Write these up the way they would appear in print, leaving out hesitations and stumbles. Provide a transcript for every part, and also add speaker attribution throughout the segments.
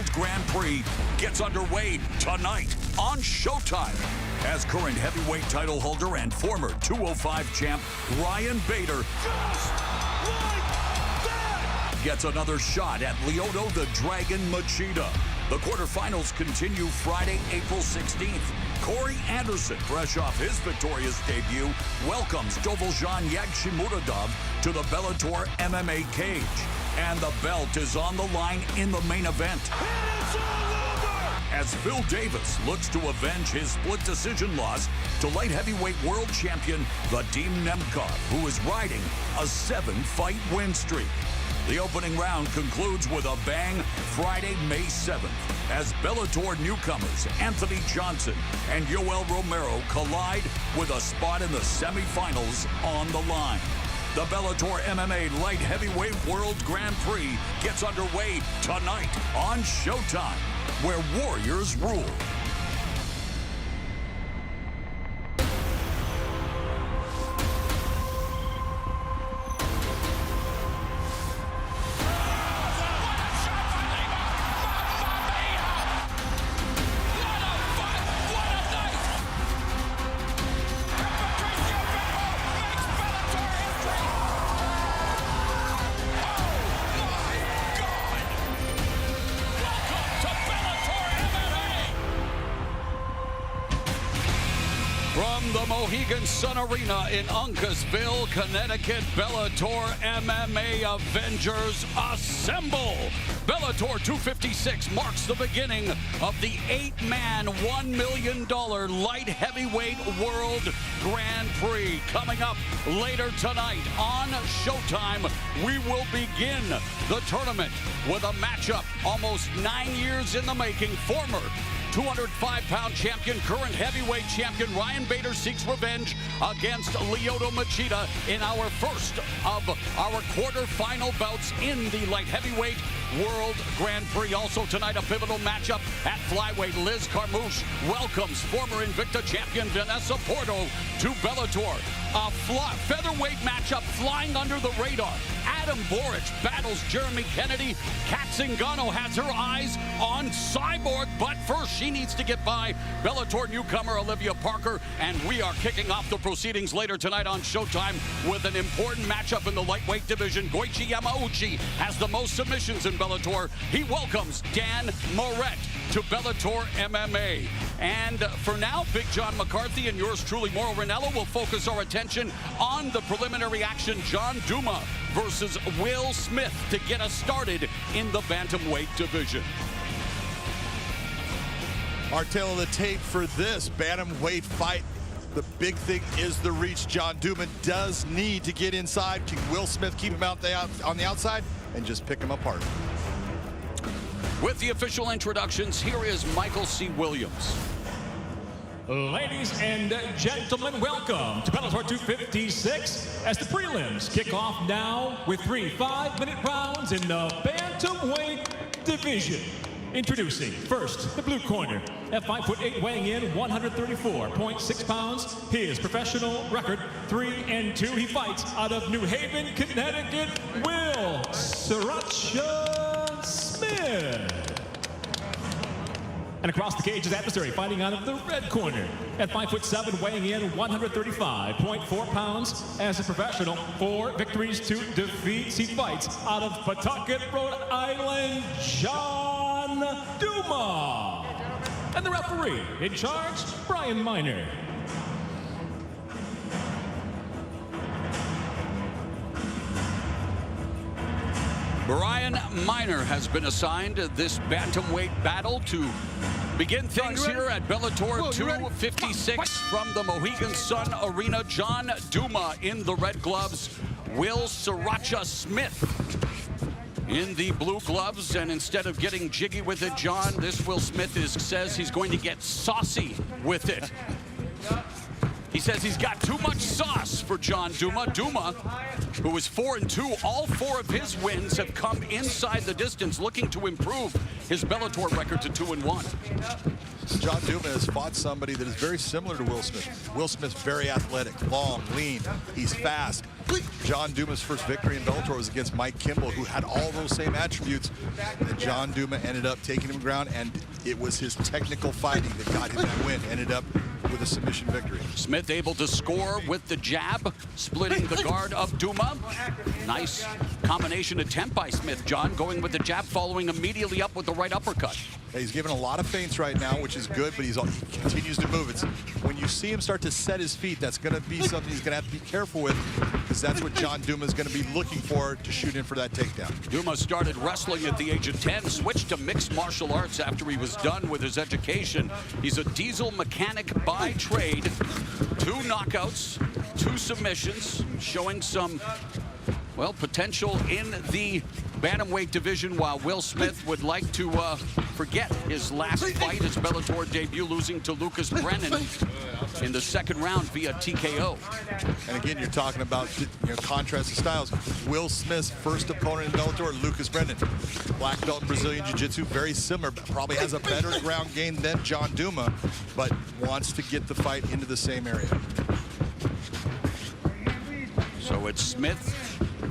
Speaker 1: World Grand Prix gets underway tonight on Showtime as current heavyweight title holder and former 205 champ Ryan Bader gets another shot at Lyoto the Dragon Machida. The quarterfinals continue Friday, April 16th. Corey Anderson, fresh off his victorious debut, welcomes Dovoljan Yagshimurtadov to the Bellator MMA cage. And the belt is on the line in the main event. As Phil Davis looks to avenge his split decision loss to light heavyweight world champion Vadim Nemkov, who is riding a 7-fight win streak. The opening round concludes with a bang Friday, May 7th, as Bellator newcomers Anthony Johnson and Yoel Romero collide with a spot in the semifinals on the line. The Bellator MMA Light Heavyweight World Grand Prix gets underway tonight on Showtime, where warriors rule. From the Mohegan Sun Arena in Uncasville, Connecticut, Bellator MMA Avengers assemble! Bellator 256 marks the beginning of the 8-man, $1 million light heavyweight world Grand Prix. Coming up later tonight on Showtime, we will begin the tournament with a matchup almost 9 years in the making. Former 205-pound champion, current heavyweight champion Ryan Bader seeks revenge against Lyoto Machida in our first of our quarterfinal bouts in the light heavyweight World Grand Prix. Also tonight, a pivotal matchup at flyweight. Liz Carmouche welcomes former Invicta champion Vanessa Porto to Bellator. A featherweight matchup flying under the radar. Adam Boric battles Jeremy Kennedy. Kat Zingano has her eyes on Cyborg, but first she needs to get by Bellator newcomer Olivia Parker, and we are kicking off the proceedings later tonight on Showtime with an important matchup in the lightweight division. Goichi Yamauchi has the most submissions in Bellator. He welcomes Dan Moret to Bellator MMA. And for now, Big John McCarthy and yours truly, Mauro Ranallo, will focus our attention on the preliminary action. John Douma versus Will Smith to get us started in the bantamweight division.
Speaker 2: Our tail of the tape for this bantamweight fight. The big thing is the reach. John Douma does need to get inside. Can Will Smith keep him out on the outside and just pick him apart?
Speaker 1: With the official introductions, here is Michael C. Williams.
Speaker 3: Ladies and gentlemen, welcome to Bellator 256 as the prelims kick off now with 3 5-minute rounds in the bantamweight division. Introducing first, the blue corner, at 5'8", weighing in 134.6 pounds. His professional record, 3-2. He fights out of New Haven, Connecticut, Will Sriracha Smith. And across the cage, his adversary fighting out of the red corner at 5'7", weighing in 135.4 pounds. As a professional, 4 victories, 2 defeats. He fights out of Pawtucket, Rhode Island, John Douma. And the referee in charge, Brian Miner.
Speaker 1: Brian Miner has been assigned this bantamweight battle to begin things here at Bellator 256 from the Mohegan Sun Arena. John Douma in the red gloves, Will Sriracha Smith in the blue gloves. And instead of getting jiggy with it, John, this Will Smith says he's going to get saucy with it. He says he's got too much sauce for John Douma. Douma, who is 4-2, all 4 of his wins have come inside the distance, looking to improve his Bellator record to 2-1.
Speaker 2: John Douma has fought somebody that is very similar to Will Smith. Will Smith's very athletic, long, lean. He's fast. John Douma's first victory in Bellator was against Mike Kimball, who had all those same attributes. And John Douma ended up taking him ground, and it was his technical fighting that got him that win. Ended up with a submission victory.
Speaker 1: Smith able to score with the jab, splitting the guard of Douma. Nice combination attempt by Smith, John, going with the jab, following immediately up with the right uppercut.
Speaker 2: Yeah, he's given a lot of feints right now, which is good, but he continues to move. It's when you see him start to set his feet, that's going to be something he's going to have to be careful with, because that's what John Douma is going to be looking for to shoot in for that takedown. Douma
Speaker 1: started wrestling at the age of 10, switched to mixed martial arts after he was done with his education. He's a diesel mechanic by trade. 2 knockouts, 2 submissions, showing some, well, potential in the bantamweight division, while Will Smith would like to forget his last fight, his Bellator debut, losing to Lucas Brennan in the 2nd round via TKO.
Speaker 2: And again, you're talking about contrast of styles. Will Smith's first opponent in Bellator, Lucas Brennan, black belt in Brazilian Jiu-Jitsu, very similar, but probably has a better ground game than John Douma, but wants to get the fight into the same area.
Speaker 1: So it's Smith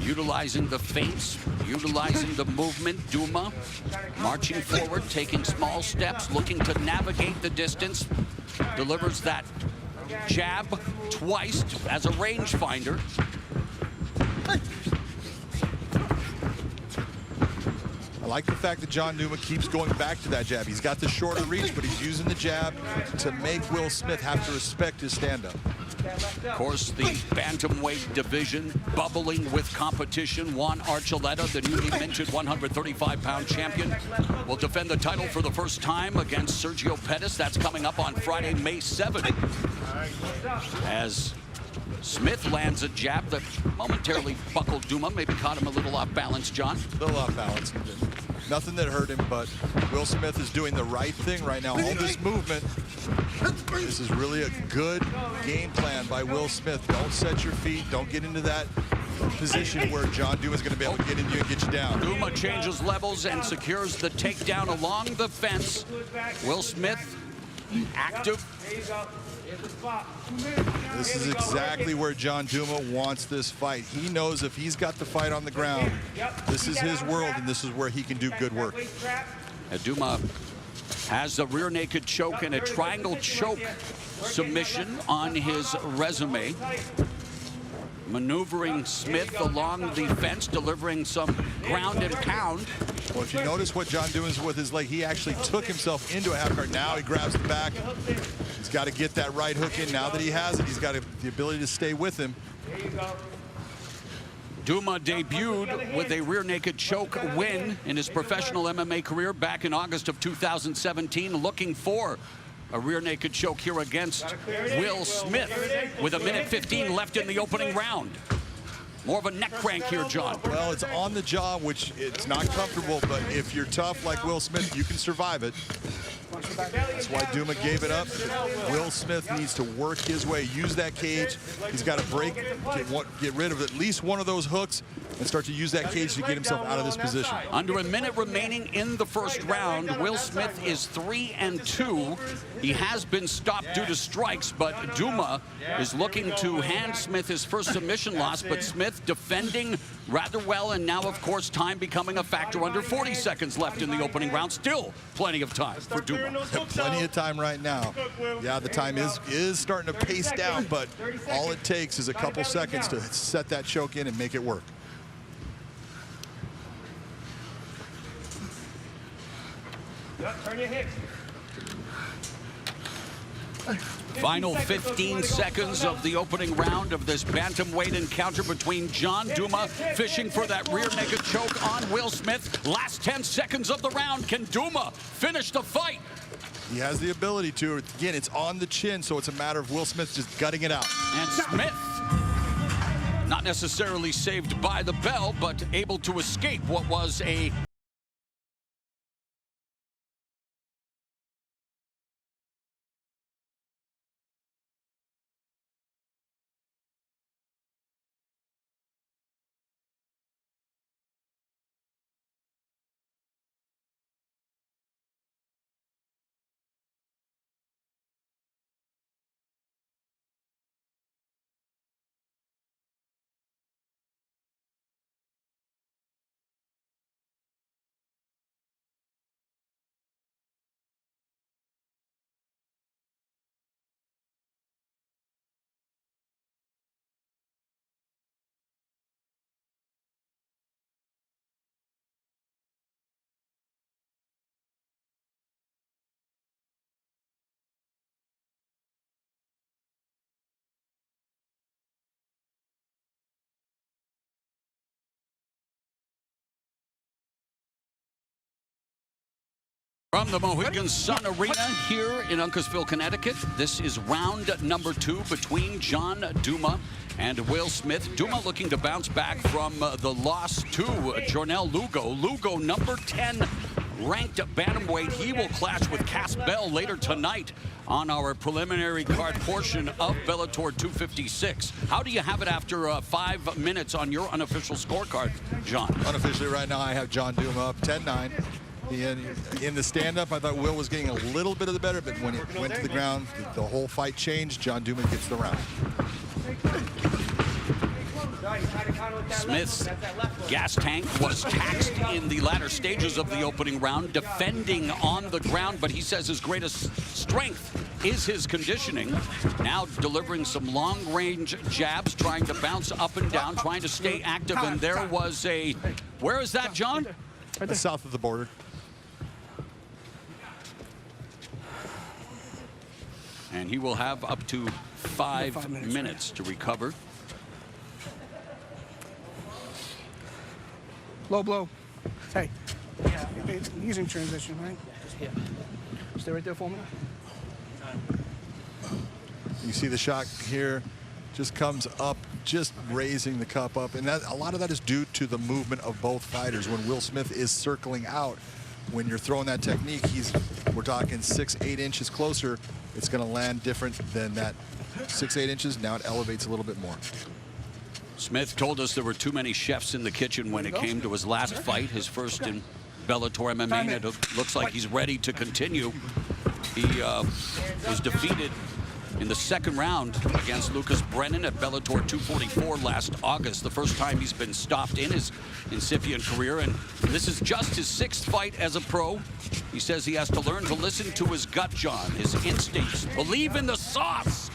Speaker 1: utilizing the feints, utilizing the movement. Douma marching forward, taking small steps, looking to navigate the distance. Delivers that jab twice as a rangefinder.
Speaker 2: I like the fact that John Douma keeps going back to that jab. He's got the shorter reach, but he's using the jab to make Will Smith have to respect his stand-up.
Speaker 1: Of course, the bantamweight division bubbling with competition. Juan Archuleta, the newly minted 135-pound champion, will defend the title for the first time against Sergio Pettis. That's coming up on Friday, May 7th. As Smith lands a jab that momentarily buckled Douma, maybe caught him a little off balance, John.
Speaker 2: A little off balance. Nothing that hurt him, but Will Smith is doing the right thing right now. All this movement, this is really a good game plan by Will Smith. Don't set your feet. Don't get into that position where John Douma is going to be able to get into you and get you down.
Speaker 1: Douma changes levels and secures the takedown along the fence. Will Smith active.
Speaker 2: This is exactly where John Douma wants this fight. He knows if he's got the fight on the ground, this is his world, and this is where he can do good work.
Speaker 1: Douma has a rear naked choke and a triangle choke submission on his resume. Maneuvering Smith along the fence, delivering some ground and pound.
Speaker 2: Well, if you notice what John Douma is with his leg, he actually took himself into a half guard. Now he grabs the back. He's got to get that right hook in. Now that he has it, he's got the ability to stay with him.
Speaker 1: Douma debuted with a rear naked choke win in his professional MMA career back in August of 2017, looking for a rear naked choke here against Will Smith with 1:15 left in the opening round. More of a neck crank here, John.
Speaker 2: Well, it's on the jaw, which it's not comfortable, but if you're tough like Will Smith, you can survive it. That's why Douma gave it up. Will Smith needs to work his way, use that cage. He's got to break, get rid of at least one of those hooks and start to use that cage to get himself out of this position.
Speaker 1: Under a minute remaining in the first round, Will Smith is 3-2. He has been stopped due to strikes, but Douma is looking to hand Smith his first submission loss, but Smith defending rather well, and now, of course, time becoming a factor. Under 40 seconds left in the opening round. Still plenty of time for Douma.
Speaker 2: Plenty of time right now. Yeah, the time is starting to pace down, but all it takes is a couple seconds to set that choke in and make it work.
Speaker 4: Turn your hips.
Speaker 1: Final 15 seconds of the opening round of this bantamweight encounter between John Douma fishing for that rear naked choke on Will Smith. Last 10 seconds of the round. Can Douma finish the fight?
Speaker 2: He has the ability to. Again, it's on the chin, so it's a matter of Will Smith just gutting it out.
Speaker 1: And Smith, not necessarily saved by the bell, but able to escape what was a From the Mohegan Sun Arena here in Uncasville, Connecticut, this is round number 2 between John Douma and Will Smith. Douma looking to bounce back from the loss to Jornel Lugo. Lugo, number 10 ranked bantamweight. He will clash with Cass Bell later tonight on our preliminary card portion of Bellator 256. How do you have it after 5 minutes on your unofficial scorecard, John?
Speaker 2: Unofficially right now, I have John Douma up 10-9. In the stand-up, I thought Will was getting a little bit of the better, but when it went to the ground, the whole fight changed. John Douma gets the round.
Speaker 1: Smith's gas tank was taxed in the latter stages of the opening round, defending on the ground, but he says his greatest strength is his conditioning. Now delivering some long-range jabs, trying to bounce up and down, trying to stay active, and there was a... Where is that, John?
Speaker 2: South of the border.
Speaker 1: And he will have up to 5 minutes to recover.
Speaker 5: Low blow. Hey, he's in transition, right? Yeah. Stay right there for me.
Speaker 2: You see the shot here, just comes up, just raising the cup up, and that, a lot of that is due to the movement of both fighters. When Will Smith is circling out, when you're throwing that technique, we're talking 6-8 inches closer. It's going to land different than that 6-8 inches. Now it elevates a little bit more.
Speaker 1: Smith told us there were too many chefs in the kitchen when it came to his last fight, his first in Bellator MMA, and it looks like he's ready to continue. He was defeated in the second round against Lucas Brennan at Bellator 244 last August, the first time he's been stopped in his incipient career, and this is just his 6th fight as a pro. He says he has to learn to listen to his gut, John, his instincts, believe in the sauce.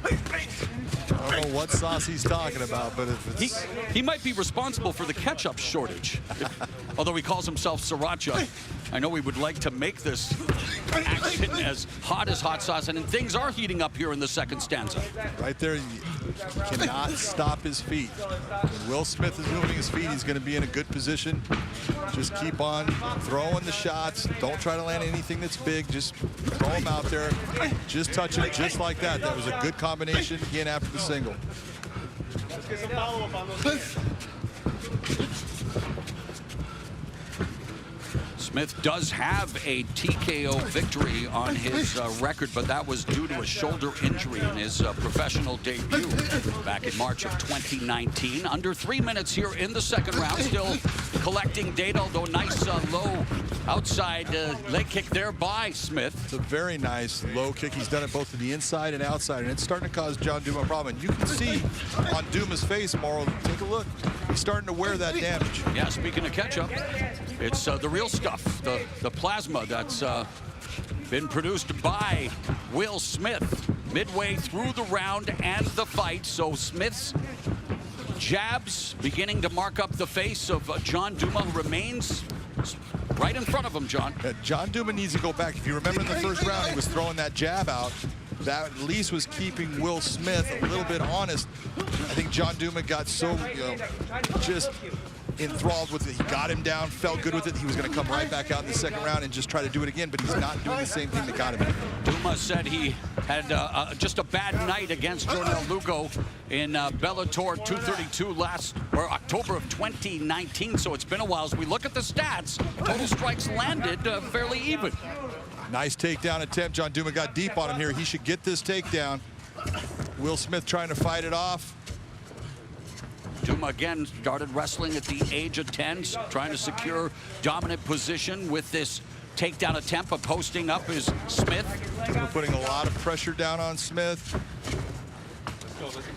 Speaker 2: I don't know what sauce he's talking about, but if it's...
Speaker 1: He might be responsible for the ketchup shortage. Although he calls himself Sriracha. I know we would like to make this action as hot sauce, and things are heating up here in the second stanza.
Speaker 2: Right there, you cannot stop his feet. When Will Smith is moving his feet, he's going to be in a good position. Just keep on throwing the shots. Don't try to land anything that's big. Just throw them out there. Just touch it just like that. That was a good combination again after the single.
Speaker 4: Let's get some follow-up on those.
Speaker 1: Smith does have a TKO victory on his record, but that was due to a shoulder injury in his professional debut back in March of 2019. Under 3 minutes here in the second round, still collecting data, although nice low outside leg kick there by Smith.
Speaker 2: It's a very nice low kick. He's done it both to the inside and outside, and it's starting to cause John Douma a problem. And you can see on Douma's face, Morrow, take a look. He's starting to wear that damage.
Speaker 1: Yeah, speaking of ketchup, it's the real stuff, the plasma that's been produced by Will Smith midway through the round and the fight. So Smith's jabs beginning to mark up the face of John Douma, who remains right in front of him, John.
Speaker 2: John Douma needs to go back. If you remember in the first round, he was throwing that jab out. That at least was keeping Will Smith a little bit honest. I think John Douma got so, just enthralled with it. He got him down, felt good with it. He was going to come right back out in the second round and just try to do it again, but he's not doing the same thing that got him.
Speaker 1: Douma said he had just a bad night against Jornel Lugo in Bellator 232 October of 2019, so it's been a while. As we look at the stats, total strikes landed fairly even.
Speaker 2: Nice takedown attempt. John Douma got deep on him here. He should get this takedown. Will Smith trying to fight it off.
Speaker 1: Douma again started wrestling at the age of 10, trying to secure dominant position with this takedown attempt, but posting up is Smith.
Speaker 2: Douma putting a lot of pressure down on Smith.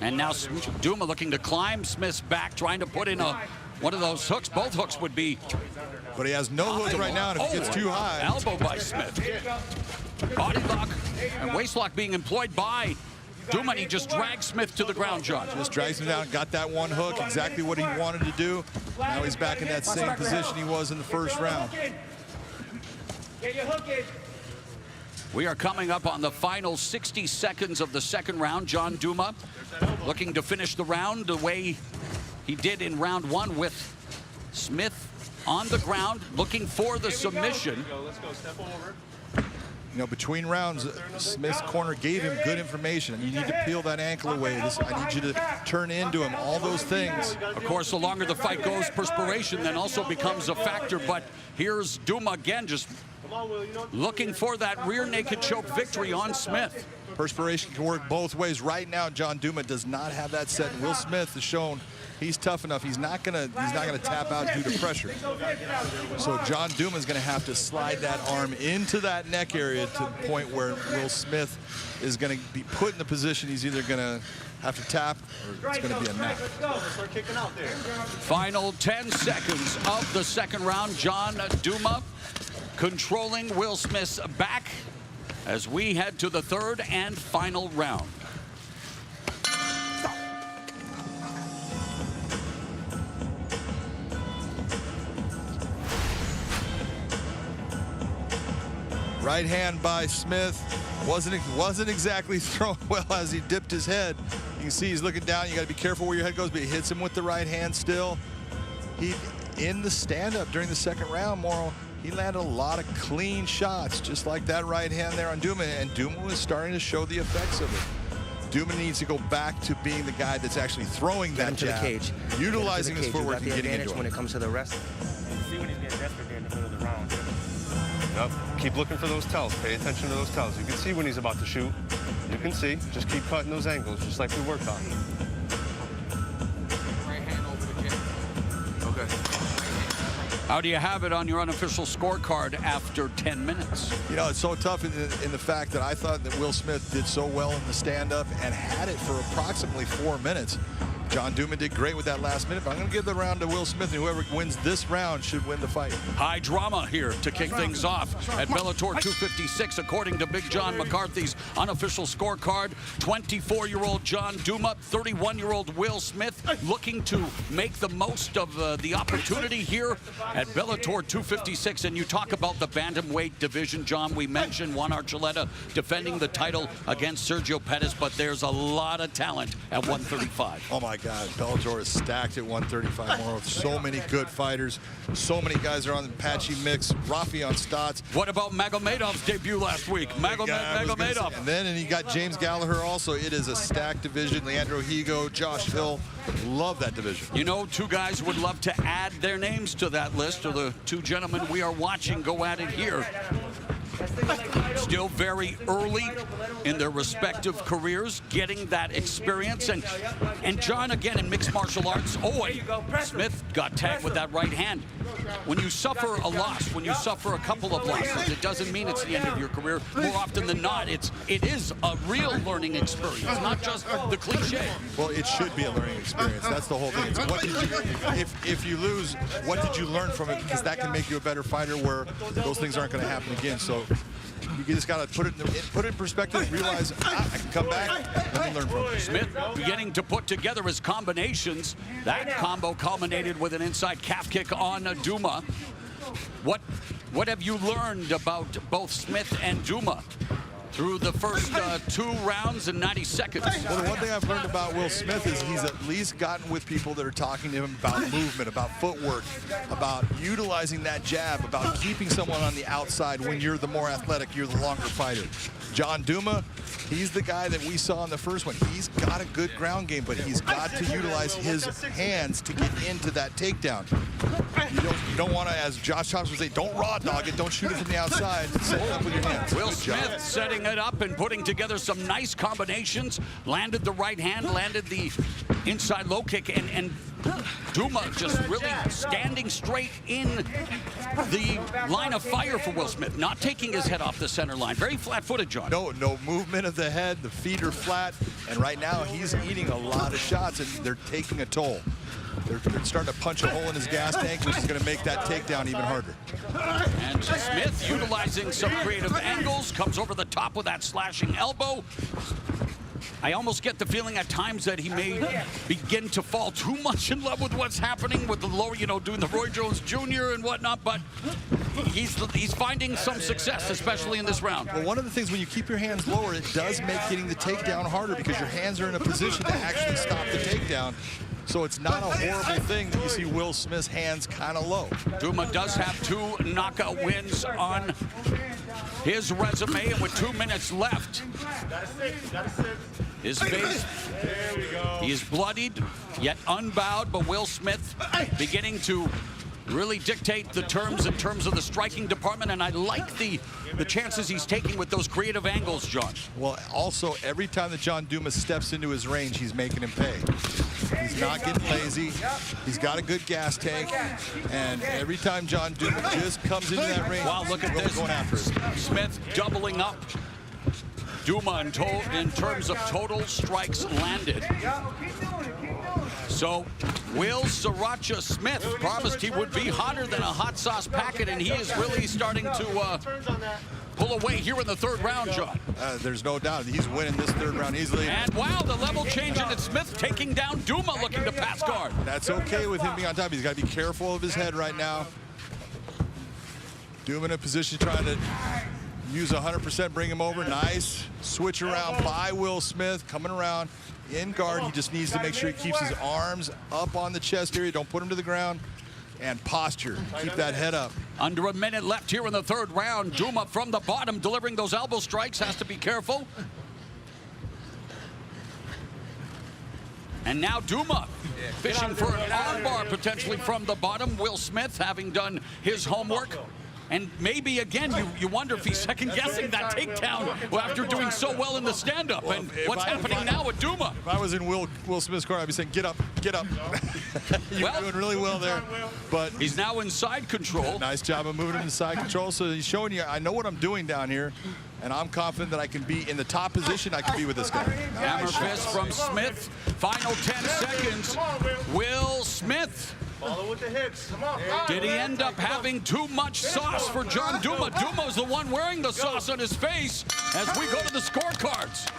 Speaker 1: And now Douma looking to climb Smith's back, trying to put in one of those hooks. Both hooks would be...
Speaker 2: But he has no hook right now, and if it gets too high...
Speaker 1: Elbow by Smith. Body lock and waist lock being employed by Douma. He just drags Smith to the ground, John.
Speaker 2: Just drags him down, got that one hook, exactly what he wanted to do. Now he's back in that same position he was in the first round.
Speaker 4: Get your hook in.
Speaker 1: We are coming up on the final 60 seconds of the second round. John Douma looking to finish the round the way he did in round one, with Smith on the ground, looking for the submission.
Speaker 4: Let's go. Step over.
Speaker 2: You know, between rounds, Smith's corner gave him good information. You need to peel that ankle away. I need you to turn into him. All those things.
Speaker 1: Of course, the longer the fight goes, perspiration then also becomes a factor. But here's Douma again, just looking for that rear naked choke victory on Smith.
Speaker 2: Perspiration can work both ways. Right now, John Douma does not have that set. Will Smith has shown he's tough enough. He's not gonna tap out due to pressure. So John Douma is gonna have to slide that arm into that neck area to the point where Will Smith is gonna be put in the position he's either gonna have to tap or it's gonna be a knock.
Speaker 1: Final 10 seconds of the second round. John Douma controlling Will Smith's back as we head to the third and final round.
Speaker 2: Right hand by Smith wasn't exactly thrown well as he dipped his head. You can see he's looking down. You got to be careful where your head goes, but he hits him with the right hand still. He in the stand-up during the second round, Morrow, he landed a lot of clean shots, just like that right hand there on Douma, and Douma was starting to show the effects of it. Douma needs to go back to being the guy that's actually throwing that jab,
Speaker 6: cage.
Speaker 2: utilizing his footwork and getting into it.
Speaker 6: When it comes to the wrestling.
Speaker 7: See when he's getting desperate there in the middle of the round. Yep. Keep looking for those tells. Pay attention to those tells. You can see when he's about to shoot. You can see. Just keep cutting those angles, just like we worked on.
Speaker 6: Right hand over the jab.
Speaker 7: Okay.
Speaker 1: How do you have it on your unofficial scorecard after 10 minutes?
Speaker 2: You know, it's so tough in the fact that I thought that Will Smith did so well in the stand-up and had it for approximately 4 minutes. John Douma did great with that last minute, but I'm going to give the round to Will Smith, and whoever wins this round should win the fight.
Speaker 1: High drama here to kick things off at Bellator 256, according to Big John McCarthy's unofficial scorecard. 24-year-old John Douma, 31-year-old Will Smith, looking to make the most of the opportunity here at Bellator 256. And you talk about the bantamweight division, John. We mentioned Juan Archuleta defending the title against Sergio Pettis, but there's a lot of talent at 135.
Speaker 2: Oh my God, Bellator is stacked at 135 more. So many good fighters. So many guys are on the patchy mix. Rafi on Stotts.
Speaker 1: What about Magomedov's debut last week? Magomedov.
Speaker 2: And then you got James Gallagher also. It is a stacked division. Leandro Higo, Josh Hill. Love that division.
Speaker 1: You know, two guys would love to add their names to that list, or the two gentlemen we are watching go at it here. Still very early in their respective careers, getting that experience. And John, again, in mixed martial arts, Smith got tagged with that right hand. When you suffer a loss, when you suffer a couple of losses, it doesn't mean it's the end of your career. More often than not, it is a real learning experience, not just the cliche.
Speaker 2: Well, it should be a learning experience. That's the whole thing. It's what did you, if you lose, what did you learn from it? Because that can make you a better fighter where those things aren't going to happen again. So you just got to put it in perspective, realize I can come back, let me learn from it.
Speaker 1: Smith beginning to put together his combinations. That combo culminated with an inside calf kick on Douma. What have you learned about both Smith and Douma through the first 2 rounds and 90 seconds?
Speaker 2: Well, the one thing I've learned about Will Smith is he's at least gotten with people that are talking to him about movement, about footwork, about utilizing that jab, about keeping someone on the outside when you're the more athletic, you're the longer fighter. John Douma, he's the guy that we saw in the first one. He's got a good ground game, but he's got to utilize his hands to get into that takedown. You don't want to, as Josh Thompson would say, don't raw dog it, don't shoot it from the outside, set it up with your hands.
Speaker 1: Will Smith setting it up and putting together some nice combinations. Landed the right hand, landed the inside low kick, and Douma just really standing straight in the line of fire for Will Smith, not taking his head off the center line. Very flat-footed, John.
Speaker 2: No movement of the head, the feet are flat, and right now he's eating a lot of shots, and they're taking a toll. They're starting to punch a hole in his gas tank, which is going to make that takedown even harder.
Speaker 1: And Smith utilizing some creative angles, comes over the top with that slashing elbow. I almost get the feeling at times that he may begin to fall too much in love with what's happening with the lower, you know, doing the Roy Jones Jr. and whatnot, but he's finding some success, especially in this round.
Speaker 2: Well, one of the things when you keep your hands lower, it does make getting the takedown harder because your hands are in a position to actually stop the takedown. So it's not a horrible thing that you see Will Smith's hands kind of low.
Speaker 1: Douma does have 2 knockout wins on his resume, and with 2 minutes left, his face, he is bloodied, yet unbowed, but Will Smith beginning to really dictate the terms in terms of the striking department, and I like the chances he's taking with those creative angles, John.
Speaker 2: Well, also, every time that John Douma steps into his range, he's making him pay. He's not getting lazy. He's got a good gas tank, and every time John Douma just comes into that range,
Speaker 1: wow, look at this.
Speaker 2: Going after it.
Speaker 1: Smith doubling up Douma in terms of total strikes landed. So, Will Sriracha Smith promised he would be hotter than a hot sauce packet, and he is really starting to pull away here in the 3rd round, John.
Speaker 2: There's no doubt he's winning this 3rd round easily.
Speaker 1: And wow, the level changing, and Smith taking down Douma, looking to pass guard.
Speaker 2: That's okay with him being on top. He's got to be careful of his head right now. Douma in a position trying to use 100%, bring him over. Nice switch around by Will Smith, coming around in guard. He just needs to make sure he keeps his arms up on the chest area. Don't put him to the ground. And posture. Keep that head up.
Speaker 1: Under a minute left here in the 3rd round. Douma from the bottom delivering those elbow strikes. Has to be careful. And now Douma fishing for an armbar potentially from the bottom. Will Smith having done his homework. And maybe, again, you wonder if he's second-guessing that takedown after doing so well in the stand-up. Well, and what's happening now with Douma?
Speaker 2: If I was in Will Smith's corner, I'd be saying, get up, get up. You're doing really well there. But
Speaker 1: he's now in side control.
Speaker 2: Nice job of moving him to side control. So he's showing you, I know what I'm doing down here, and I'm confident that I can be in the top position I can be with this guy.
Speaker 1: Hammer fist from Smith. Final 10 seconds. Will Smith.
Speaker 4: Follow with the hips. Come on.
Speaker 1: Did he end up having too much sauce for John Douma? Douma's the one wearing the sauce on his face as we go to the scorecards.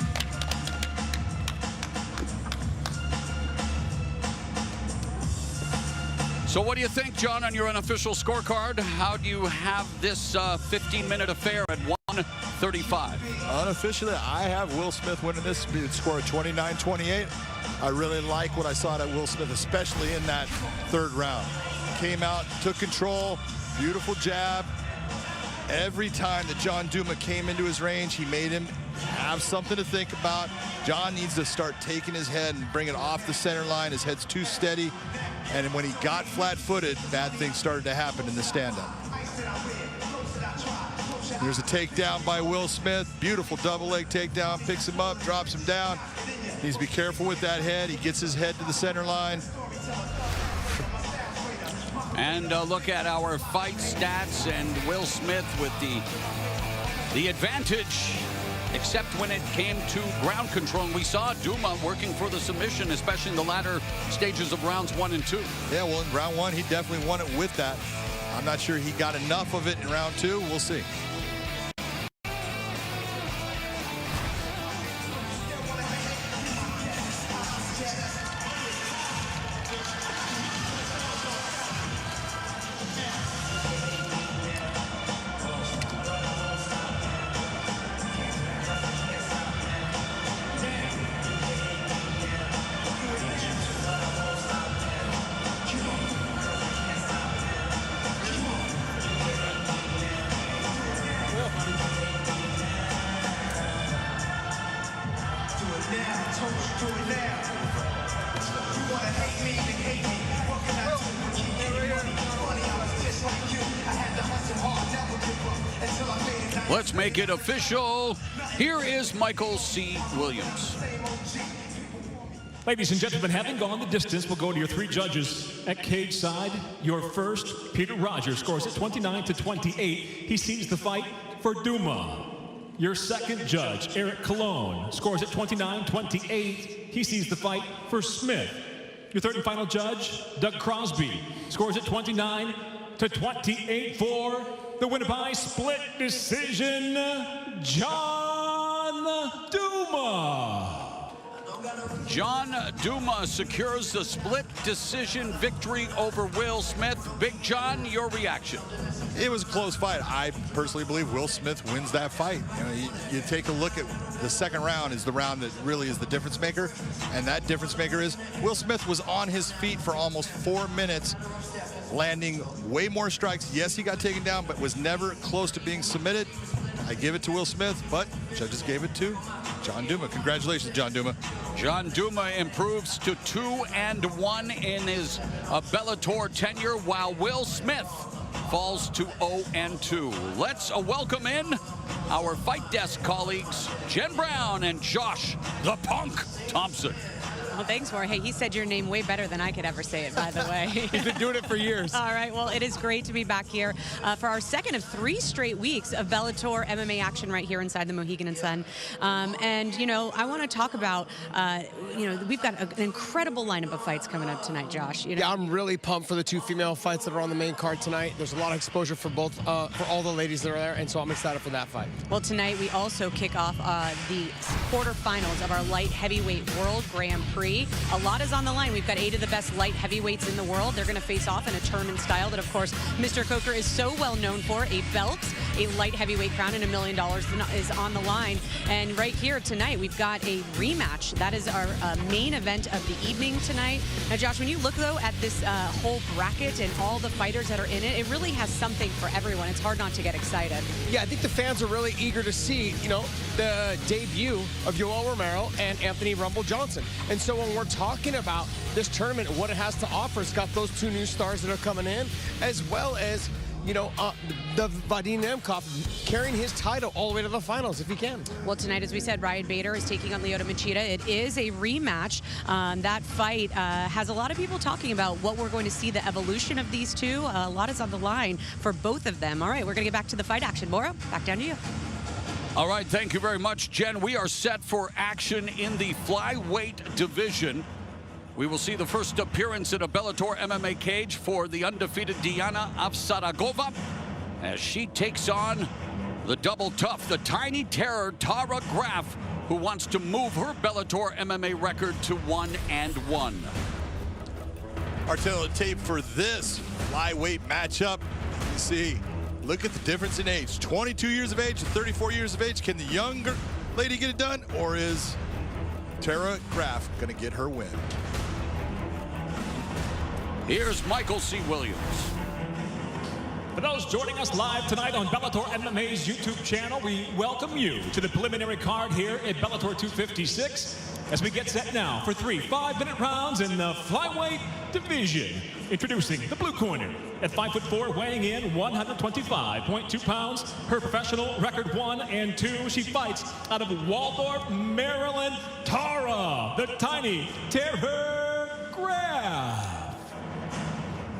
Speaker 1: So what do you think, John, on your unofficial scorecard? How do you have this 15-minute affair at 135?
Speaker 2: Unofficially, I have Will Smith winning this. Score of 29-28. I really like what I saw at Will Smith, especially in that 3rd round. Came out, took control, beautiful jab. Every time that John Douma came into his range, he made him have something to think about. John needs to start taking his head and bring it off the center line. His head's too steady. And when he got flat-footed, bad things started to happen in the stand-up. Here's a takedown by Will Smith. Beautiful double leg takedown. Picks him up, drops him down. Needs to be careful with that head. He gets his head to the center line.
Speaker 1: And look at our fight stats, and Will Smith with the advantage, except when it came to ground control. And we saw Douma working for the submission, especially in the latter stages of rounds 1 and 2.
Speaker 2: Yeah, well, in round 1, he definitely won it with that. I'm not sure he got enough of it in round 2. We'll see.
Speaker 1: Let's make it official. Here is Michael C. Williams.
Speaker 3: Ladies and gentlemen, having gone the distance, we'll go to your 3 judges at cage side. Your first, Peter Rogers, scores at 29-28. He sees the fight for Douma. Your second judge, Eric Colon, scores at 29-28. He sees the fight for Smith. Your third and final judge, Doug Crosby, scores at 29-28 for the winner by split decision, John Douma.
Speaker 1: John Douma secures the split decision victory over Will Smith. Big John, your reaction?
Speaker 2: It was a close fight. I personally believe Will Smith wins that fight. You know, you take a look at the second round is the round that really is the difference maker, and that difference maker is Will Smith was on his feet for almost 4 minutes, landing way more strikes. Yes, he got taken down, but was never close to being submitted. I give it to Will Smith, but judges gave it to John Douma. Congratulations, John Douma.
Speaker 1: John Douma improves to 2-1 in his Bellator tenure, while Will Smith falls to 0-2. Let's welcome in our Fight Desk colleagues, Jen Brown and Josh the Punk Thompson.
Speaker 8: Well, thanks, Jorge. He said your name way better than I could ever say it, by the way.
Speaker 9: He's been doing it for years.
Speaker 8: All right, well, it is great to be back here for our second of 3 straight weeks of Bellator MMA action right here inside the Mohegan Sun. And, you know, I want to talk about, you know, we've got an incredible lineup of fights coming up tonight, Josh. You know?
Speaker 9: Yeah, I'm really pumped for the 2 female fights that are on the main card tonight. There's a lot of exposure for both, for all the ladies that are there, and so I'm excited for that fight.
Speaker 8: Well, tonight we also kick off the quarterfinals of our light heavyweight World Grand Prix. A lot is on the line. We've got 8 of the best light heavyweights in the world. They're going to face off in a tournament style that, of course, Mr. Coker is so well known for. A belt, a light heavyweight crown, and $1 million is on the line. And right here tonight, we've got a rematch. That is our main event of the evening tonight. Now, Josh, when you look, though, at this whole bracket and all the fighters that are in it, it really has something for everyone. It's hard not to get excited.
Speaker 9: Yeah, I think the fans are really eager to see, you know, the debut of Yoel Romero and Anthony Rumble Johnson. And so when we're talking about this tournament and what it has to offer, it's got those 2 new stars that are coming in, as well as, you know, the Vadim Nemkov carrying his title all the way to the finals if he can.
Speaker 8: Well, tonight, as we said, Ryan Bader is taking on Lyoto Machida. It is a rematch. That fight has a lot of people talking about what we're going to see, the evolution of these two. A lot is on the line for both of them. All right, we're going to get back to the fight action. Bora, back down to you.
Speaker 1: All right, thank you very much, Jen. We are set for action in the flyweight division. We will see the first appearance in a Bellator MMA cage for the undefeated Diana Avsaragova as she takes on the double tough, the tiny terror, Tara Graff, who wants to move her Bellator MMA record to 1-1.
Speaker 2: Our tail of tape for this flyweight matchup. You see, look at the difference in age. 22 years of age and 34 years of age. Can the younger lady get it done, or is Tara Graff going to get her win?
Speaker 1: Here's Michael C. Williams.
Speaker 3: For those joining us live tonight on Bellator MMA's YouTube channel, we welcome you to the preliminary card here at Bellator 256 as we get set now for 3 5-minute rounds in the flyweight division. Introducing the blue corner at 5'4", weighing in 125.2 pounds. Her professional record 1 and 2. She fights out of Waldorf, Maryland. Tara, the tiny terror Graff.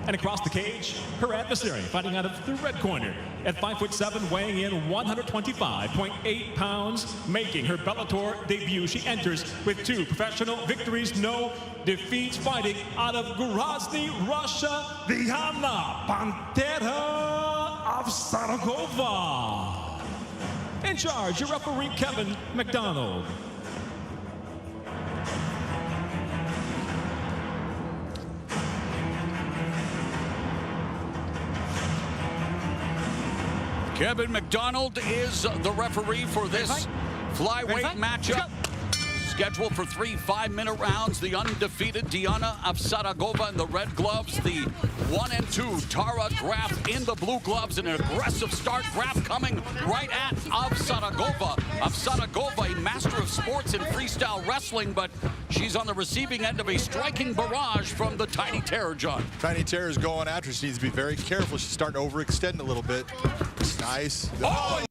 Speaker 3: And across the cage, her adversary fighting out of the red corner at 5'7", weighing in 125.8 pounds, making her Bellator debut. She enters with 2 professional victories, no defeats, fighting out of Grozny, Russia, Diana Pantera Avsaragova. In charge, your referee, Kevin McDonald.
Speaker 1: Kevin McDonald is the referee for this flyweight matchup. Scheduled for 3 5-minute rounds. The undefeated Diana Avsaragova in the red gloves. The 1 and 2 Tara Graff in the blue gloves. An aggressive start. Graff coming right at Avsaragova. Avsaragova, a master of sports in freestyle wrestling, but she's on the receiving end of a striking barrage from the Tiny Terror, John.
Speaker 2: Tiny Terror is going after. She needs to be very careful. She's starting to overextend a little bit. Nice.
Speaker 1: Oh!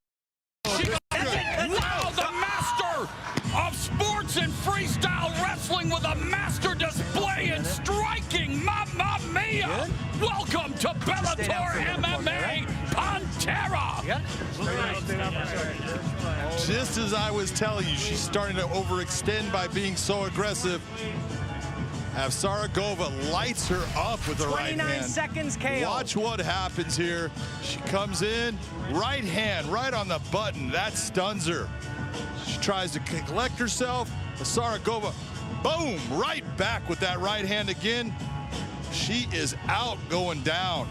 Speaker 1: She got it. Wow, the master of sports and freestyle wrestling with a master display in striking. Mamma mia! Welcome to Bellator MMA, Pantera.
Speaker 2: Just as I was telling you, she's starting to overextend by being so aggressive. Avsaragova lights her up with the right hand.
Speaker 10: 29 seconds KO.
Speaker 2: Watch what happens here. She comes in, right hand, right on the button. That stuns her. She tries to collect herself. Avsaragova Boom, right back with that right hand again. She is out, going down.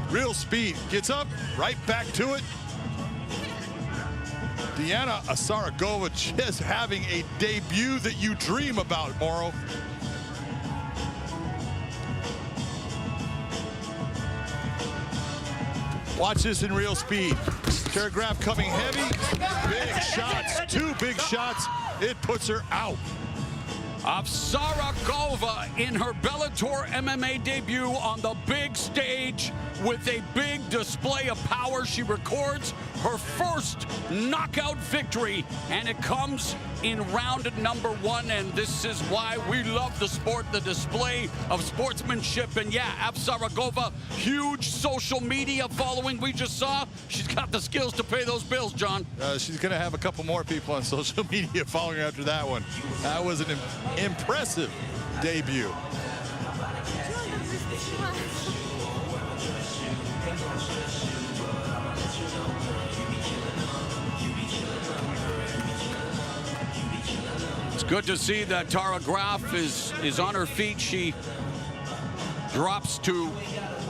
Speaker 2: Real speed, gets up, right back to it. Deanna Avsaragova just having a debut that you dream about, Morrow. Watch this in real speed. Graff coming heavy. Big shots, 2 big shots. It puts her out.
Speaker 1: Avsaragova in her Bellator MMA debut on the big stage with a big display of power. She records her first knockout victory, and it comes in round number 1, and this is why we love the sport, the display of sportsmanship. And yeah, Avsaragova, huge social media following we just saw. She's got the skills to pay those bills, John.
Speaker 2: She's going to have a couple more people on social media following her after that one. That was an impressive debut.
Speaker 1: It's good to see that Tara Graff is on her feet. She drops to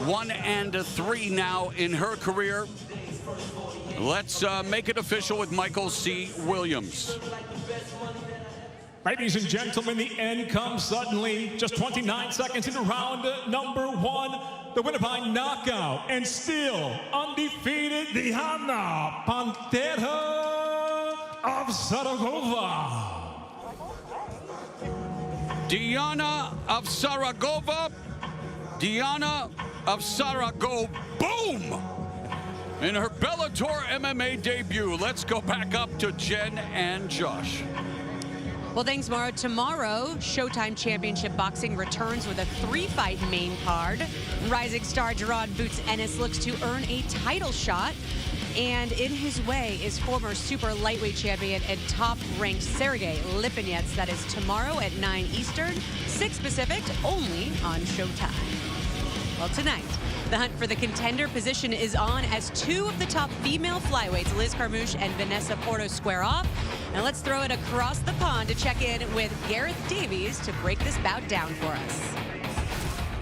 Speaker 1: 1-3 now in her career. Let's make it official with Michael C. Williams.
Speaker 3: Ladies and gentlemen, the end comes suddenly. Just 29 seconds into round number 1. The winner by knockout and still undefeated, Diana Pantera Avsaragova.
Speaker 1: Diana Avsaragova. Diana Avsaragova. Boom! In her Bellator MMA debut. Let's go back up to Jen and Josh.
Speaker 8: Well, thanks, Mauro. Tomorrow, Showtime Championship Boxing returns with a 3-fight main card. Rising star Gerard Boots Ennis looks to earn a title shot. And in his way is former super lightweight champion and top-ranked Sergey Lipinets. That is tomorrow at 9 Eastern, 6 Pacific, only on Showtime. Well, tonight, the hunt for the contender position is on as 2 of the top female flyweights, Liz Carmouche and Vanessa Porto, square off. Now let's throw it across the pond to check in with Gareth Davies to break this bout down for us.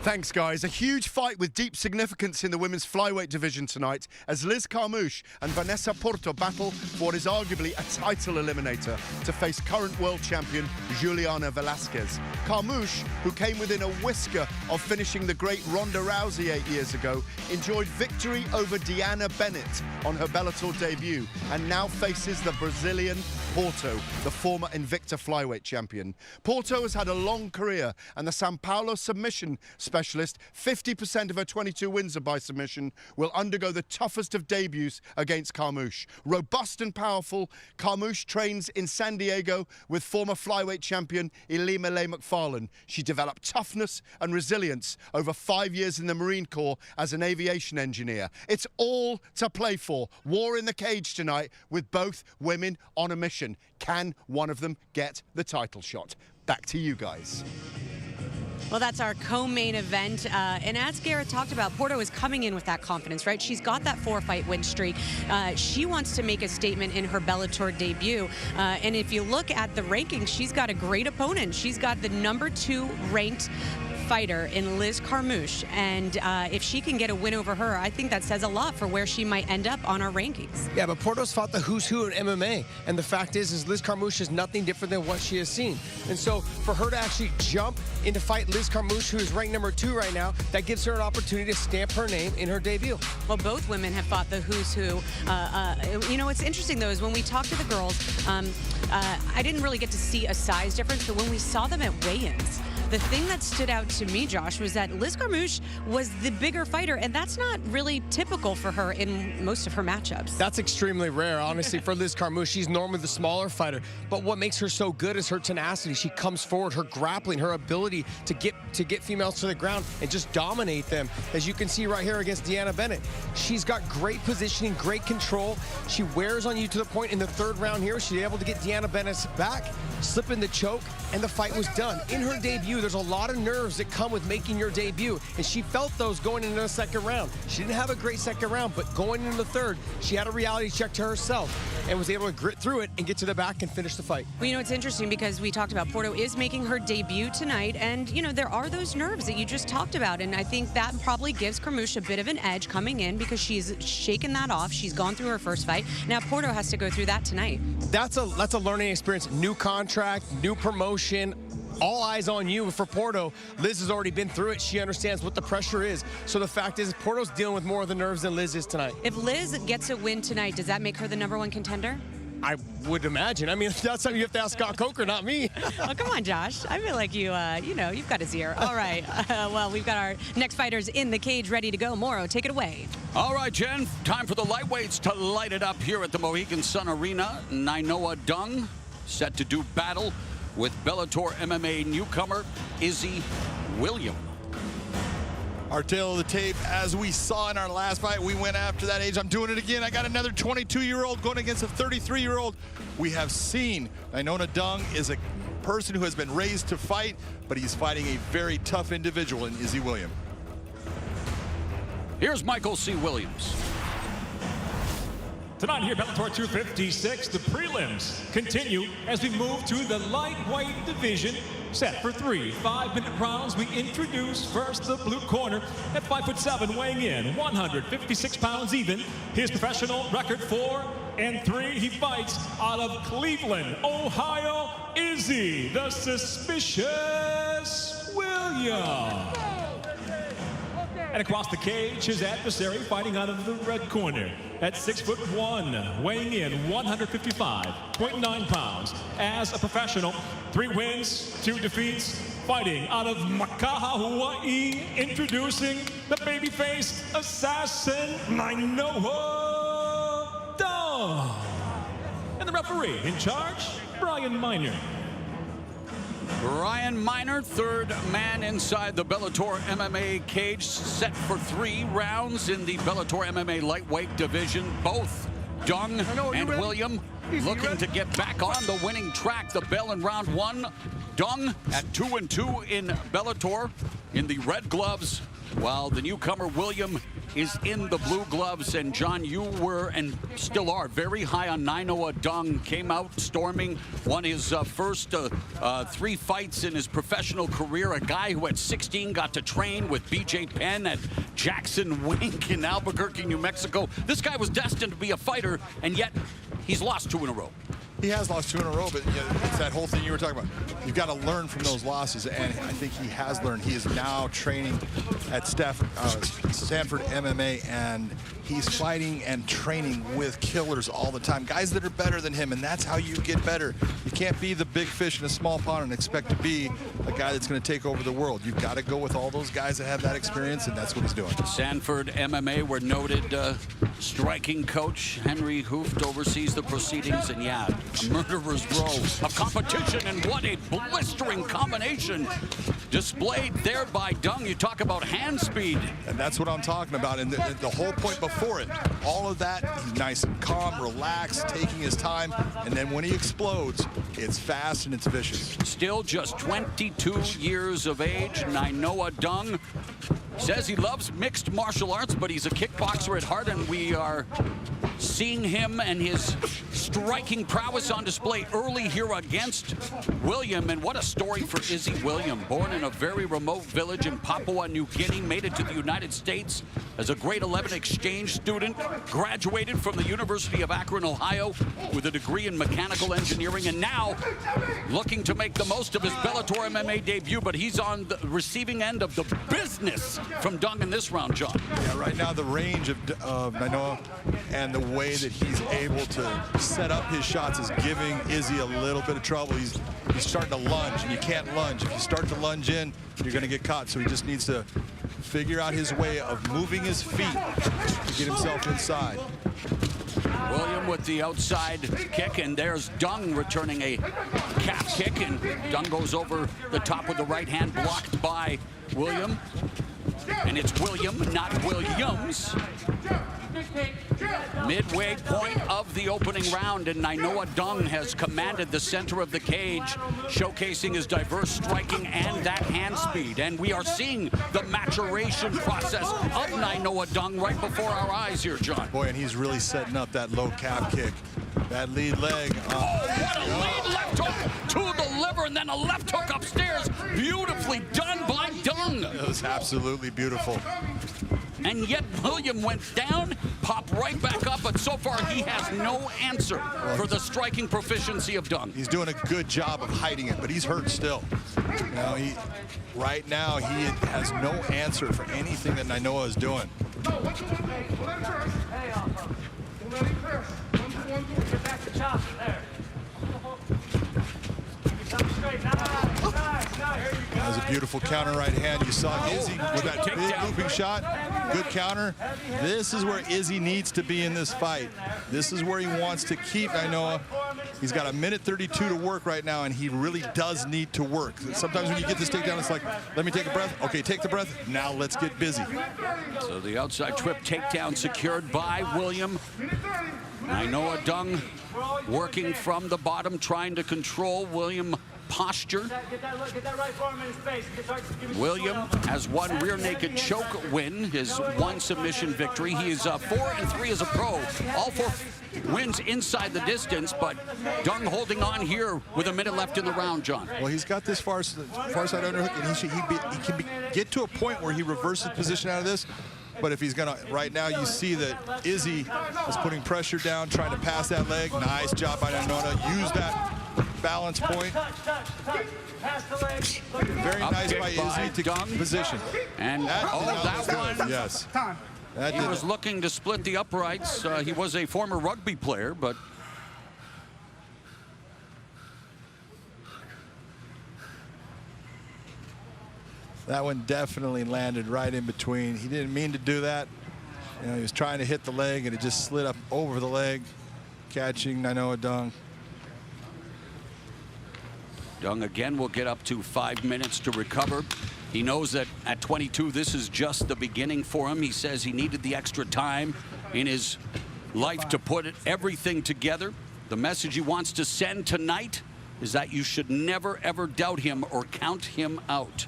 Speaker 10: Thanks, guys. A huge fight with deep significance in the women's flyweight division tonight as Liz Carmouche and Vanessa Porto battle for what is arguably a title eliminator to face current world champion Juliana Velasquez. Carmouche, who came within a whisker of finishing the great Ronda Rousey 8 years ago, enjoyed victory over Deanna Bennett on her Bellator debut and now faces the Brazilian Porto, the former Invicta flyweight champion. Porto has had a long career, and the Sao Paulo submission specialist, 50% of her 22 wins are by submission, will undergo the toughest of debuts against Carmouche. Robust and powerful, Carmouche trains in San Diego with former flyweight champion Ilima Leigh McFarlane. She developed toughness and resilience over 5 years in the Marine Corps as an aviation engineer. It's all to play for. War in the cage tonight with both women on a mission. Can one of them get the title shot? Back to you guys.
Speaker 8: Well, that's our co-main event. And as Garrett talked about, Porto is coming in with that confidence, right? She's got that 4-fight win streak. She wants to make a statement in her Bellator debut. And if you look at the rankings, she's got a great opponent. She's got the number 2 ranked fighter in Liz Carmouche, and if she can get a win over her, I think that says a lot for where she might end up on our rankings.
Speaker 9: Yeah, but Porto's fought the who's who in MMA, and the fact is Liz Carmouche is nothing different than what she has seen. And so for her to actually jump into fight Liz Carmouche, who is ranked number 2 right now, that gives her an opportunity to stamp her name in her debut.
Speaker 8: Well, both women have fought the who's who. You know, what's interesting though is when we talk to the girls, I didn't really get to see a size difference, but when we saw them at weigh-ins, the thing that stood out to me, Josh, was that Liz Carmouche was the bigger fighter, and that's not really typical for her in most of her matchups.
Speaker 9: That's extremely rare, honestly, for Liz Carmouche. She's normally the smaller fighter, but what makes her so good is her tenacity. She comes forward, her grappling, her ability to get females to the ground and just dominate them. As you can see right here against Deanna Bennett, she's got great positioning, great control. She wears on you to the point in the 3rd round here. She's able to get Deanna Bennett's back, slip in the choke, and the fight was done. In her debut, debut, there's a lot of nerves that come with making your debut, and she felt those going into the second round. She didn't have a great second round, but going into the third, she had a reality check to herself and was able to grit through it and get to the back and finish the fight.
Speaker 8: Well, you know, it's interesting because we talked about Porto is making her debut tonight, and, you know, there are those nerves that you just talked about, and I think that probably gives Carmouche a bit of an edge coming in because she's shaken that off. She's gone through her first fight. Now Porto has to go through that tonight.
Speaker 9: That's a learning experience. New contract, new promotion, all eyes on you for Porto. Liz has already been through it. She understands what the pressure is. So the fact is, Porto's dealing with more of the nerves than Liz is tonight.
Speaker 8: If Liz gets a win tonight, does that make her the #1 contender?
Speaker 9: I would imagine. I mean, that's something you have to ask Scott Coker, not me.
Speaker 8: Oh, come on, Josh. I feel like you know, you've got his ear. All right. Well, we've got our next fighters in the cage ready to go. Moro, take it away.
Speaker 1: All right, Jen, time for the lightweights to light it up here at the Mohegan Sun Arena. Nainoa Dung set to do battle with Bellator MMA newcomer Izzy William.
Speaker 2: Our tail of the tape, as we saw in our last fight, we went after that age. I'm doing it again. I got another 22-year-old going against a 33-year-old. We have seen Nainoa Dung is a person who has been raised to fight, but he's fighting a very tough individual in Izzy William.
Speaker 1: Here's Michael C. Williams.
Speaker 3: Tonight here, Bellator 256, the prelims continue as we move to the lightweight division. Set for 3 5-minute rounds. We introduce first the blue corner at 5'7", weighing in 156 pounds even. His professional record 4-3. He fights out of Cleveland, Ohio. Izzy, the suspicious William. And across the cage, his adversary fighting out of the red corner at 6'1", weighing in 155.9 pounds. As a professional, 3 wins, 2 defeats, fighting out of Makaha, Hawaii, introducing the babyface assassin, Nainoa Dung. And the referee in charge, Brian Miner.
Speaker 1: Brian Miner, third man inside the Bellator MMA cage, set for 3 rounds in the Bellator MMA lightweight division. Both Dung and William looking to get back on the winning track. The bell in round 1. Dung at 2-2 in Bellator in the red gloves, while the newcomer William is in the blue gloves. And John, you were and still are very high on Nainoa Dung. Came out storming, won his first 3 fights in his professional career. A guy who at 16 got to train with BJ Penn at Jackson Wink in Albuquerque, New Mexico. This guy was destined to be a fighter, and yet he's lost 2 in a row.
Speaker 2: He has lost 2 in a row, but it's that whole thing you were talking about. You've got to learn from those losses, and I think he has learned. He is now training at Stanford MMA, and he's fighting and training with killers all the time. Guys that are better than him, and that's how you get better. You can't be the big fish in a small pond and expect to be a guy that's going to take over the world. You've got to go with all those guys that have that experience, and that's what he's doing.
Speaker 1: Stanford MMA, where noted striking coach Henry Hooft oversees the proceedings, and yeah, a murderer's row of competition, and what a blistering combination displayed there by Dung. You talk about hand speed.
Speaker 2: And that's what I'm talking about, and the whole point before it, all of that, he's nice and calm, relaxed, taking his time, and then when he explodes, it's fast and it's vicious.
Speaker 1: Still just 22 years of age, Nainoa Dung says he loves mixed martial arts, but he's a kickboxer at heart, and we are seeing him and his striking prowess on display early here against William. And what a story for Izzy William. Born in a very remote village in Papua New Guinea, made it to the United States as a grade 11 exchange student, graduated from the University of Akron, Ohio with a degree in mechanical engineering, and now looking to make the most of his Bellator MMA debut, but he's on the receiving end of the business from Dung in this round, John.
Speaker 2: Yeah, right now the range of Nainoa and the way that he's able to set up his shots is giving Izzy a little bit of trouble. He's starting to lunge, and you can't lunge. If you start to lunge in, you're going to get caught. So he just needs to figure out his way of moving his feet to get himself inside.
Speaker 1: William with the outside kick, and there's Dung returning a calf kick, and Dung goes over the top with the right hand, blocked by William. And it's William, not Williams. Midway point of the opening round, and Nainoa Dung has commanded the center of the cage, showcasing his diverse striking and that hand speed. And we are seeing the maturation process of Nainoa Dung right before our eyes here, John.
Speaker 2: Boy, and he's really setting up that low calf kick. That lead leg.
Speaker 1: Oh, what a lead left hook to the liver, and then a left hook upstairs. Beautifully done by Dung.
Speaker 2: It was absolutely beautiful.
Speaker 1: And yet William went down, popped right back up, but so far he has no answer for the striking proficiency of Dung.
Speaker 2: He's doing a good job of hiding it, but he's hurt still. You know, right now he has no answer for anything that Nainoa is doing.
Speaker 11: Get back to chop there.
Speaker 2: That was a beautiful counter right hand. You saw Izzy with that big looping shot. Good counter. This is where Izzy needs to be in this fight. This is where he wants to keep Nainoa. He's got 1:32 to work right now, and he really does need to work. Sometimes when you get this takedown, it's like, let me take a breath. Okay, take the breath. Now let's get busy.
Speaker 1: So the outside trip takedown secured by William. Nainoa Dung working from the bottom, trying to control William posture. William has one rear naked choke win, his one submission victory. He is 4-3 as a pro. All 4 wins inside the distance, but Dung holding on here with a minute left in the round, John.
Speaker 2: Well, he's got this far side underhook, and he can get to a point where he reverses position out of this. But if he's gonna, right now you see that Izzy is putting pressure down, trying to pass that leg. Nice job by Nainoa. Use that balance point. Very nice by Izzy to Dung position.
Speaker 1: And that one,
Speaker 2: yes.
Speaker 1: He was looking to split the uprights. He was a former rugby player, but
Speaker 2: that one definitely landed right in between. He didn't mean to do that. You know, he was trying to hit the leg, and it just slid up over the leg, catching Nainoa Dung.
Speaker 1: Dung again will get up to 5 minutes to recover. He knows that at 22, this is just the beginning for him. He says he needed the extra time in his life to put everything together. The message he wants to send tonight is that you should never, ever doubt him or count him out.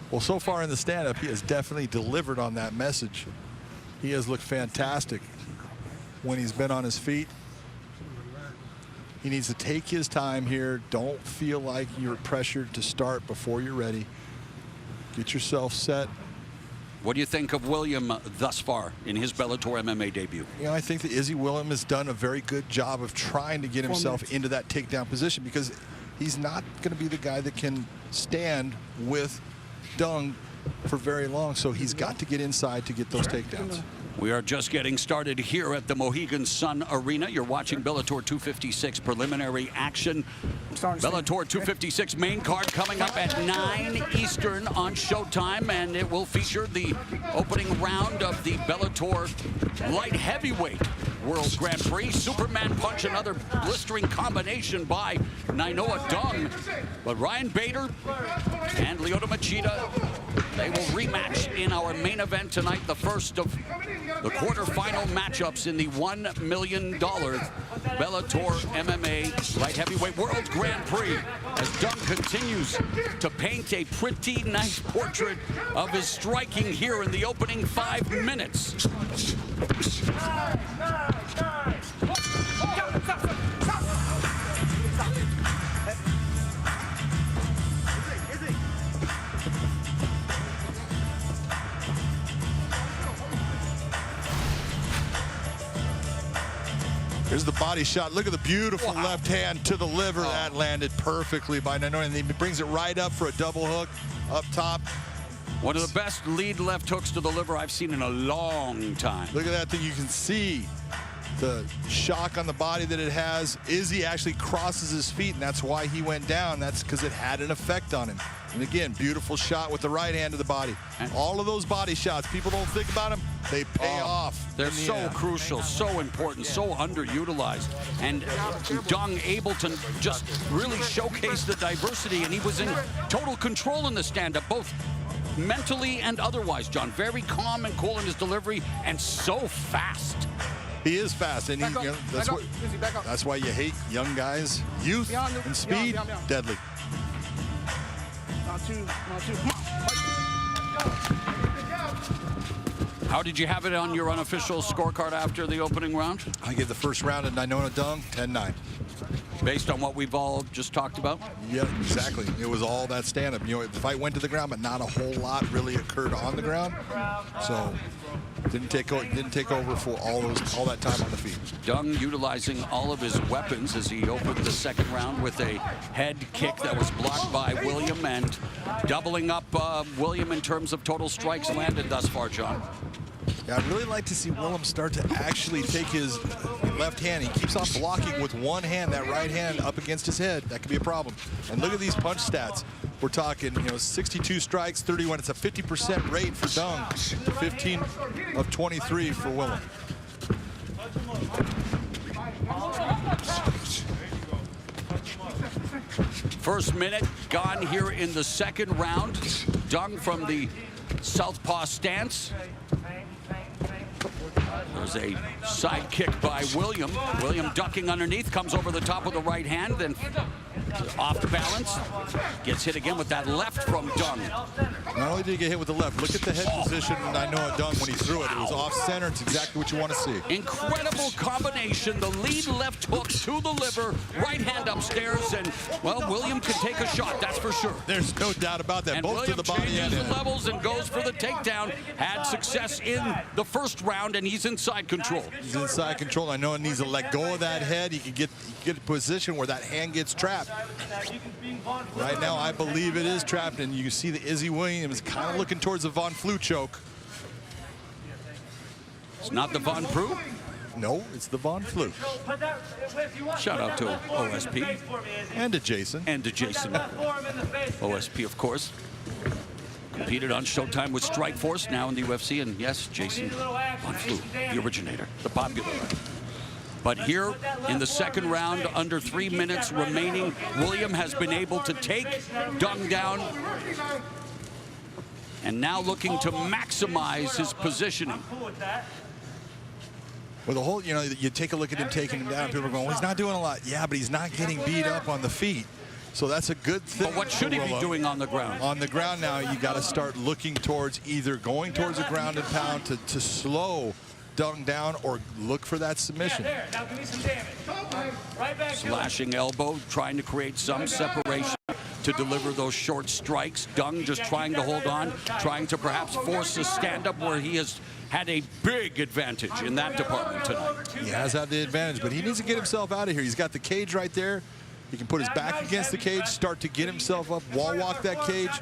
Speaker 2: Well, so far in the stand-up, he has definitely delivered on that message. He has looked fantastic when he's been on his feet. He needs to take his time here. Don't feel like you're pressured to start before you're ready. Get yourself set.
Speaker 1: What do you think of William thus far in his Bellator MMA debut?
Speaker 2: You know, I think that Izzy William has done a very good job of trying to get himself into that takedown position, because he's not going to be the guy that can stand with Dung for very long, so he's got to get inside to get those takedowns.
Speaker 1: We are just getting started here at the Mohegan Sun Arena. You're watching Bellator 256 preliminary action. Bellator 256 main card coming up at 9 Eastern on Showtime, and it will feature the opening round of the Bellator light heavyweight World Grand Prix. Superman punch, another blistering combination by Nainoa Dung. But Ryan Bader and Lyoto Machida, they will rematch in our main event tonight, the first of the quarterfinal matchups in the $1 million Bellator MMA light heavyweight World Grand Prix, as Dung continues to paint a pretty nice portrait of his striking here in the opening 5 minutes.
Speaker 2: Here's the body shot. Look at the beautiful left hand to the liver. That landed perfectly by Nainoa, and he brings it right up for a double hook up top.
Speaker 1: One of the best lead left hooks to the liver I've seen in a long time.
Speaker 2: Look at that thing. You can see the shock on the body that it has. Izzy actually crosses his feet, and that's why he went down. That's because it had an effect on him. And again, beautiful shot with the right hand to the body. And all of those body shots, people don't think about them, they pay off.
Speaker 1: They're so crucial, so important, so underutilized. And Dung able to just really showcase the diversity, and he was in total control in the stand-up, both mentally and otherwise, John. Very calm and cool in his delivery and so fast.
Speaker 2: He is fast, and that's why you hate young guys. Youth and speed, deadly.
Speaker 5: Not two.
Speaker 1: How did you have it on your unofficial scorecard after the opening round?
Speaker 2: I give the first round at Dung 10-9.
Speaker 1: Based on what we've all just talked about?
Speaker 2: Yeah, exactly. It was all that stand-up. You know, the fight went to the ground, but not a whole lot really occurred on the ground. So didn't take over for all that time on the feet.
Speaker 1: Dung utilizing all of his weapons as he opened the second round with a head kick that was blocked by William, and doubling up William in terms of total strikes landed thus far, John.
Speaker 2: Yeah, I'd really like to see William start to actually take his left hand. He keeps on blocking with one hand, that right hand up against his head. That could be a problem. And look at these punch stats. We're talking, 62 strikes, 31. It's a 50% rate for Dung, 15 of 23 for William.
Speaker 1: First minute gone here in the second round. Dung from the southpaw stance. There's a side kick by William. William ducking underneath, comes over the top of the right hand, then off balance. Gets hit again with that left from Dung.
Speaker 2: Not only did he get hit with the left, look at the head position. And I know Dung when he threw it. It was off center. It's exactly what you want to see.
Speaker 1: Incredible combination. The lead left hook to the liver, right hand upstairs, and, well, William can take a shot, that's for sure.
Speaker 2: There's no doubt about that.
Speaker 1: And
Speaker 2: both
Speaker 1: William
Speaker 2: to the body and
Speaker 1: changes levels and goes for the takedown. Had success in the first round, and he's inside control.
Speaker 2: He's inside control. I know he needs to let go of that head. He can get a position where that hand gets trapped. Right now, I believe it is trapped, and you can see the Izzy Williams kind of looking towards the Von Flue choke.
Speaker 1: It's not the Von Prue?
Speaker 2: No, it's the Von Flue.
Speaker 1: Shout out to OSP.
Speaker 2: And to Jason.
Speaker 1: And to Jason. OSP, of course. Competed on Showtime with Strikeforce, now in the UFC, and yes, Jason Von Flue, the originator, the popular. But here in the second round, under 3 minutes remaining, William has been able to take Dung down, and now looking to maximize his positioning.
Speaker 2: Well, the whole, you take a look at him taking him down, people are going, well, he's not doing a lot. Yeah, but he's not getting beat up on the feet. So that's a good thing.
Speaker 1: But what should he be doing on the ground?
Speaker 2: On the ground now, you got to start looking towards either going towards the ground and pound to slow Dung down or look for that submission.
Speaker 11: Now give me some damage. Right back.
Speaker 1: Slashing elbow, trying to create some separation to deliver those short strikes. Dung just trying to hold on, trying to perhaps force a stand-up where he has had a big advantage in that department tonight.
Speaker 2: He has had the advantage, but he needs to get himself out of here. He's got the cage right there. He can put his back against the cage, start to get himself up, wall walk that cage.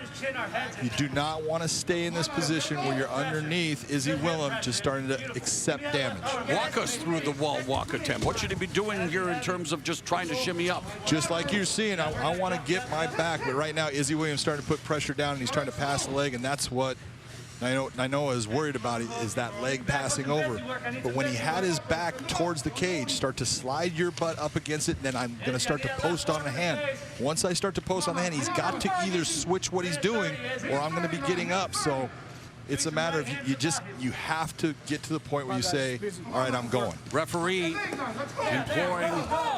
Speaker 2: You do not want to stay in this position where you're underneath Izzy William, just starting to accept damage.
Speaker 1: Walk us through the wall walk attempt. What should he be doing here in terms of just trying to shimmy up?
Speaker 2: Just like you're seeing, I want to get my back, but right now Izzy Williams starting to put pressure down, and he's trying to pass the leg, and that's what Nainoa is worried about, is that leg passing over. But when he had his back towards the cage, start to slide your butt up against it, and then I'm going to start to post on the hand. Once I start to post on the hand, he's got to either switch what he's doing or I'm going to be getting up. So it's a matter of you have to get to the point where you say, all right, I'm going.
Speaker 1: Referee imploring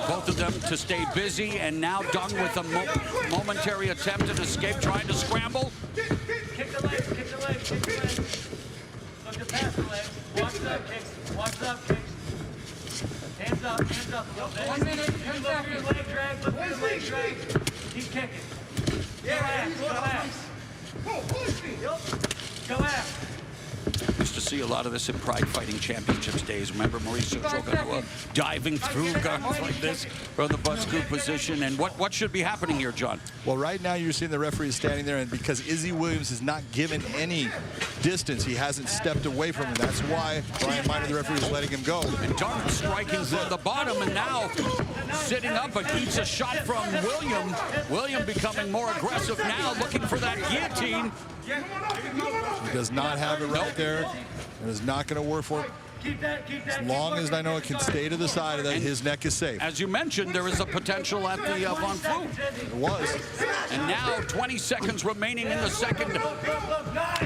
Speaker 1: both of them to stay busy, and now Dung with a momentary attempt at escape, trying to scramble.
Speaker 11: Kick the leg, kick the leg, kick the leg. Look to pass the leg. Watch the up kicks. Watch the up kicks. Hands up a little bit. 1 minute, 10 seconds. Look for your leg drag, look for your leg drag. Keep kicking. Go ass. Go ass.
Speaker 1: Used to see a lot of this in Pride Fighting Championships days. Remember Mauricio Chocanua diving through guns like this from the butt scoop position. And what should be happening here, John?
Speaker 2: Well, right now you're seeing the referee standing there, and because Izzy Williams is not given any distance, he hasn't stepped away from him. That's why Brian Miner, the referee, is letting him go.
Speaker 1: And Dung striking from the bottom, and now sitting up against a shot from William. William becoming more aggressive now, looking for that guillotine.
Speaker 2: He does not have it right there. It is not going to work for him.
Speaker 11: Keep that.
Speaker 2: As long as I know it can stay to the side of that, his neck is safe.
Speaker 1: As you mentioned, there is a potential at the Von Flue.
Speaker 2: It was.
Speaker 1: And now 20 seconds remaining in the second.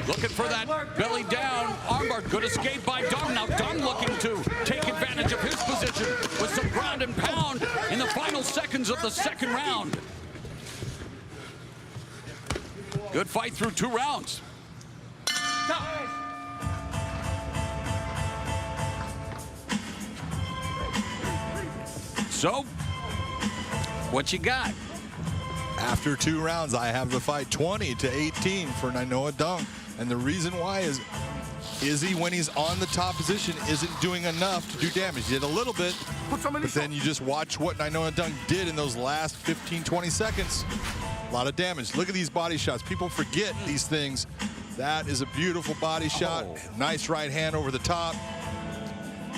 Speaker 1: Looking for that belly down armbar. Good escape by Dung. Now Dung looking to take advantage of his position with some ground and pound in the final seconds of the second round. Good fight through 2 rounds. So, what you got?
Speaker 2: After 2 rounds, I have the fight 20-18 for Nainoa Dung. And the reason why is Izzy, when he's on the top position, isn't doing enough to do damage. He did a little bit, but then you just watch what Nainoa Dung did in those last 15-20 seconds. A lot of damage. Look at these body shots. People forget these things. That is a beautiful body shot. Nice right hand over the top.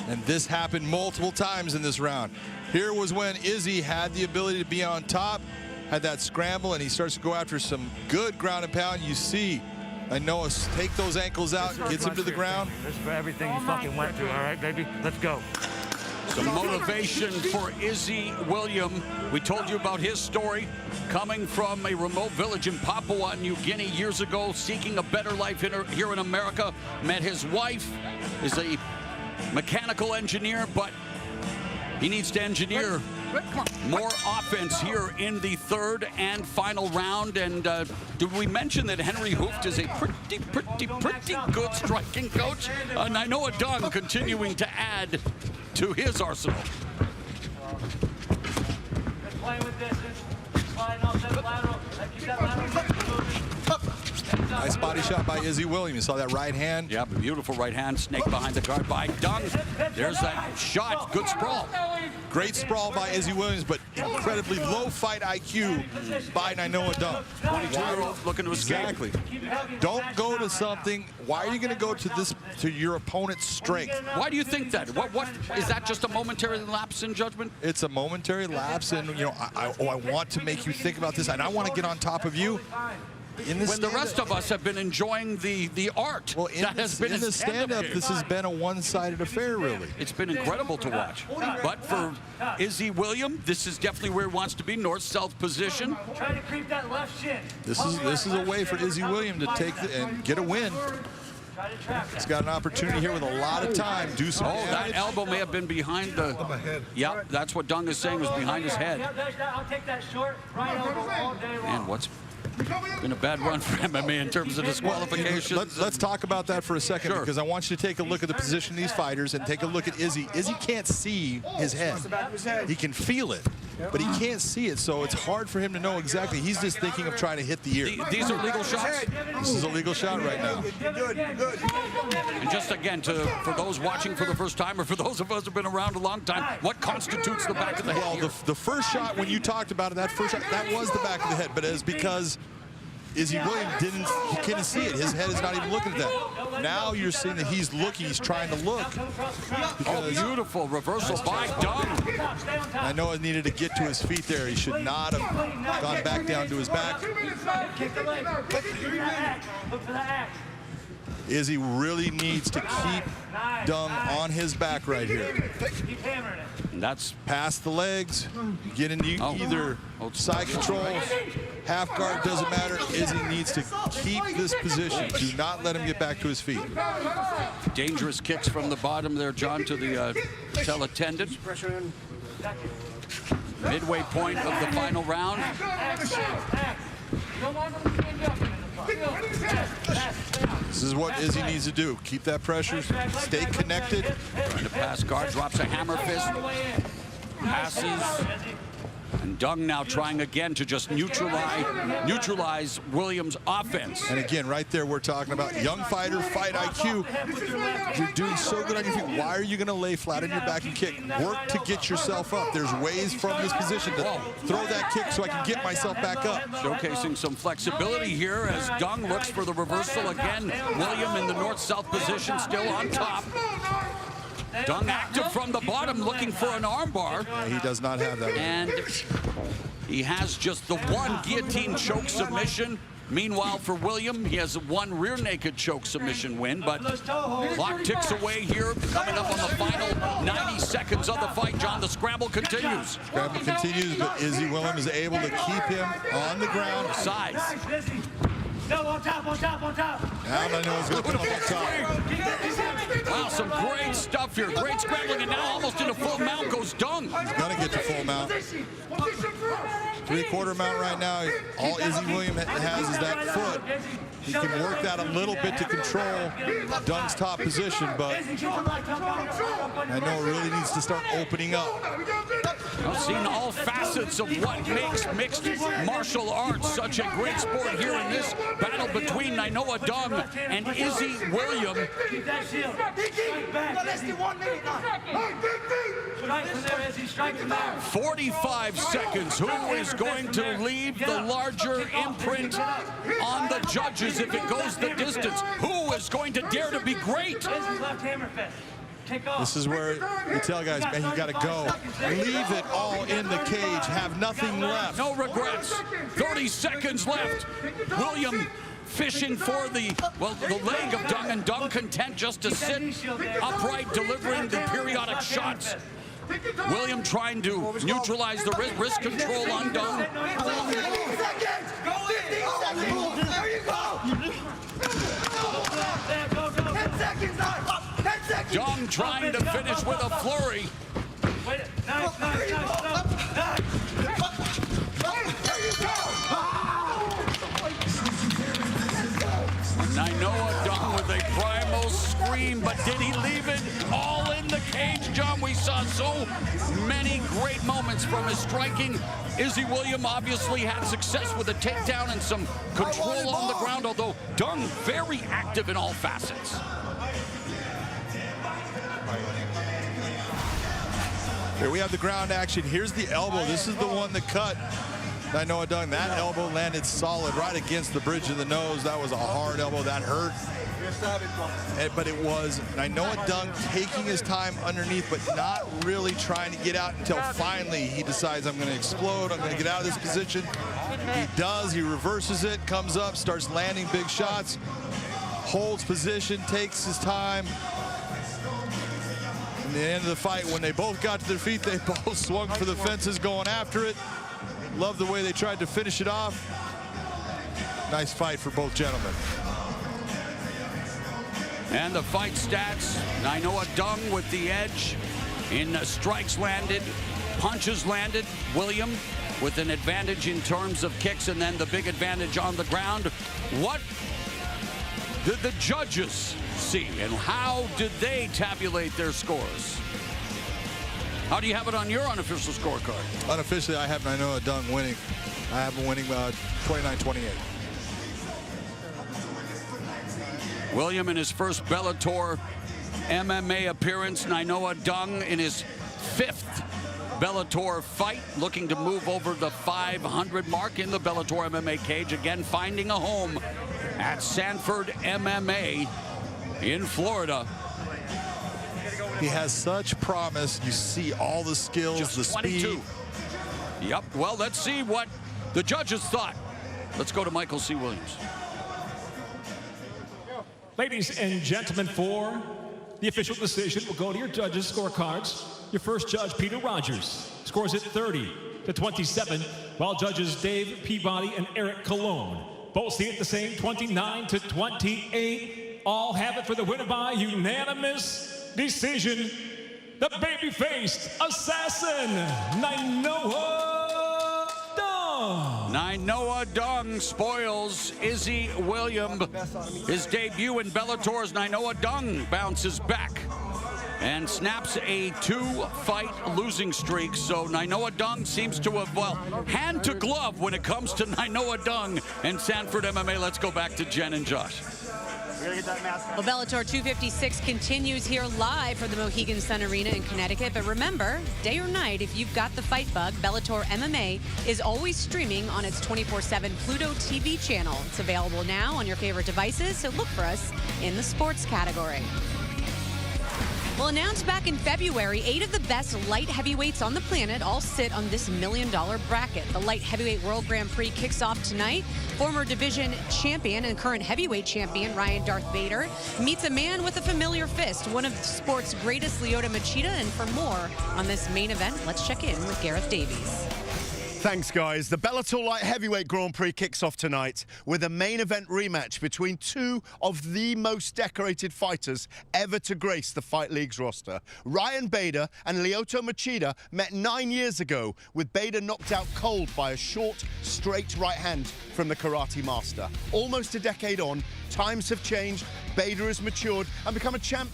Speaker 2: And this happened multiple times in this round. Here was when Izzy had the ability to be on top, had that scramble, and he starts to go after some good ground and pound. You see Nainoa take those ankles out, gets him to the ground.
Speaker 11: This is for everything you fucking went through, all right, baby? Let's go.
Speaker 1: Some motivation for Izzy William. We told you about his story, coming from a remote village in Papua New Guinea years ago, seeking a better life here in America. Met his wife, is a mechanical engineer, but he needs to engineer more offense here in the third and final round. And did we mention that Henry Hooft is a pretty good striking coach? Nainoa Dung continuing to add to his arsenal.
Speaker 11: Just playing with distance. Sliding off that lateral. Keep that lateral moving.
Speaker 2: Nice body shot by Izzy Williams. You saw that right hand?
Speaker 1: Yeah, beautiful right hand. Snake behind the guard by Dung. There's that shot. Good sprawl.
Speaker 2: Great sprawl by Izzy Williams, but incredibly low fight IQ by Nainoa Dung.
Speaker 1: 22-year-old looking to escape.
Speaker 2: Exactly. Don't go to something. Why are you going to go to your opponent's strength?
Speaker 1: Why do you think that? What is that? Just a momentary lapse in judgment?
Speaker 2: It's a momentary lapse, and you know, I want to make you think about this, and I want to get on top of you.
Speaker 1: When the rest of us have been enjoying the art that has been
Speaker 2: in the stand-up, this has been a one-sided affair, really.
Speaker 1: It's been incredible to watch. But for Izzy William, this is definitely where he wants to be, north-south position.
Speaker 11: Try to creep that left shin.
Speaker 2: This is a way for Izzy William to take and get a win. He's got an opportunity here with a lot of time. Do some damage.
Speaker 1: That elbow may have been behind the head. Yep, that's what Dung is saying was behind his head.
Speaker 11: I'll take that short right elbow all day long.
Speaker 1: Man, what's been a bad run for MMA in terms of disqualifications.
Speaker 2: Let's talk about that for a second, because I want you to take a look at the position of these fighters and take a look at Izzy. Izzy can't see his head. He can feel it, but he can't see it, so it's hard for him to know exactly. He's just thinking of trying to hit the ear.
Speaker 1: These are legal shots?
Speaker 2: This is a legal shot right now.
Speaker 1: And just again, for those watching for the first time, or for those of us who have been around a long time, what constitutes the back of the head?
Speaker 2: Well, the first shot, when you talked about it, that first shot, that was the back of the head, but it's because Izzy Williams couldn't see it. His head is not even looking at that. Now you're seeing that he's looking, he's trying to look.
Speaker 1: Oh, beautiful reversal by Dung.
Speaker 2: I know it needed to get to his feet there. He should not have gone back down to his back. Izzy really needs to keep Dung on his back right here.
Speaker 1: And that's
Speaker 2: past the legs, get into either side control, half guard, doesn't matter. Izzy needs to keep this position. Do not let him get back to his feet.
Speaker 1: Dangerous kicks from the bottom there, John, to the tell attendant. Midway point of the final round.
Speaker 2: This is what Izzy needs to do. Keep that pressure, stay connected.
Speaker 1: Trying to pass guard, drops a hammer fist, passes. And Dung now trying again to just neutralize Williams' offense.
Speaker 2: And again, right there, we're talking about young fighter, fight IQ. You're doing so good on your feet. Why are you going to lay flat on your back and kick? Work to get yourself up. There's ways from this position to throw that kick so I can get myself back up.
Speaker 1: Showcasing some flexibility here as Dung looks for the reversal again. William in the north-south position, still on top. Dung active from the bottom, looking for an armbar.
Speaker 2: Yeah, he does not have that.
Speaker 1: And He has just the one guillotine choke submission. Meanwhile, for William, he has one rear naked choke submission win, but clock ticks away here, coming up on the final 90 seconds of the fight. John, the scramble continues.
Speaker 2: Scramble continues, but Izzy William is able to keep him on the ground.
Speaker 1: Size.
Speaker 11: No, on top, on top, on top.
Speaker 2: Now I know he's going to come up on top.
Speaker 1: Wow, some great stuff here. Great scrambling, and now almost in a full mount goes Dung.
Speaker 2: He's going to get to full mount. Three-quarter mount right now. All Izzy William has is that foot. He can work that a little bit to control Dung's top position, but I know it really needs to start opening up.
Speaker 1: I've seen all facets of what makes mixed martial arts such a great sport here in this battle between Nainoa Dung and Izzy William.
Speaker 11: Keep that shield. Strike back. Less than 1 minute now. Strike from there, Izzy. Strike from there.
Speaker 1: 45 seconds. Who is going to leave the larger imprint on the judges if it goes the distance? Who is going to dare to be great?
Speaker 11: Izzy's left hammer fist.
Speaker 2: This is where you tell guys, man, you got to go. Leave it all in the cage. Have nothing left.
Speaker 1: No regrets. 30 seconds left. William fishing for the leg of Dung, and Dung content just to sit upright, delivering the periodic shots. William trying to neutralize the wrist control on Dung.
Speaker 11: 15 seconds. Go in. There you go. 10 seconds now. 10 seconds.
Speaker 1: Dung trying to finish with a flurry.
Speaker 11: Wait, nice. Nice. There you go.
Speaker 1: Nainoa Dung with a primal scream, but did he leave it all in the cage, John? We saw so many great moments from his striking. Izzy William obviously had success with a takedown and some control on the ground, although Dung very active in all facets.
Speaker 2: Here we have the ground action. Here's the elbow. This is the one that cut Nainoa Dung. That elbow landed solid right against the bridge of the nose. That was a hard elbow. That hurt. But it was Nainoa Dung taking his time underneath, but not really trying to get out until finally he decides, I'm going to explode. I'm going to get out of this position. He does. He reverses it, comes up, starts landing big shots, holds position, takes his time. In the end of the fight, when they both got to their feet, they both swung for the fences going after it. Love the way they tried to finish it off. Nice fight for both gentlemen.
Speaker 1: And the fight stats, Nainoa Dung with the edge in strikes landed, punches landed. William with an advantage in terms of kicks, and then the big advantage on the ground. What did the judges see, and how did they tabulate their scores? How do you have it on your unofficial scorecard?
Speaker 2: Unofficially, I have Nainoa Dung winning. I have him winning 29-28.
Speaker 1: William in his first Bellator MMA appearance. Nainoa Dung in his 5th Bellator fight, looking to move over the 500 mark in the Bellator MMA cage. Again, finding a home at Sanford MMA in Florida.
Speaker 2: He has such promise. You see all the skills,
Speaker 1: Just
Speaker 2: the
Speaker 1: 22.
Speaker 2: speed.
Speaker 1: Yep, well, let's see what the judges thought. Let's go to Michael C. Williams.
Speaker 3: Ladies and gentlemen, for the official decision, we'll go to your judges' scorecards. Your first judge, Peter Rogers, scores it 30-27, while judges Dave Peabody and Eric Colon both see it the same, 29-28. All have it for the winner by unanimous decision. The baby-faced assassin, Nainoa Dung.
Speaker 1: Nainoa Dung spoils Izzy William. His debut in Bellator's Nainoa Dung bounces back and snaps a 2-fight losing streak. So Nainoa Dung seems to have, well, hand to glove when it comes to Nainoa Dung and Sanford MMA. Let's go back to Jen and Josh.
Speaker 8: Well, Bellator 256 continues here live from the Mohegan Sun Arena in Connecticut. But remember, day or night, if you've got the fight bug, Bellator MMA is always streaming on its 24/7 Pluto TV channel. It's available now on your favorite devices, so look for us in the sports category. Well, announced back in February, 8 of the best light heavyweights on the planet all sit on this $1 million bracket. The light heavyweight World Grand Prix kicks off tonight. Former division champion and current heavyweight champion Ryan Darth Bader meets a man with a familiar fist, one of the sport's greatest, Lyoto Machida. And for more on this main event, let's check in with Gareth Davies.
Speaker 10: Thanks, guys. The Bellator Light Heavyweight Grand Prix kicks off tonight with a main event rematch between two of the most decorated fighters ever to grace the Fight League's roster. Ryan Bader and Lyoto Machida met 9 years ago, with Bader knocked out cold by a short, straight right hand from the karate master. Almost a decade on, times have changed, Bader has matured and become a champ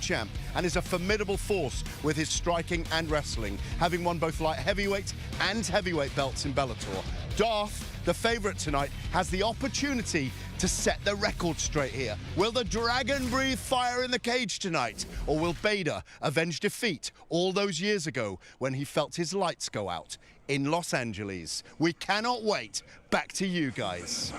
Speaker 10: and is a formidable force with his striking and wrestling, having won both light heavyweight and heavyweight belts in Bellator. Darth, the favourite tonight, has the opportunity to set the record straight here. Will the dragon breathe fire in the cage tonight, or will Bader avenge defeat all those years ago when he felt his lights go out in Los Angeles? We cannot wait. Back to you guys.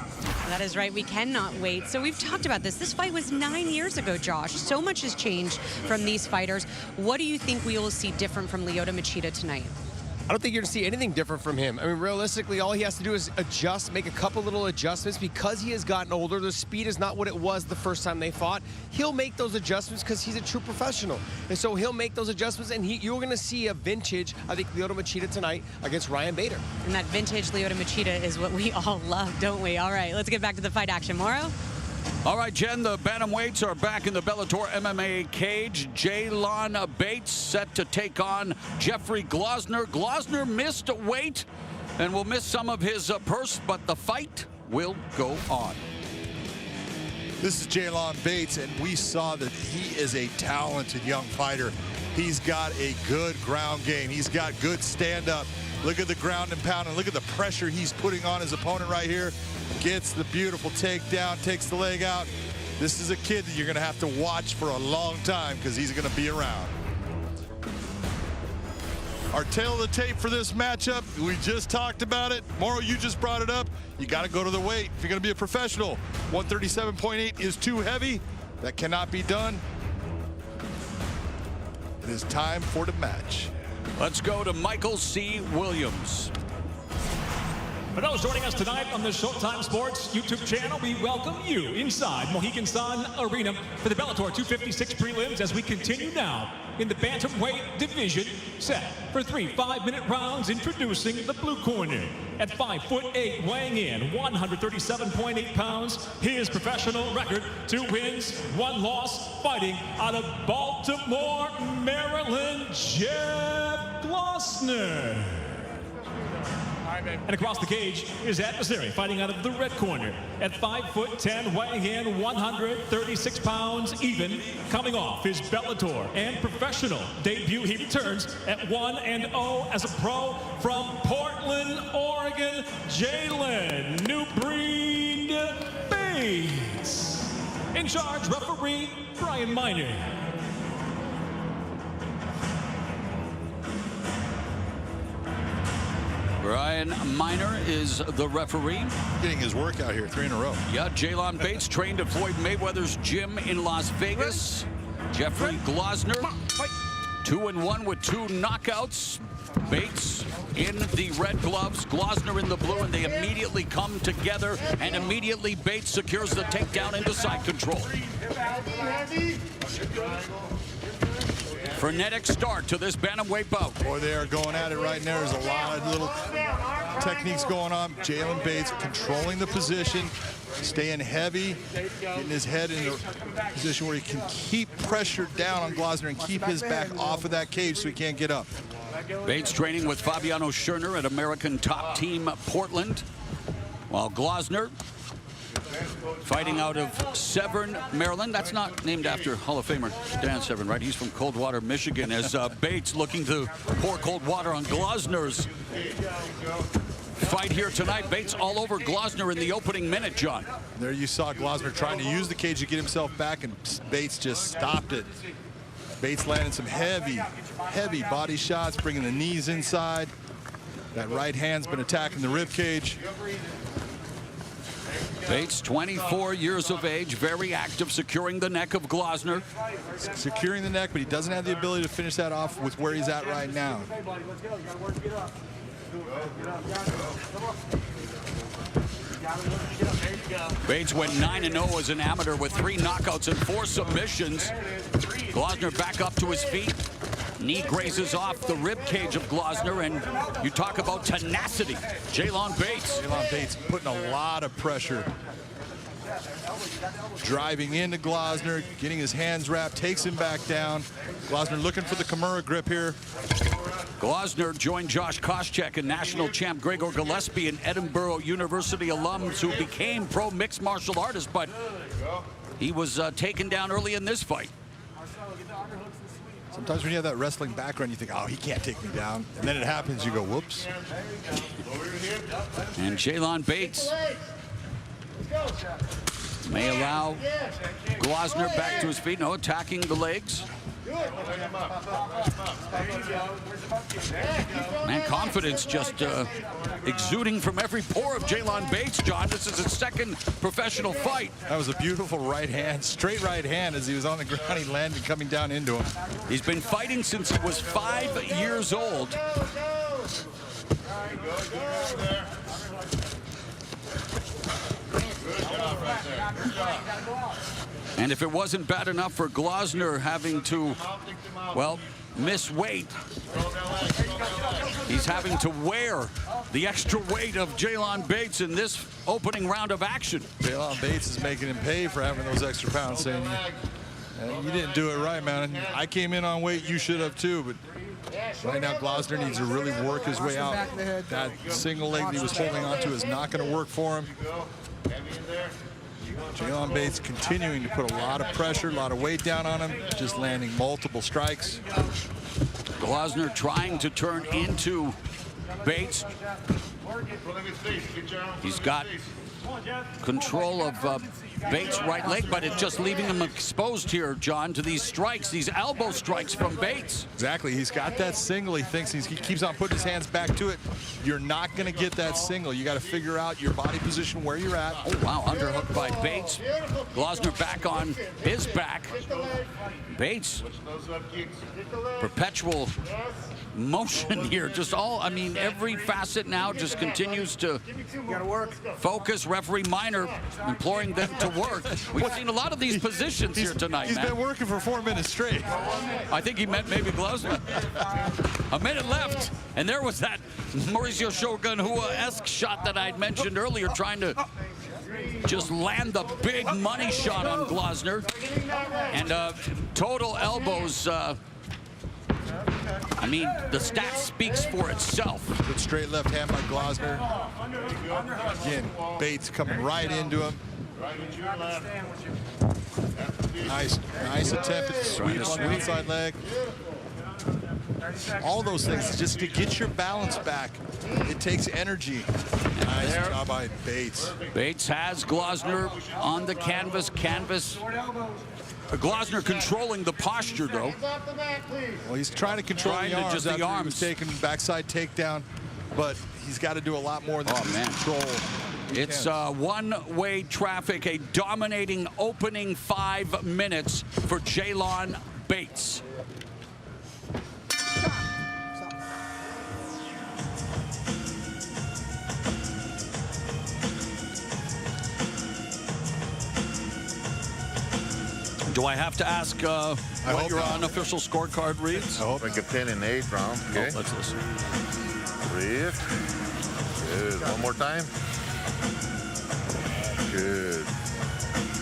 Speaker 8: That is right, we cannot wait. So we've talked about this. This fight was 9 years ago, Josh. So much has changed from these fighters. What do you think we will see different from Lyoto Machida tonight?
Speaker 9: I don't think you're going to see anything different from him. I mean, realistically, all he has to do is adjust, make a couple little adjustments. Because he has gotten older, the speed is not what it was the first time they fought. He'll make those adjustments because he's a true professional. And so he'll make those adjustments, and you're going to see a vintage, I think, Lyoto Machida tonight against Ryan Bader.
Speaker 8: And that vintage Lyoto Machida is what we all love, don't we? All right, let's get back to the fight action. Morrow?
Speaker 1: All right, Jen, the bantamweights are back in the Bellator MMA cage. Jalon Bates set to take on Jeffrey Glazner. Glazner missed weight and will miss some of his purse, but the fight will go on.
Speaker 2: This is Jalon Bates, and we saw that he is a talented young fighter. He's got a good ground game. He's got good stand-up. Look at the ground and pound, and look at the pressure he's putting on his opponent right here. Gets the beautiful takedown, takes the leg out. This is a kid that you're going to have to watch for a long time because he's going to be around. Our tail of the tape for this matchup, we just talked about it. Morrow, you just brought it up. You got to go to the weight if you're going to be a professional. 137.8 is too heavy. That cannot be done. It is time for the match.
Speaker 1: Let's go to Michael C. Williams.
Speaker 3: For those joining us tonight on the Showtime Sports YouTube channel, we welcome you inside Mohegan Sun Arena for the Bellator 256 prelims as we continue now in the bantamweight division, set for 3 5-minute rounds. Introducing the blue corner at 5'8", weighing in 137.8 pounds. His professional record: 2 wins, 1 loss, fighting out of Baltimore, Maryland, Jeff Glazner. And across the cage, his adversary, fighting out of the red corner at 5'10", weighing in 136 pounds even, coming off his Bellator and professional debut. He returns at 1-0 as a pro from Portland, Oregon, Jalen New Breed Bates. In charge, referee Brian Miner.
Speaker 1: Brian Miner is the referee.
Speaker 2: Getting his workout here, 3 in a row.
Speaker 1: Yeah, Jalon Bates trained at Floyd Mayweather's gym in Las Vegas. Jeffrey Glazner, 2-1 with 2 knockouts. Bates in the red gloves, Glazner in the blue, and they immediately come together, and immediately Bates secures the takedown into side control. Frenetic start to this bantamweight bout.
Speaker 2: Boy, they are going at it right now. There's a lot of little techniques going on. Jalon Bates controlling the position, staying heavy, getting his head in a position where he can keep pressure down on Glazner and keep his back off of that cage so he can't get up.
Speaker 1: Bates training with Fabiano Scherner at American Top Team Portland, while Glazner fighting out of Severn, Maryland. That's not named after Hall of Famer Dan Severn, right? He's from Coldwater, Michigan, as Bates looking to pour cold water on Glazner's fight here tonight. Bates all over Glazner in the opening minute, John.
Speaker 2: There you saw Glazner trying to use the cage to get himself back, and Bates just stopped it. Bates landing some heavy body shots, bringing the knees inside. That right hand's been attacking the rib cage.
Speaker 1: Bates, 24 years of age, very active, securing the neck of Glazner.
Speaker 2: Securing the neck, but he doesn't have the ability to finish that off with where he's at right now.
Speaker 1: Bates went 9-0 as an amateur with 3 knockouts and 4 submissions. Glazner back up to his feet. Knee grazes off the rib cage of Glazner, and you talk about tenacity. Jalon Bates.
Speaker 2: Jalon Bates putting a lot of pressure. Driving into Glazner, getting his hands wrapped, takes him back down. Glazner looking for the Kimura grip here.
Speaker 1: Glazner joined Josh Koscheck and national champ Gregor Gillespie, an Edinburgh University alums who became pro mixed martial artist, but he was taken down early in this fight.
Speaker 2: Sometimes when you have that wrestling background, you think, oh, he can't take me down. And then it happens, you go, whoops.
Speaker 1: And Jalon Bates may allow Glazner back to his feet. No, attacking the legs. Man, confidence just exuding from every pore of Jalon Bates, John. This is his second professional fight.
Speaker 2: That was a beautiful right hand, straight right hand as he was on the ground. He landed coming down into him.
Speaker 1: He's been fighting since he was 5 years old. And if it wasn't bad enough for Glazner having to, well, miss weight, he's having to wear the extra weight of Jalon Bates in this opening round of action.
Speaker 2: Jalon Bates is making him pay for having those extra pounds, saying, you didn't do it right, man. I came in on weight, you should have too, but right now Glazner needs to really work his way out. That single leg that he was holding onto is not going to work for him. Jalon Bates continuing to put a lot of pressure, a lot of weight down on him, just landing multiple strikes.
Speaker 1: Glazner trying to turn into Bates. He's got control of Bates' right leg, but it's just leaving him exposed here, John, to these strikes, these elbow strikes from Bates.
Speaker 2: Exactly. He's got that single. He thinks he keeps on putting his hands back to it. You're not going to get that single. You got to figure out your body position where you're at.
Speaker 1: Oh, wow. Underhook by Bates. Glazner back on his back. Bates, perpetual motion here. Just all, I mean, every facet now just continues to focus. Referee Minor imploring them to work. We've seen a lot of these positions here tonight,
Speaker 2: He's been working for 4 minutes straight.
Speaker 1: I think he meant maybe Glazner. A minute left, and there was that Mauricio Shogun Hua-esque shot that I'd mentioned earlier, trying to just land the big money shot on Glazner. And total elbows. I mean, the stat speaks for itself.
Speaker 2: Good straight left hand by Glazner. Again, Bates coming right into him. Nice attempt at the sweep on the inside leg. All those things, just to get your balance back, it takes energy. Nice job by Bates.
Speaker 1: Bates has Glazner on the canvas. Glazner controlling the posture, though.
Speaker 2: Well, he's trying to control the arms
Speaker 1: just the arms.
Speaker 2: He was taking backside takedown, but he's got to do a lot more than control.
Speaker 1: It's one-way traffic, a dominating opening 5 minutes for Jalon Bates. Do I have to ask what your unofficial scorecard reads?
Speaker 4: I hope I get 10 in the 8th round. Okay.
Speaker 1: Oh, let's listen.
Speaker 4: Breathe. Good. One more time. Good.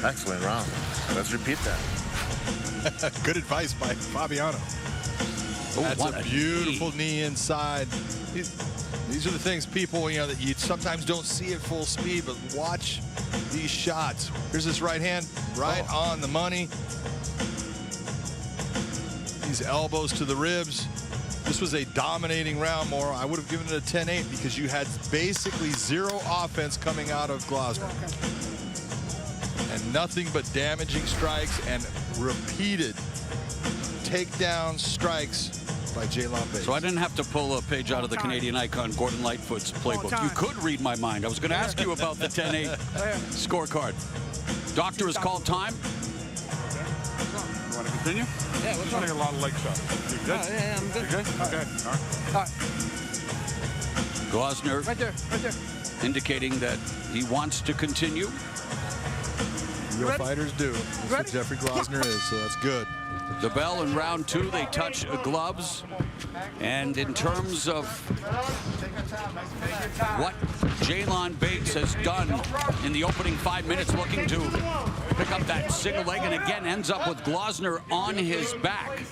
Speaker 4: Excellent round. Let's repeat that.
Speaker 2: Good advice by Fabiano.
Speaker 1: Oh,
Speaker 2: that's a beautiful knee inside. These are the things, people, you know, that you sometimes don't see at full speed, but watch these shots. Here's this right hand, right on the money. These elbows to the ribs. This was a dominating round, more. I would have given it a 10-8 because you had basically zero offense coming out of Glazner. And nothing but damaging strikes and repeated takedown strikes by Jalon Bates.
Speaker 1: So I didn't have to pull a page out of the Canadian icon Gordon Lightfoot's playbook. You could read my mind. I was going to ask you about the 10-8 scorecard. Doctor has called time.
Speaker 12: You want to continue?
Speaker 5: Yeah, what's
Speaker 12: a lot of leg shots. You good?
Speaker 5: Yeah, I'm good.
Speaker 12: You good? Okay. All right.
Speaker 1: Glazner
Speaker 5: Right there.
Speaker 1: indicating that he wants to continue.
Speaker 2: Real fighters do. That's what Jeffrey Glazner is, so that's good.
Speaker 1: The bell in round 2, they touch gloves. And in terms of what Jalon Bates has done in the opening 5 minutes, looking to pick up that single leg, and again ends up with Glazner on his back.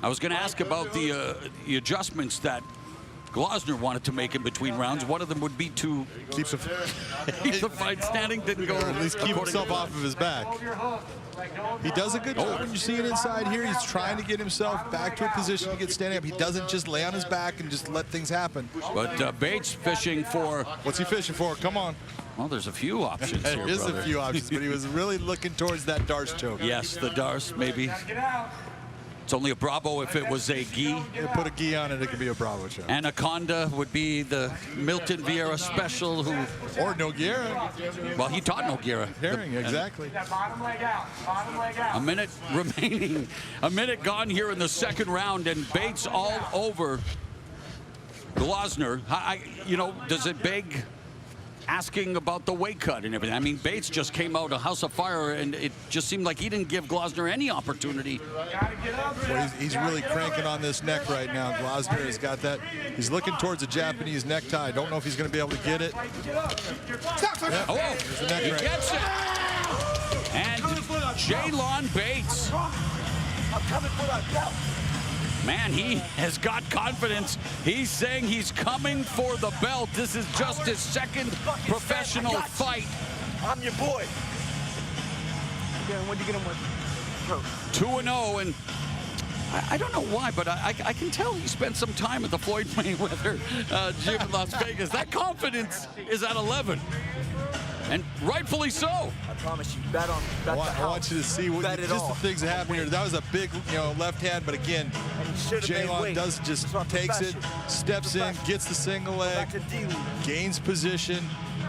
Speaker 1: I was going to ask about the adjustments that Glazner wanted to make in between rounds. One of them would be to
Speaker 2: keep the
Speaker 1: fight standing. Didn't go.
Speaker 2: Or at least keep himself off of his back. He does a good job when you see it inside here. He's trying to get himself back to a position to get standing up. He doesn't just lay on his back and just let things happen.
Speaker 1: But Bates fishing for...
Speaker 2: What's he fishing for? Come on.
Speaker 1: Well, there's a few options here,
Speaker 2: There is
Speaker 1: brother.
Speaker 2: a few options, but he was really looking towards that Darce choke.
Speaker 1: Yes, the Darce, maybe. It's only a Bravo if it was a gi.
Speaker 2: You put a gi on it, it could be a Bravo choke.
Speaker 1: Anaconda would be the Milton Vieira special, who...
Speaker 2: Or Nogueira.
Speaker 1: Well, he taught Nogueira.
Speaker 2: Herring, exactly.
Speaker 11: Bottom leg out. Bottom leg out.
Speaker 1: A minute remaining. A minute gone here in the second round, and Bates all over Glazner. You know, does it beg asking about the weight cut and everything? I mean, Bates just came out of House of Fire, and it just seemed like he didn't give Glazner any opportunity.
Speaker 2: Well, he's really cranking on this neck right now. Glazner has got that. He's looking towards a Japanese necktie. Don't know if he's going to be able to get it. Yeah.
Speaker 1: Oh,
Speaker 2: there's the neck
Speaker 1: he
Speaker 2: crank.
Speaker 1: gets it. And Jalon Bates.
Speaker 11: I'm coming for that belt.
Speaker 1: Man, he has got confidence. He's saying he's coming for the belt. This is just his second professional fight.
Speaker 11: I'm your boy.
Speaker 5: What'd you get him with?
Speaker 1: 2-0, and I don't know why, but I can tell he spent some time at the Floyd Mayweather gym in Las Vegas. That confidence is at 11. And rightfully so.
Speaker 11: I promise you, bet on bet
Speaker 2: I want you to see what, just the things that happen here. That was a big, left hand, but again, Jalon takes it, steps in, gets the single leg, gains position,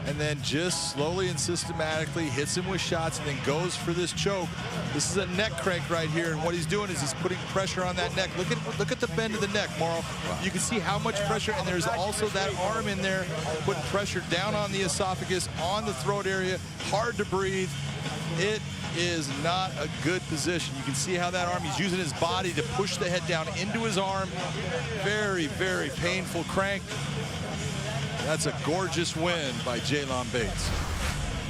Speaker 2: and then just slowly and systematically hits him with shots and then goes for this choke. This is a neck crank right here, and what he's doing is he's putting pressure on that neck. Look at the bend of the neck, Morrow. You can see how much pressure, and there's also that arm in there putting pressure down on the esophagus, on the throat area, hard to breathe. It is not a good position. You can see how that arm, he's using his body to push the head down into his arm. Very, very painful crank. That's a gorgeous win by Jalon Bates.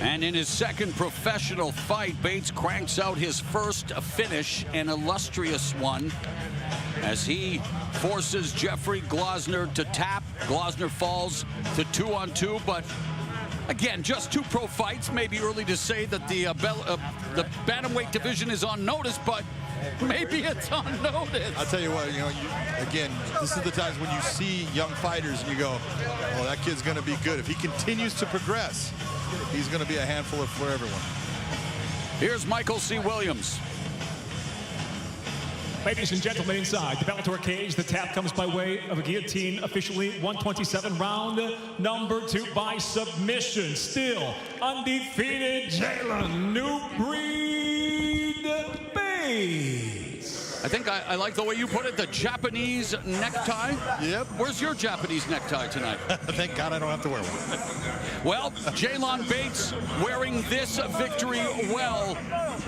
Speaker 1: And in his second professional fight, Bates cranks out his first finish, an illustrious one, as he forces Jeffrey Glazner to tap. Glazner falls to 2-on-2, but again, just 2 pro fights. Maybe early to say that the bantamweight division is on notice, but maybe it's on notice.
Speaker 2: I'll tell you what, again, this is the times when you see young fighters and you go, oh, that kid's going to be good. If he continues to progress, he's going to be a handful for everyone.
Speaker 1: Here's Michael C. Williams.
Speaker 3: Ladies and gentlemen, inside the Bellator cage, the tap comes by way of a guillotine, officially 127, round number 2 by submission. Still undefeated, Jalon New Breed Bates.
Speaker 1: I think I like the way you put it, the Japanese necktie.
Speaker 2: Yep.
Speaker 1: Where's your Japanese necktie tonight?
Speaker 2: Thank God I don't have to wear one.
Speaker 1: Well, Jalon Bates wearing this victory well,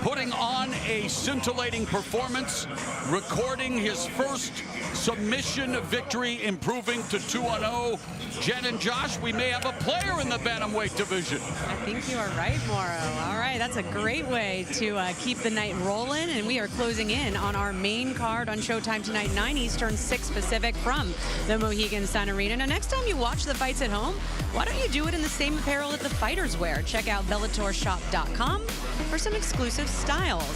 Speaker 1: putting on a scintillating performance, recording his first submission victory, improving to 2-0. Jen and Josh, we may have a player in the bantamweight division.
Speaker 8: I think you are right, Morrow. All right, that's a great way to keep the night rolling, and we are closing in on our main card on Showtime tonight, 9 Eastern, 6 Pacific, from the Mohegan Sun Arena. Now, next time you watch the fights at home, why don't you do it in the same apparel that the fighters wear? Check out BellatorShop.com for some exclusive styles.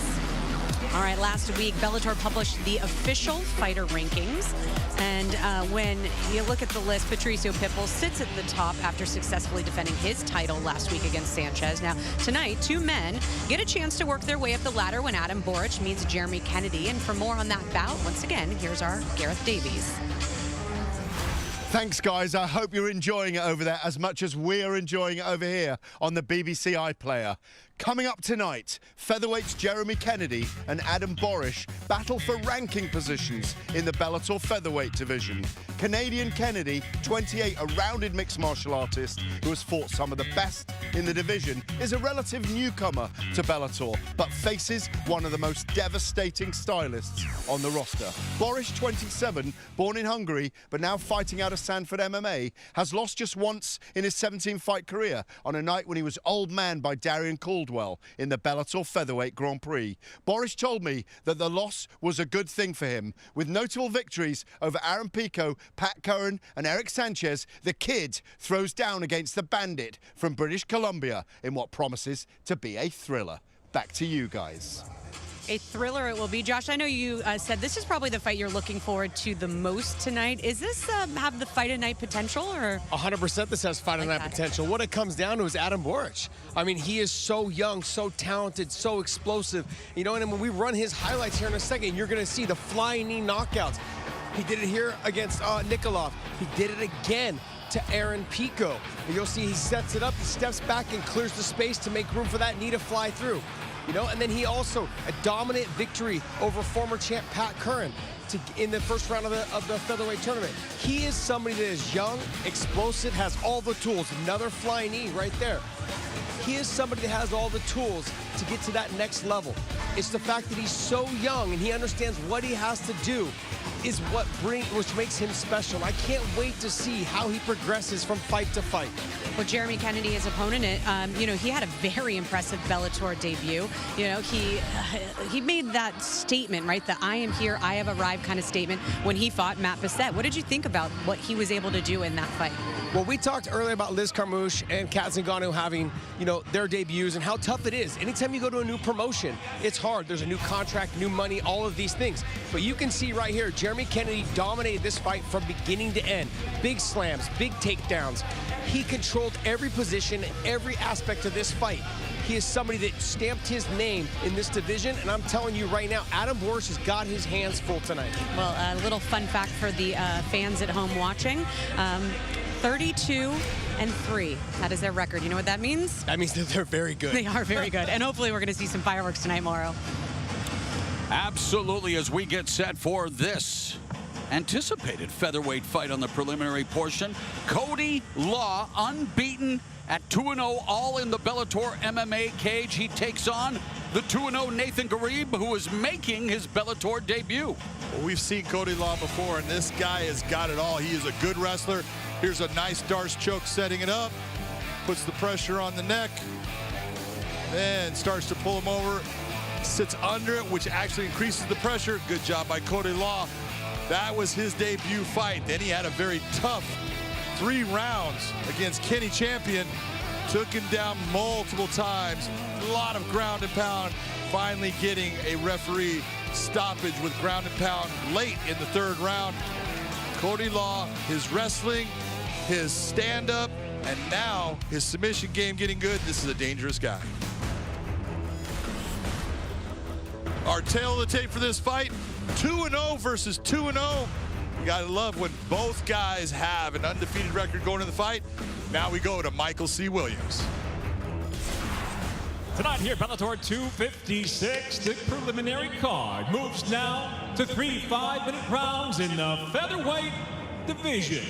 Speaker 8: All right, last week, Bellator published the official fighter rankings. And when you look at the list, Patricio Pitbull sits at the top after successfully defending his title last week against Sanchez. Now, tonight, two men get a chance to work their way up the ladder when Adam Boric meets Jeremy Kennedy. And for more on that bout, once again, here's our Gareth Davies.
Speaker 10: Thanks, guys. I hope you're enjoying it over there as much as we're enjoying it over here on the BBC iPlayer. Coming up tonight, featherweights Jeremy Kennedy and Adam Boric battle for ranking positions in the Bellator featherweight division. Canadian Kennedy, 28, a rounded mixed martial artist who has fought some of the best in the division, is a relative newcomer to Bellator, but faces one of the most devastating stylists on the roster. Boric, 27, born in Hungary, but now fighting out of Sanford MMA, has lost just once in his 17-fight career on a night when he was old man by Darian Caldwell in the Bellator Featherweight Grand Prix. Boric told me that the loss was a good thing for him. With notable victories over Aaron Pico, Pat Curran and Eric Sanchez, the kid throws down against the bandit from British Columbia in what promises to be a thriller. Back to you guys.
Speaker 8: A thriller it will be. Josh, I know you said this is probably the fight you're looking forward to the most tonight. Is this have the fight of night potential? Or
Speaker 9: 100% this has fight of night potential. What it comes down to is Adam Boric. I mean, he is so young, so talented, so explosive. You know, and when we run his highlights here in a second, you're going to see the flying knee knockouts. He did it here against Nikolov. He did it again to Aaron Pico. And you'll see he sets it up, he steps back and clears the space to make room for that knee to fly through. You know, and then he also a dominant victory over former champ Pat Curran in the first round of the featherweight tournament. He is somebody that is young, explosive, has all the tools. Another flying knee right there. He is somebody that has all the tools to get to that next level. It's the fact that he's so young and he understands what he has to do is which makes him special. I can't wait to see how he progresses from fight to fight.
Speaker 8: Well, Jeremy Kennedy, his opponent, you know, he had a very impressive Bellator debut. You know, he made that statement, right? The I am here, I have arrived kind of statement when he fought Matt Bessette. What did you think about what he was able to do in that fight?
Speaker 9: Well, we talked earlier about Liz Carmouche and Kat Zingano having, you know, their debuts and how tough it is. Anytime you go to a new promotion, it's hard. There's a new contract, new money, all of these things. But you can see right here, Jeremy Kennedy dominated this fight from beginning to end. Big slams, big takedowns. He controlled every position, every aspect of this fight. He is somebody that stamped his name in this division, and I'm telling you right now, Adam Boric has got his hands full tonight.
Speaker 8: Well, a little fun fact for the fans at home watching. 32-3. That is their record. You know what that means?
Speaker 9: That means that they're very good.
Speaker 8: They are very good. And hopefully we're going to see some fireworks tonight, Mauro.
Speaker 1: Absolutely, as we get set for this anticipated featherweight fight on the preliminary portion. Cody Law, unbeaten at 2-0, all in the Bellator MMA cage. He takes on the 2-0 Nathan Garib, who is making his Bellator debut.
Speaker 2: Well, we've seen Cody Law before, and this guy has got it all. He is a good wrestler. Here's a nice Darce choke setting it up. Puts the pressure on the neck. Then starts to pull him over. Sits under it, which actually increases the pressure. Good job by Cody Law. That was his debut fight. Then he had a very tough 3 rounds against Kenny Champion. Took him down multiple times. A lot of ground and pound. Finally getting a referee stoppage with ground and pound late in the 3rd round. Cody Law, his wrestling, his stand-up, and now his submission game getting good. This is a dangerous guy. Our tail of the tape for this fight, 2-0 versus 2-0. You gotta love when both guys have an undefeated record going into the fight. Now we go to Michael C. Williams.
Speaker 3: Tonight here, Bellator 256, the preliminary card moves now to 3 5-minute rounds in the featherweight division.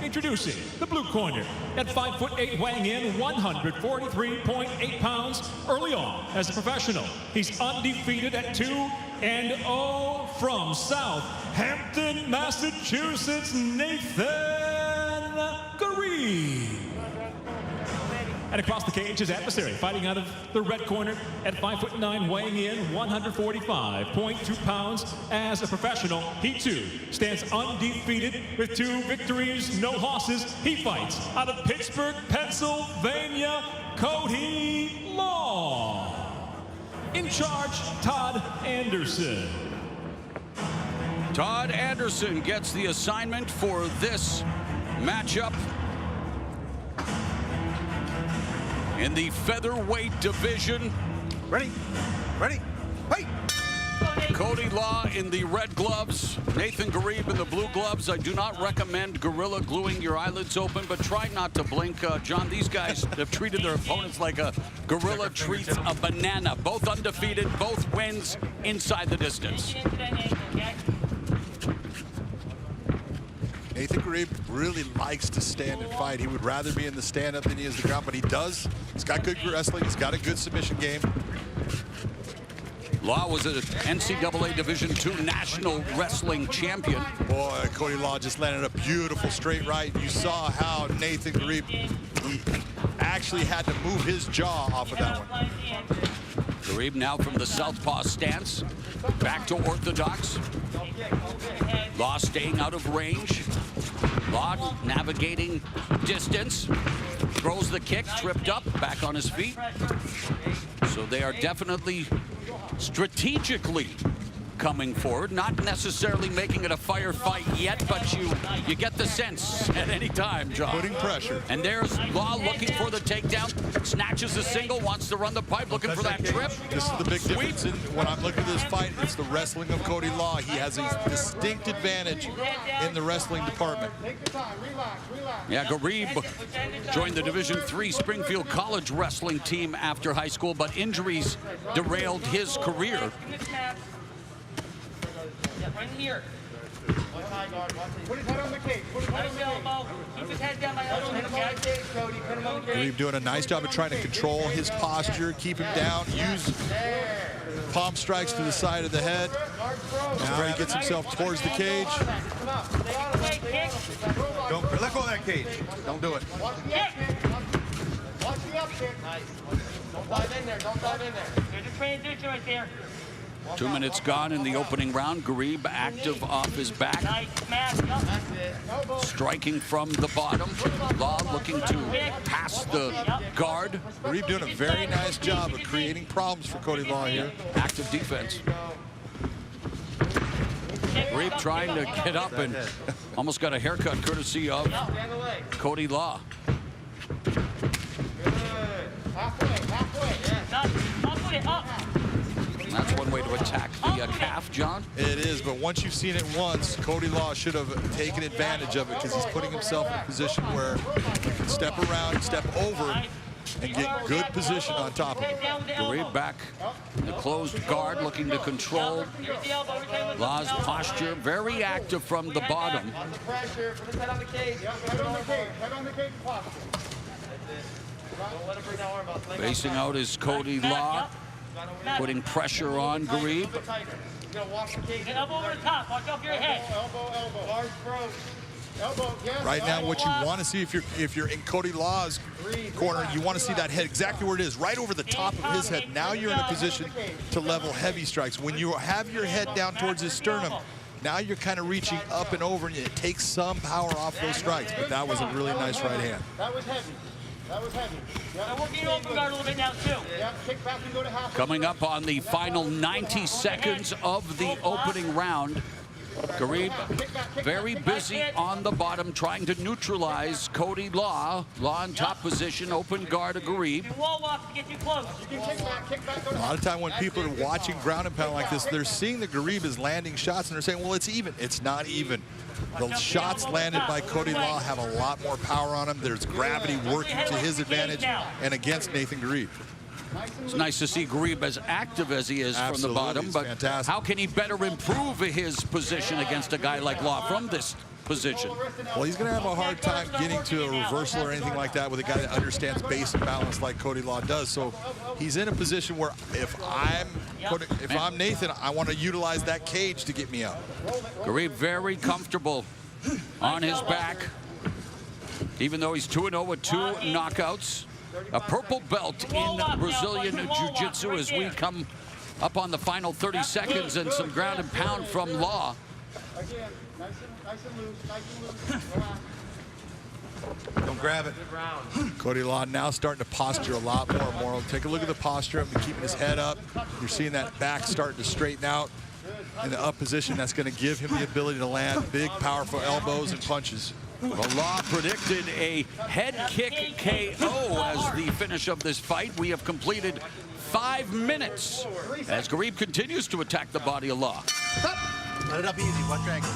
Speaker 3: Introducing the blue corner at 5'8", weighing in 143.8 pounds. Early on as a professional, he's undefeated at 2-0 from Southampton, Massachusetts, Nathan Garib. And across the cage, his adversary, fighting out of the red corner at 5'9", weighing in 145.2 pounds. As a professional, he too stands undefeated with 2 victories, no losses. He fights out of Pittsburgh, Pennsylvania, Cody Law. In charge, Todd Anderson.
Speaker 1: Todd Anderson gets the assignment for this matchup in the featherweight division.
Speaker 6: Ready? Ready? Hey!
Speaker 1: Cody Law in the red gloves, Nathan Garib in the blue gloves. I do not recommend gorilla gluing your eyelids open, but try not to blink. John, these guys have treated their opponents like a gorilla treats a banana. Both undefeated, both wins inside the distance.
Speaker 2: Nathan Garib really likes to stand and fight. He would rather be in the stand-up than he is the ground, but he does. He's got good wrestling. He's got a good submission game.
Speaker 1: Law was an NCAA Division II national wrestling champion.
Speaker 2: Boy, Cody Law just landed a beautiful straight right. You saw how Nathan Garib, he actually had to move his jaw off of that one.
Speaker 1: Garib now from the southpaw stance, back to orthodox. Law staying out of range. Law navigating distance. Throws the kick, tripped up, back on his feet. So they are definitely strategically coming forward, not necessarily making it a firefight yet, but you get the sense at any time, John.
Speaker 2: Putting pressure.
Speaker 1: And there's Law looking for the takedown, snatches a single, wants to run the pipe, looking for that trip.
Speaker 2: This is the big difference when I'm looking at this fight. It's the wrestling of Cody Law. He has a distinct advantage in the wrestling department.
Speaker 1: Yeah, Garib joined the Division III Springfield College wrestling team after high school, but injuries derailed his career.
Speaker 11: Right here. Put his head on the cage. Put his head on the elbow. Keep his head down by elbow.
Speaker 2: Garib doing a nice job of trying to control his posture, keep him down, use palm strikes to the side of the head. Now he gets himself towards the cage.
Speaker 6: Don't let go of that cage. Don't do it.
Speaker 11: Watch the up kick. Nice. Don't dive in there. Don't dive in there. There's a transition right there.
Speaker 1: 2 minutes gone in the opening round. Garib active off his back. Striking from the bottom. Law looking to pass the guard.
Speaker 2: Garib doing a very nice job of creating problems for Cody Law here.
Speaker 1: Active defense. Garib trying to get up and almost got a haircut courtesy of Cody Law.
Speaker 11: Halfway, up.
Speaker 1: That's one way to attack the calf, John.
Speaker 2: It is, but once you've seen it once, Cody Law should have taken advantage of it because he's putting himself in a position where he can step around, step over, and get good position on top of him.
Speaker 1: Garib back in the closed guard, looking to control Law's posture. Very active from the bottom. Facing out is Cody Law, putting pressure on Garib.
Speaker 11: Elbow over the top. Watch off your head.
Speaker 2: Right now, what you want to see if you're in Cody Law's corner, you want to see that head exactly where it is, right over the top of his head. Now you're in a position to level heavy strikes. When you have your head down towards his sternum, now you're kind of reaching up and over, and it takes some power off those strikes. But that was a really nice right hand.
Speaker 11: That was heavy. That was heavy. I want you to open guard a little bit now, too. Yeah, kick back and go to half.
Speaker 1: Coming up on the final 90 seconds of the opening round. Garib very busy on the bottom, trying to neutralize Cody Law. Law in top position, open guard of Garib.
Speaker 2: A lot of time when people are watching ground and pound like this, they're seeing that Garib is landing shots, and they're saying, well, it's even. It's not even. The shots landed by Cody Law have a lot more power on them. There's gravity working to his advantage and against Nathan Garib.
Speaker 1: It's nice to see Garib as active as he is from the bottom, but
Speaker 2: fantastic.
Speaker 1: How can he better improve his position against a guy like Law from this position?
Speaker 2: Well, he's going to have a hard time getting to a reversal or anything like that with a guy that understands basic balance like Cody Law does. So he's in a position where if I'm Nathan, I want to utilize that cage to get me up.
Speaker 1: Garib very comfortable on his back, even though he's 2-0 with 2 knockouts. A purple belt in Brazilian Jiu-Jitsu as we come up on the final 30 seconds and some ground and pound from Law.
Speaker 6: Don't grab it.
Speaker 2: Cody Law now starting to posture a lot more, Morrow. Take a look at the posture of him, keeping his head up. You're seeing that back starting to straighten out in the up position. That's going to give him the ability to land big, powerful elbows and punches.
Speaker 1: Well, Law predicted a head kick KO as the finish of this fight. We have completed 5 minutes as Garib continues to attack the body of Law.
Speaker 6: Let it up easy. Watch your ankle.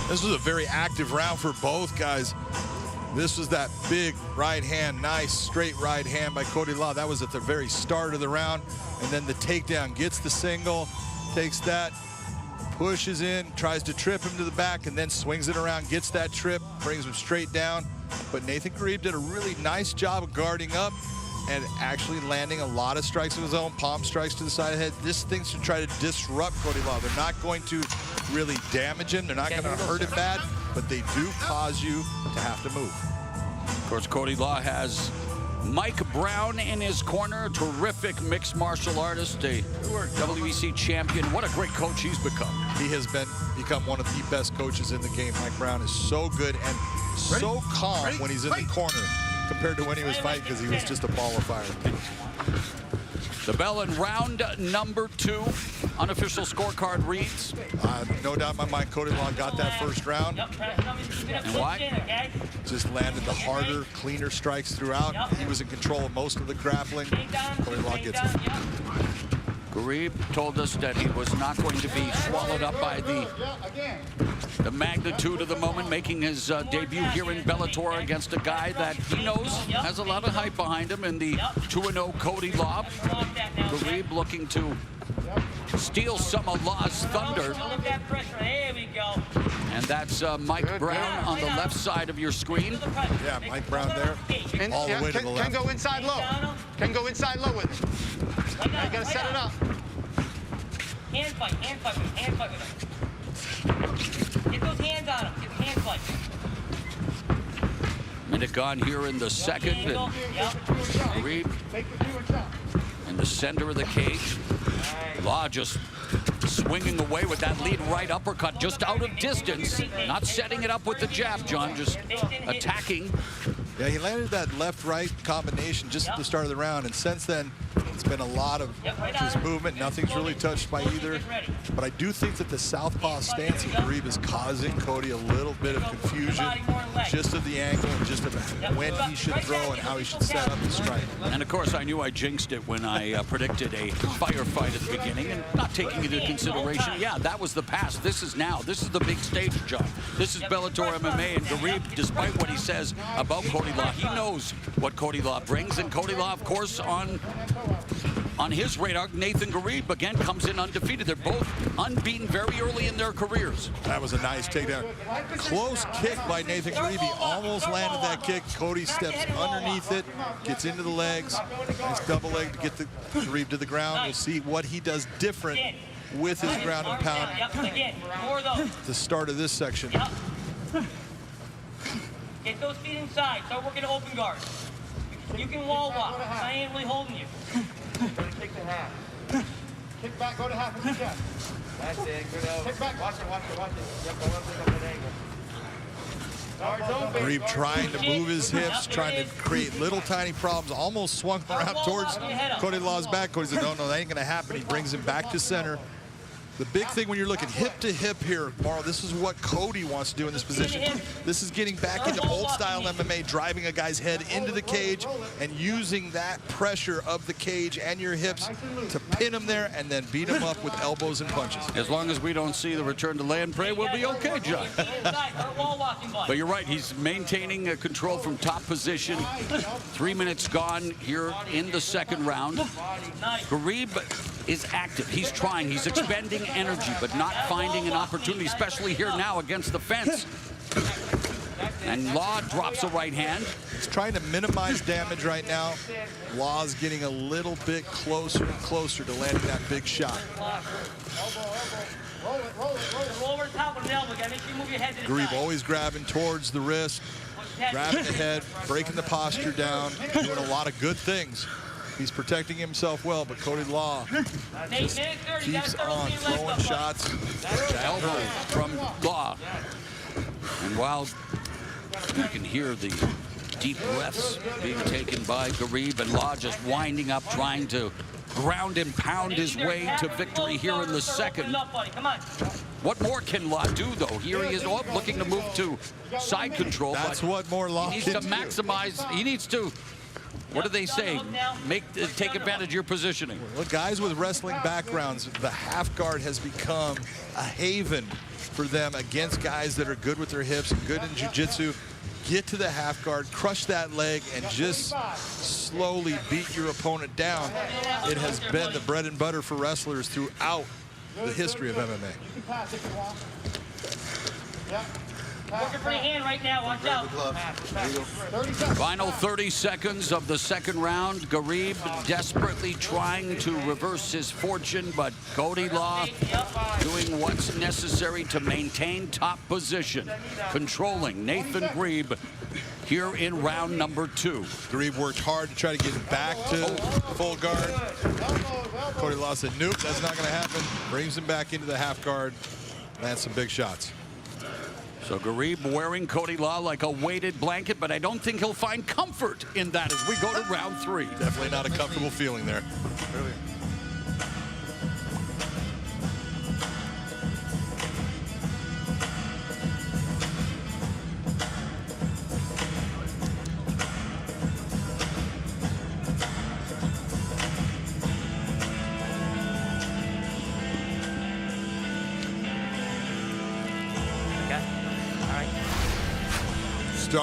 Speaker 2: This was a very active round for both guys. This was that big right hand, nice straight right hand by Cody Law. That was at the very start of the round. And then the takedown, gets the single, takes that, pushes in, tries to trip him to the back, and then swings it around, gets that trip, brings him straight down. But Nathan Garib did a really nice job of guarding up and actually landing a lot of strikes of his own, palm strikes to the side of the head. This thing's to try to disrupt Cody Law. They're not going to really damage him. They're not going to hurt him bad, but they do cause you to have to move.
Speaker 1: Of course, Cody Law has Mike Brown in his corner, terrific mixed martial artist, a WEC champion. What a great coach he's become.
Speaker 2: He has become one of the best coaches in the game. Mike Brown is so good and so calm when he's in the corner compared to when he was fighting, because he was just a ball of fire.
Speaker 1: The bell in round number 2. Unofficial scorecard reads.
Speaker 2: No doubt in my mind, Cody Law got that first round.
Speaker 1: And why?
Speaker 2: Just landed the harder, cleaner strikes throughout. He was in control of most of the grappling. Cody Law gets it.
Speaker 1: Garib told us that he was not going to be swallowed up by the magnitude of the moment, making his debut here in Bellator against a guy that he knows has a lot of hype behind him in the 2-0 Cody Law. Garib looking to steal some of Law's thunder. And that's Mike Brown on the left side of your screen.
Speaker 2: Yeah, Mike Brown there, all the way to the left.
Speaker 6: Can go inside low. Can go inside low with it. Now you gotta set it up.
Speaker 11: Hand fight with him. Get those hands on him. Get the hand fight.
Speaker 1: Minute gone here in the second. And Garib in the center of the cage. Law just swinging away with that lead right uppercut, just out of distance. Not setting it up with the jab, John, just attacking.
Speaker 2: Yeah, he landed that left-right combination just at the start of the round, and since then, it's been a lot of his movement. Nothing's really touched by either. But I do think that the southpaw stance of Garib is causing Cody a little bit of confusion, just of the angle and just of when he should throw and how he should set up his strike.
Speaker 1: And of course, I knew I jinxed it when I predicted a firefight at the beginning, and not taking into consideration, yeah, that was the past. This is now. This is the big stage, John. This is Bellator MMA, and Garib, despite what he says about Cody Law, he knows what Cody Law brings, and Cody Law, of course, on his radar, Nathan Garib again comes in undefeated. They're both unbeaten very early in their careers.
Speaker 2: That was a nice takedown. Close kick by Nathan Garib. He almost landed that kick. Cody steps underneath it, gets into the legs. Nice double leg to get the Garib to the ground. We'll see what he does different with his ground and pound at the start of this section.
Speaker 11: Get those feet inside. Start working open guard. You can wall walk. I ain't really holding you.
Speaker 6: Kick the half. Kick back, go to half of the chest. That's it, good out. Kick back. Watch it. Yep, go up that angle.
Speaker 2: Garib trying to move his hips, trying to create little tiny problems, almost swung around towards Cody Law's back. Cody said, no, that ain't gonna happen. He brings him back to center. The big thing when you're looking hip to hip here, Morrow, this is what Cody wants to do in this position. This is getting back into old style MMA, driving a guy's head into the cage and using that pressure of the cage and your hips to pin him there and then beat him up with elbows and punches.
Speaker 1: As long as we don't see the return to lay and pray, we'll be okay, John. But you're right, he's maintaining control from top position. 3 minutes gone here in the second round. Garib is active. He's trying. He's expending energy, but not finding an opportunity, especially here now against the fence. And Law drops a right hand.
Speaker 2: He's trying to minimize damage right now. Law's getting a little bit closer and closer to landing that big shot.
Speaker 11: Roll over the top with an elbow. Gotta make sure you move your head to the
Speaker 2: Graff
Speaker 11: side.
Speaker 2: always grabbing towards the wrist, grabbing the head, breaking the posture down, doing a lot of good things. He's protecting himself well, but Cody Law just keeps on throwing shots.
Speaker 1: Elbow from Law. And while you can hear the deep breaths being taken by Graff, and Law just winding up, trying to ground and pound his way to victory here in the second. What more can Law do, though? Here he is looking to move to side control.
Speaker 2: That's what more Law
Speaker 1: He needs
Speaker 2: can
Speaker 1: to
Speaker 2: do.
Speaker 1: maximize. He needs to, what do they say? Take advantage of your positioning.
Speaker 2: Look, guys with wrestling backgrounds, the half guard has become a haven for them against guys that are good with their hips and good in jiu-jitsu. Get to the half guard, crush that leg, and just slowly beat your opponent down. It has been the bread and butter for wrestlers throughout the history of MMA.
Speaker 11: Working for your hand right now. Watch out.
Speaker 1: Final 30 seconds of the second round. Graff desperately trying to reverse his fortune, but Cody Law doing what's necessary to maintain top position, controlling Nathan Graff here in round number 2.
Speaker 2: Graff worked hard to try to get back to full guard. Cody Law said, nope, that's not going to happen. Brings him back into the half guard. Lands some big shots.
Speaker 1: So Graff wearing Cody Law like a weighted blanket, but I don't think he'll find comfort in that as we go to round 3.
Speaker 2: Definitely not a comfortable feeling there.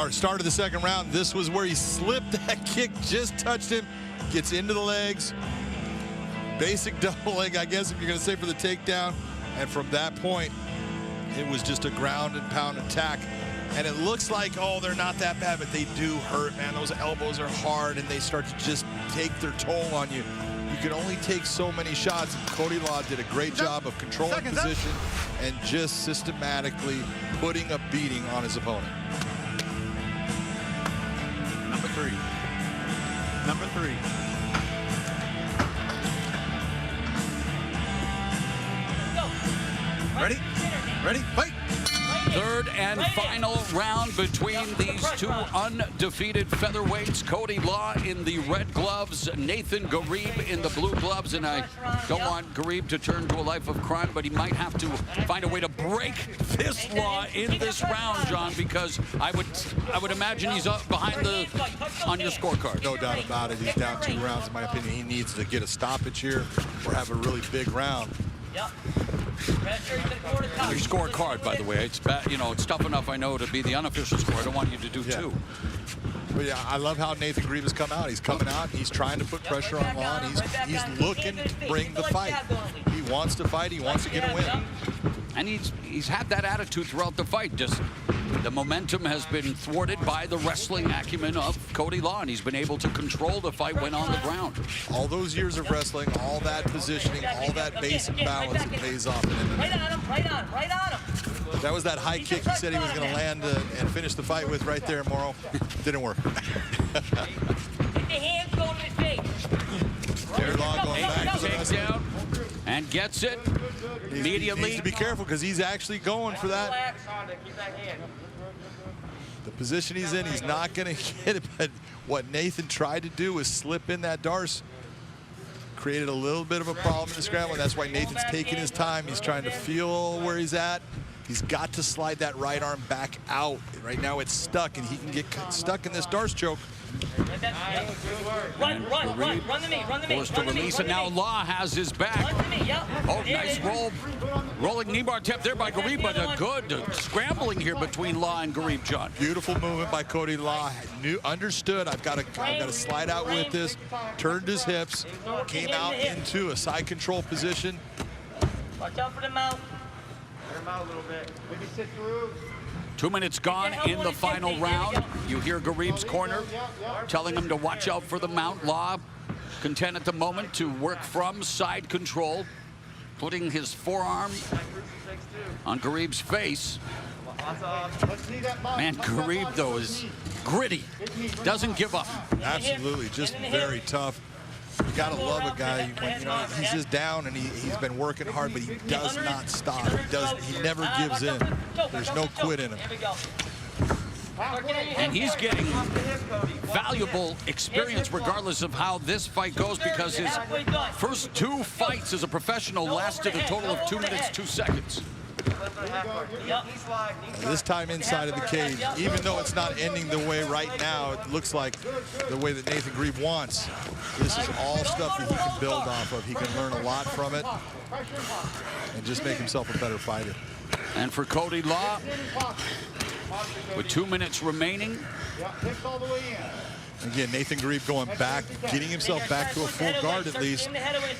Speaker 2: Start of the second round. This was where he slipped. That kick just touched him. Gets into the legs. Basic double leg, I guess, if you're going to say, for the takedown. And from that point, it was just a ground and pound attack. And it looks like, oh, they're not that bad, but they do hurt, man. Those elbows are hard, and they start to just take their toll on you. You can only take so many shots. And Cody Law did a great job of controlling position and just systematically putting a beating on his opponent.
Speaker 12: Number 3. Number 3.
Speaker 2: Ready? Ready? Fight!
Speaker 1: Third and final round between these two undefeated featherweights. Cody Law in the red gloves, Nathan Graff in the blue gloves. And I don't want Graff to turn to a life of crime, but he might have to find a way to break this Law in this round, John, because I would imagine he's up behind on your scorecard.
Speaker 2: No doubt about it. He's down 2 rounds, in my opinion. He needs to get a stoppage here or have a really big round.
Speaker 1: Your scorecard, by the way, it's bad. You know, it's tough enough, I know, to be the unofficial score. I don't want you to do 2.
Speaker 2: But yeah, I love how Nathan Graff has come out. He's coming out. He's trying to put pressure on Law. He's looking to bring the fight. He wants to fight. He wants to get a win.
Speaker 1: And he's had that attitude throughout the fight. Just the momentum has been thwarted by the wrestling acumen of Cody Law, and he's been able to control the fight when on the ground.
Speaker 2: All those years of wrestling, all that positioning, all that basic balance, it pays off in MMA.
Speaker 11: Right on him, right on him.
Speaker 2: That was that high kick he said he was going to land and finish the fight with right there, Morrow. Didn't work.
Speaker 11: Get the hands going to his face.
Speaker 2: Jared Law going back to the
Speaker 1: Takedown and gets it immediately.
Speaker 2: He needs to be careful because he's actually going for that. The position he's in, he's not going to get it. But what Nathan tried to do was slip in that Darce. Created a little bit of a problem in the scramble. That's why Nathan's taking his time. He's trying to feel where he's at. He's got to slide that right arm back out. Right now it's stuck, and he can get stuck in this Darce choke.
Speaker 11: Run to me.
Speaker 1: Forced to release, and now Law has his back. Oh, nice roll. Rolling knee bar tap there by Graff, but a good scrambling here between Law and Graff, John.
Speaker 2: Beautiful movement by Cody Law. Understood, I've got to slide out with this. Turned his hips, came out into a side control position.
Speaker 11: Watch out for the mouth. Get him out a little bit. Maybe sit through.
Speaker 1: 2 minutes gone in the final round. You hear Graff's corner telling him to watch out for the mount. Law content at the moment to work from side control. putting his forearm on Garib's face. Man, Garib, though, is gritty. Doesn't give up.
Speaker 2: Absolutely, just very tough. You gotta love a guy when he's just down and he's been working hard, but he does not stop. He never gives in. There's no quit in him.
Speaker 1: And he's getting valuable experience regardless of how this fight goes, because his first 2 fights as a professional lasted a total of 2 minutes, 2 seconds.
Speaker 2: This time inside of the cage, even though it's not ending the way right now, it looks like the way that Nathan Garib wants. This is all stuff that he can build off of. He can learn a lot from it and just make himself a better fighter.
Speaker 1: And for Cody Law, with 2 minutes remaining.
Speaker 2: Again, Nathan Garib going back, getting himself back to a full guard at least.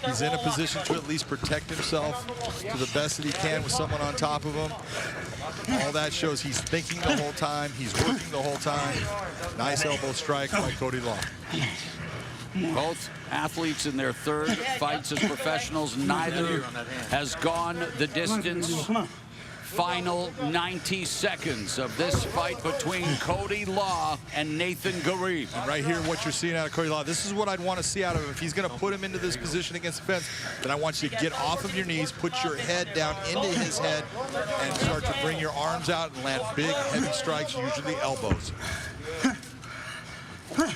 Speaker 2: He's in a position to at least protect himself to the best that he can with someone on top of him. All that shows he's thinking the whole time. He's working the whole time. Nice elbow strike by Cody Law.
Speaker 1: Both athletes in their 3rd fights as professionals. Neither has gone the distance. Final 90 seconds of this fight between Cody Law and Nathan Garib.
Speaker 2: And right here, what you're seeing out of Cody Law, this is what I'd want to see out of him. If he's going to put him into this position against the fence, then I want you to get off of your knees, put your head down into his head, and start to bring your arms out and land big, heavy strikes, usually elbows.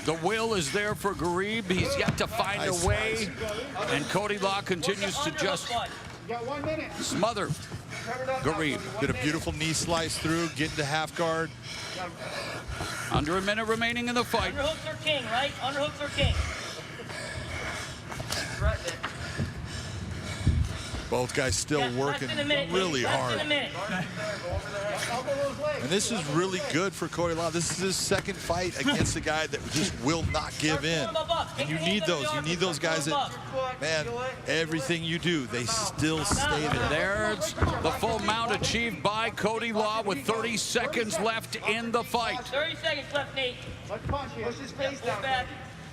Speaker 1: The will is there for Garib. He's yet to find a way. And Cody Law continues to just smother Garib.
Speaker 2: Did a beautiful knee slice through, get into half guard.
Speaker 1: Under a minute remaining in the fight.
Speaker 11: Underhooks are king, right? Underhooks are king.
Speaker 2: Both guys still working really hard. And this is really good for Cody Law. This is his 2nd fight against a guy that just will not give in. And you need those. You need those guys that, man, everything you do, they still stay there.
Speaker 1: There's the full mount achieved by Cody Law with 30 seconds left in the fight.
Speaker 11: 30 seconds left, Nate. Push his face down.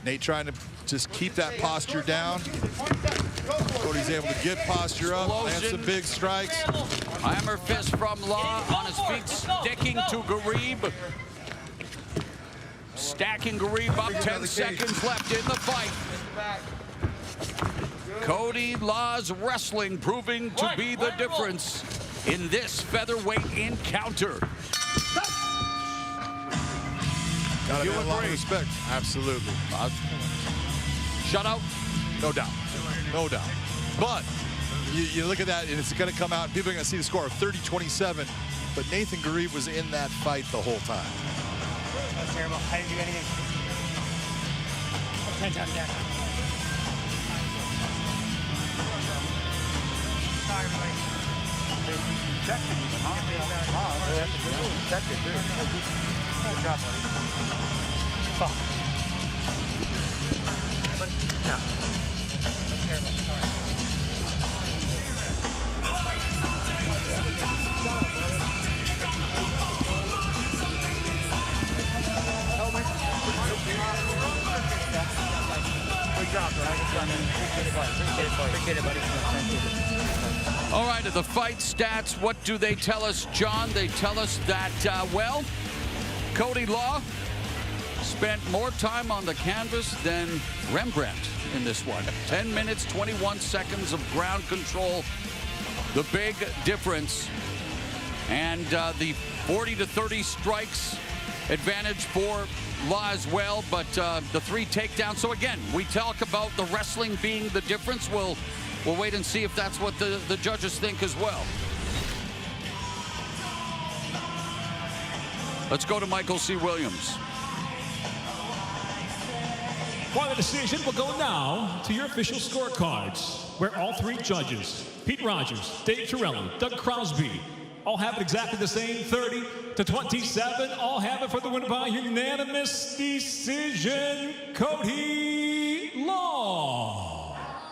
Speaker 2: Nate trying to just keep that posture down. Cody's able to get posture up, land some big strikes.
Speaker 1: Hammer fist from Law on his feet, sticking to Garib. Stacking Garib up, 10 seconds left in the fight. Cody Law's wrestling proving to be the difference in this featherweight encounter.
Speaker 2: Gotta have a lot of respect. Absolutely.
Speaker 1: Shutout?
Speaker 2: No doubt. No doubt. But you look at that, and it's going to come out, and people are going to see the score of 30-27. But Nathan Garib was in that fight the whole time.
Speaker 5: That's terrible. I didn't do anything. 10 times down. Sorry, buddy. Checked it. Checked it, too. Good job, buddy. Fuck. Yeah. That's terrible. Sorry. Good job, bro. Appreciate it, buddy.
Speaker 1: All right, the fight stats, what do they tell us, John? They tell us that, well, Cody Law spent more time on the canvas than Rembrandt in this one. 10 minutes, 21 seconds of ground control. The big difference. And the 40-30 strikes advantage for Law as well, but the 3 takedowns. So again, we talk about the wrestling being the difference. We'll wait and see if that's what the judges think as well. Let's go to Michael C. Williams.
Speaker 3: For the decision, we'll go now to your official scorecards, where all 3 judges, Pete Rogers, Dave Torelli, Doug Crosby, all have it exactly the same, 30-27. All have it for the win by unanimous decision, Cody Law.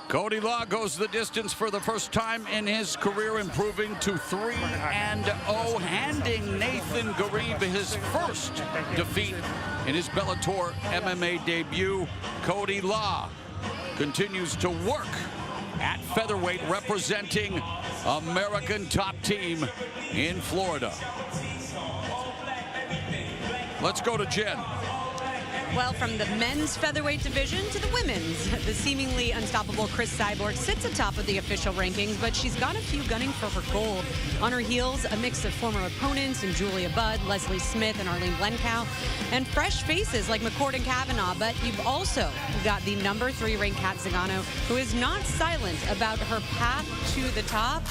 Speaker 1: Cody Law goes the distance for the first time in his career, improving to 3-0, handing Nathan Garib his first defeat in his Bellator MMA debut. Cody Law continues to work at featherweight, representing American top team in Florida. Let's go to Jen.
Speaker 8: Well, from the men's featherweight division to the women's, the seemingly unstoppable Chris Cyborg sits atop of the official rankings, but she's got a few gunning for her gold. On her heels, a mix of former opponents in Julia Budd, Leslie Smith, and Arlene Blencow, and fresh faces like McCord and Kavanaugh. But you've also got the number 3 ranked Kat Zingano, who is not silent about her path to the top.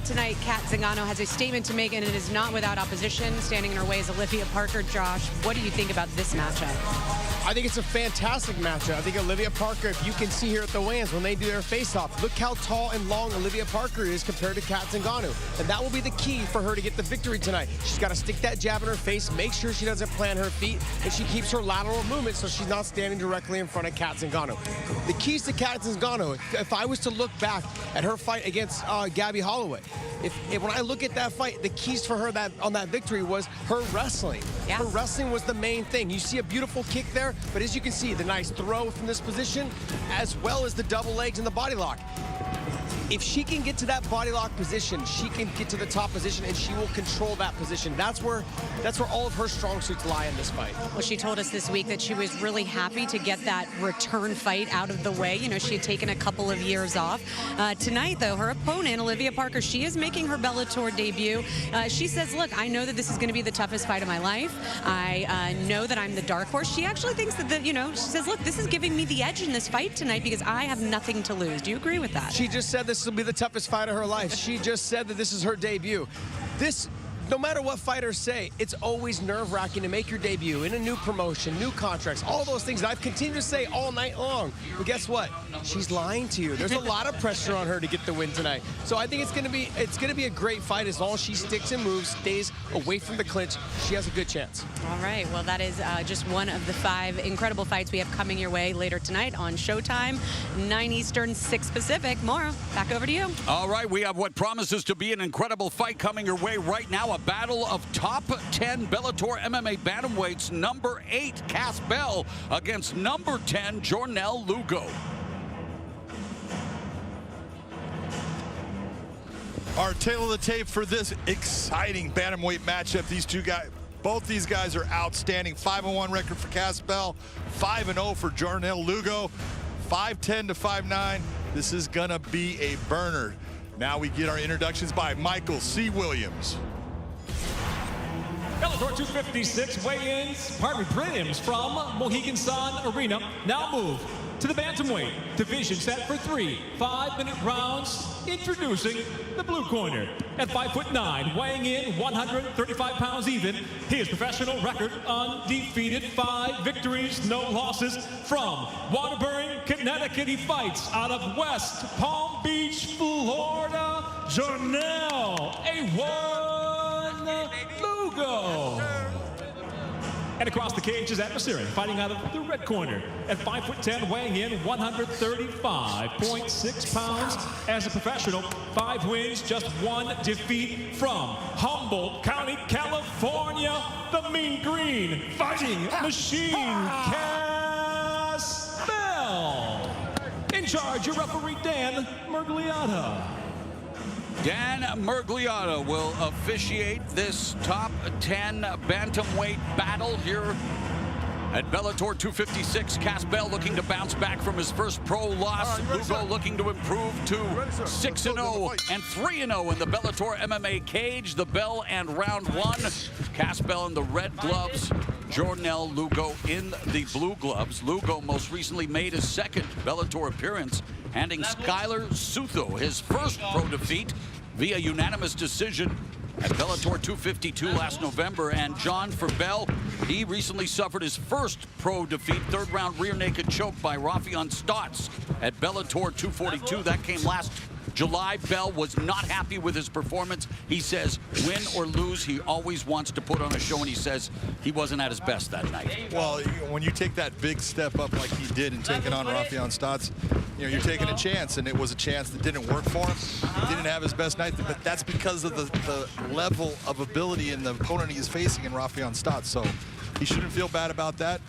Speaker 8: Tonight, Kat Zingano has a statement to make, and it is not without opposition. Standing in her way is Olivia Parker. Josh, what do you think about this matchup?
Speaker 9: I think it's a fantastic matchup. I think Olivia Parker, if you can see here at the weigh-ins when they do their face-off, look how tall and long Olivia Parker is compared to Kat Zingano. And that will be the key for her to get the victory tonight. She's got to stick that jab in her face, make sure she doesn't plant her feet, and she keeps her lateral movement so she's not standing directly in front of Kat Zingano. The keys to Kat Zingano, if I was to look back at her fight against Gabby Holloway, if when I look at that fight, the keys for her on that victory was her wrestling.
Speaker 8: Yeah.
Speaker 9: Her wrestling was the main thing. You see a beautiful kick there, but as you can see, the nice throw from this position, as well as the double legs and the body lock. If she can get to that body lock position, she can get to the top position, and she will control that position. That's where all of her strong suits lie in this fight.
Speaker 8: Well, she told us this week that she was really happy to get that return fight out of the way. You know, she had taken a couple of years off. Tonight, though, her opponent, Olivia Parker, she is making her Bellator debut. She says, look, I know that this is going to be the toughest fight of my life. I know that I'm the dark horse. She actually thinks that, she says, look, this is giving me the edge in this fight tonight because I have nothing to lose. Do you agree with that?
Speaker 9: She just said this will be the toughest fight of her life. She just said that this is her debut. No matter what fighters say, it's always nerve-wracking to make your debut in a new promotion, new contracts, all those things that I've continued to say all night long. But guess what? She's lying to you. There's a lot of pressure on her to get the win tonight. So I think it's gonna be a great fight as long as she sticks and moves, stays away from the clinch. She has a good chance.
Speaker 8: All right. Well, that is just one of the 5 incredible fights we have coming your way later tonight on Showtime, 9 Eastern, 6 Pacific. Maura, back over to you.
Speaker 1: All right, we have what promises to be an incredible fight coming your way right now. A battle of top 10 Bellator MMA bantamweights. Number 8, Cass Bell against number 10, Jornel Lugo.
Speaker 2: Our tail of the tape for this exciting bantamweight matchup. These two guys, both these guys are outstanding. 5-1 record for Cass Bell, 5-0 for Jornel Lugo, 5'10" to 5'9". This is gonna be a burner. Now we get our introductions by Michael C. Williams.
Speaker 3: Bellator 256 weigh-ins, prelims from Mohegan Sun Arena. Now move to the bantamweight division set for 3 5-minute rounds. Introducing the blue corner. At 5'9", weighing in 135 pounds even, his professional record undefeated, 5 victories, no losses. From Waterbury, Connecticut, he fights out of West Palm Beach, Florida, Jornel A1 Lugo. And across the cage is adversary, fighting out of the red corner. At 5'10", weighing in 135.6 pounds. As a professional, 5 wins, just 1 defeat. From Humboldt County, California, the mean green fighting machine, Cass Bell. In charge, your referee, Dan Mergliata.
Speaker 1: Dan Mergliata will officiate this top 10 bantamweight battle here at Bellator 256. Cass Bell looking to bounce back from his first pro loss. Lugo looking to improve to 6-0 and 3-0 in the Bellator MMA cage. The bell and round 1. Cass Bell in the red gloves. Jornel Lugo in the blue gloves. Lugo most recently made his second Bellator appearance, handing Skylar Sutho his first pro defeat via unanimous decision at Bellator 252 last November. And John, for Bell, he recently suffered his first pro defeat, 3rd round rear naked choke by Rafion Stotts at Bellator 242. That came last July. Bell was not happy with his performance. He says, win or lose, he always wants to put on a show, and he says he wasn't at his best that night.
Speaker 2: Well, when you take that big step up like he did in taking on Rafion Stotts, you're taking a chance, and it was a chance that didn't work for him. He didn't have his best night, but that's because of the level of ability and the opponent he's facing in Rafion Stotts. So he shouldn't feel bad about that.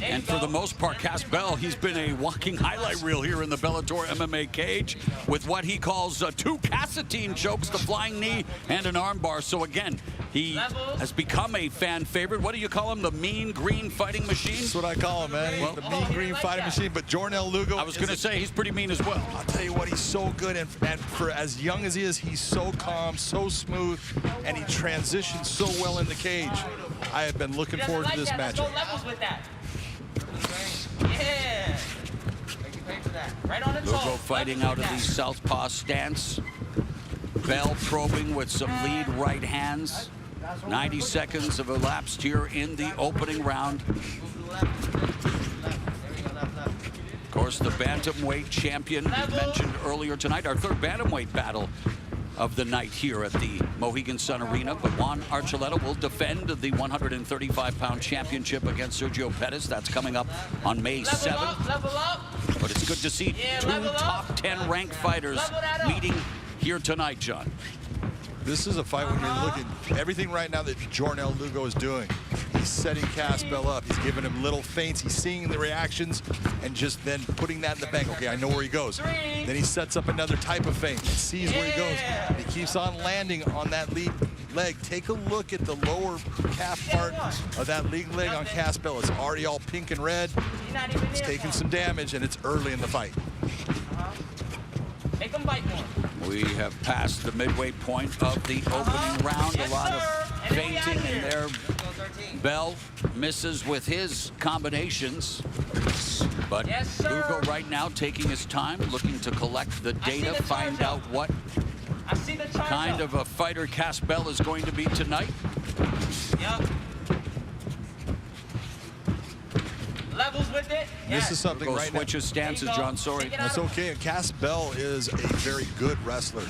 Speaker 1: And for the most part, Cass Bell, he's been a walking highlight reel here in the Bellator MMA cage with what he calls 2 Cassetine chokes, the flying knee, and an armbar. So again, he has become a fan favorite. What do you call him? The mean green fighting machine?
Speaker 2: That's what I call him, man. Well, the mean green fighting machine. But Jornel Lugo,
Speaker 1: I was going to say, he's pretty mean as well.
Speaker 2: I'll tell you what, he's so good. And for as young as he is, he's so calm, so smooth, and he transitions so well in the cage. I have been looking forward to this matchup.
Speaker 11: Let's go levels with that. Yeah. Make you pay for that. Right on the toe.
Speaker 1: Lugo fighting out of the southpaw stance. Bell probing with some lead right hands. 90 seconds have elapsed here in the opening round. Of course, the bantamweight champion we mentioned earlier tonight, our 3rd bantamweight battle of the night here at the Mohegan Sun Arena. But Juan Archuleta will defend the 135-pound championship against Sergio Pettis. That's coming up on May 7th.
Speaker 11: Level up.
Speaker 1: But it's good to see 2 top 10 ranked fighters meeting here tonight, John.
Speaker 2: This is a fight when you're looking, everything right now that Jornel Lugo is doing. He's setting Cass Bell up. He's giving him little feints. He's seeing the reactions and just then putting that in the bank. Okay, I know where he goes. Then he sets up another type of feint and sees where he goes. And he keeps on landing on that lead leg. Take a look at the lower calf part of that lead leg on Cass Bell. It's already all pink and red. It's taking some damage, and it's early in the fight.
Speaker 11: Make him bite more.
Speaker 1: We have passed the midway point of the opening round. A lot of feinting in there. Bell misses with his combinations. But Lugo right now taking his time, looking to collect the data, find out what kind of a fighter Cass Bell is going to be tonight.
Speaker 11: Yep. Levels with it.
Speaker 2: This is something
Speaker 1: Lugo
Speaker 2: right now.
Speaker 1: switches stances, John. Sorry.
Speaker 2: That's okay. Cass Bell is a very good wrestler.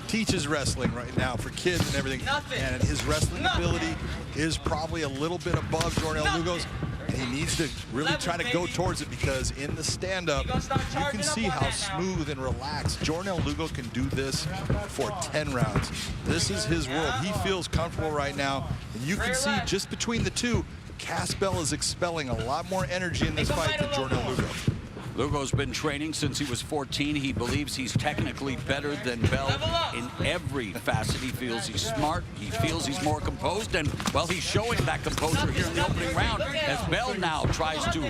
Speaker 2: Teaches wrestling right now for kids and everything. And his wrestling ability is probably a little bit above Jornel Lugo's. And he needs to really try to go towards it, because in the stand-up, you can see how smooth and relaxed Jornel Lugo can do this for 10 rounds. This is his world. He feels comfortable right now. And you can see just between the two, Cass Bell is expelling a lot more energy in this fight than Jornel Lugo.
Speaker 1: Lugo's been training since he was 14. He believes he's technically better than Bell in every facet. He feels he's smart. He feels he's more composed. And, well, he's showing that composure here in the opening round as Bell now tries to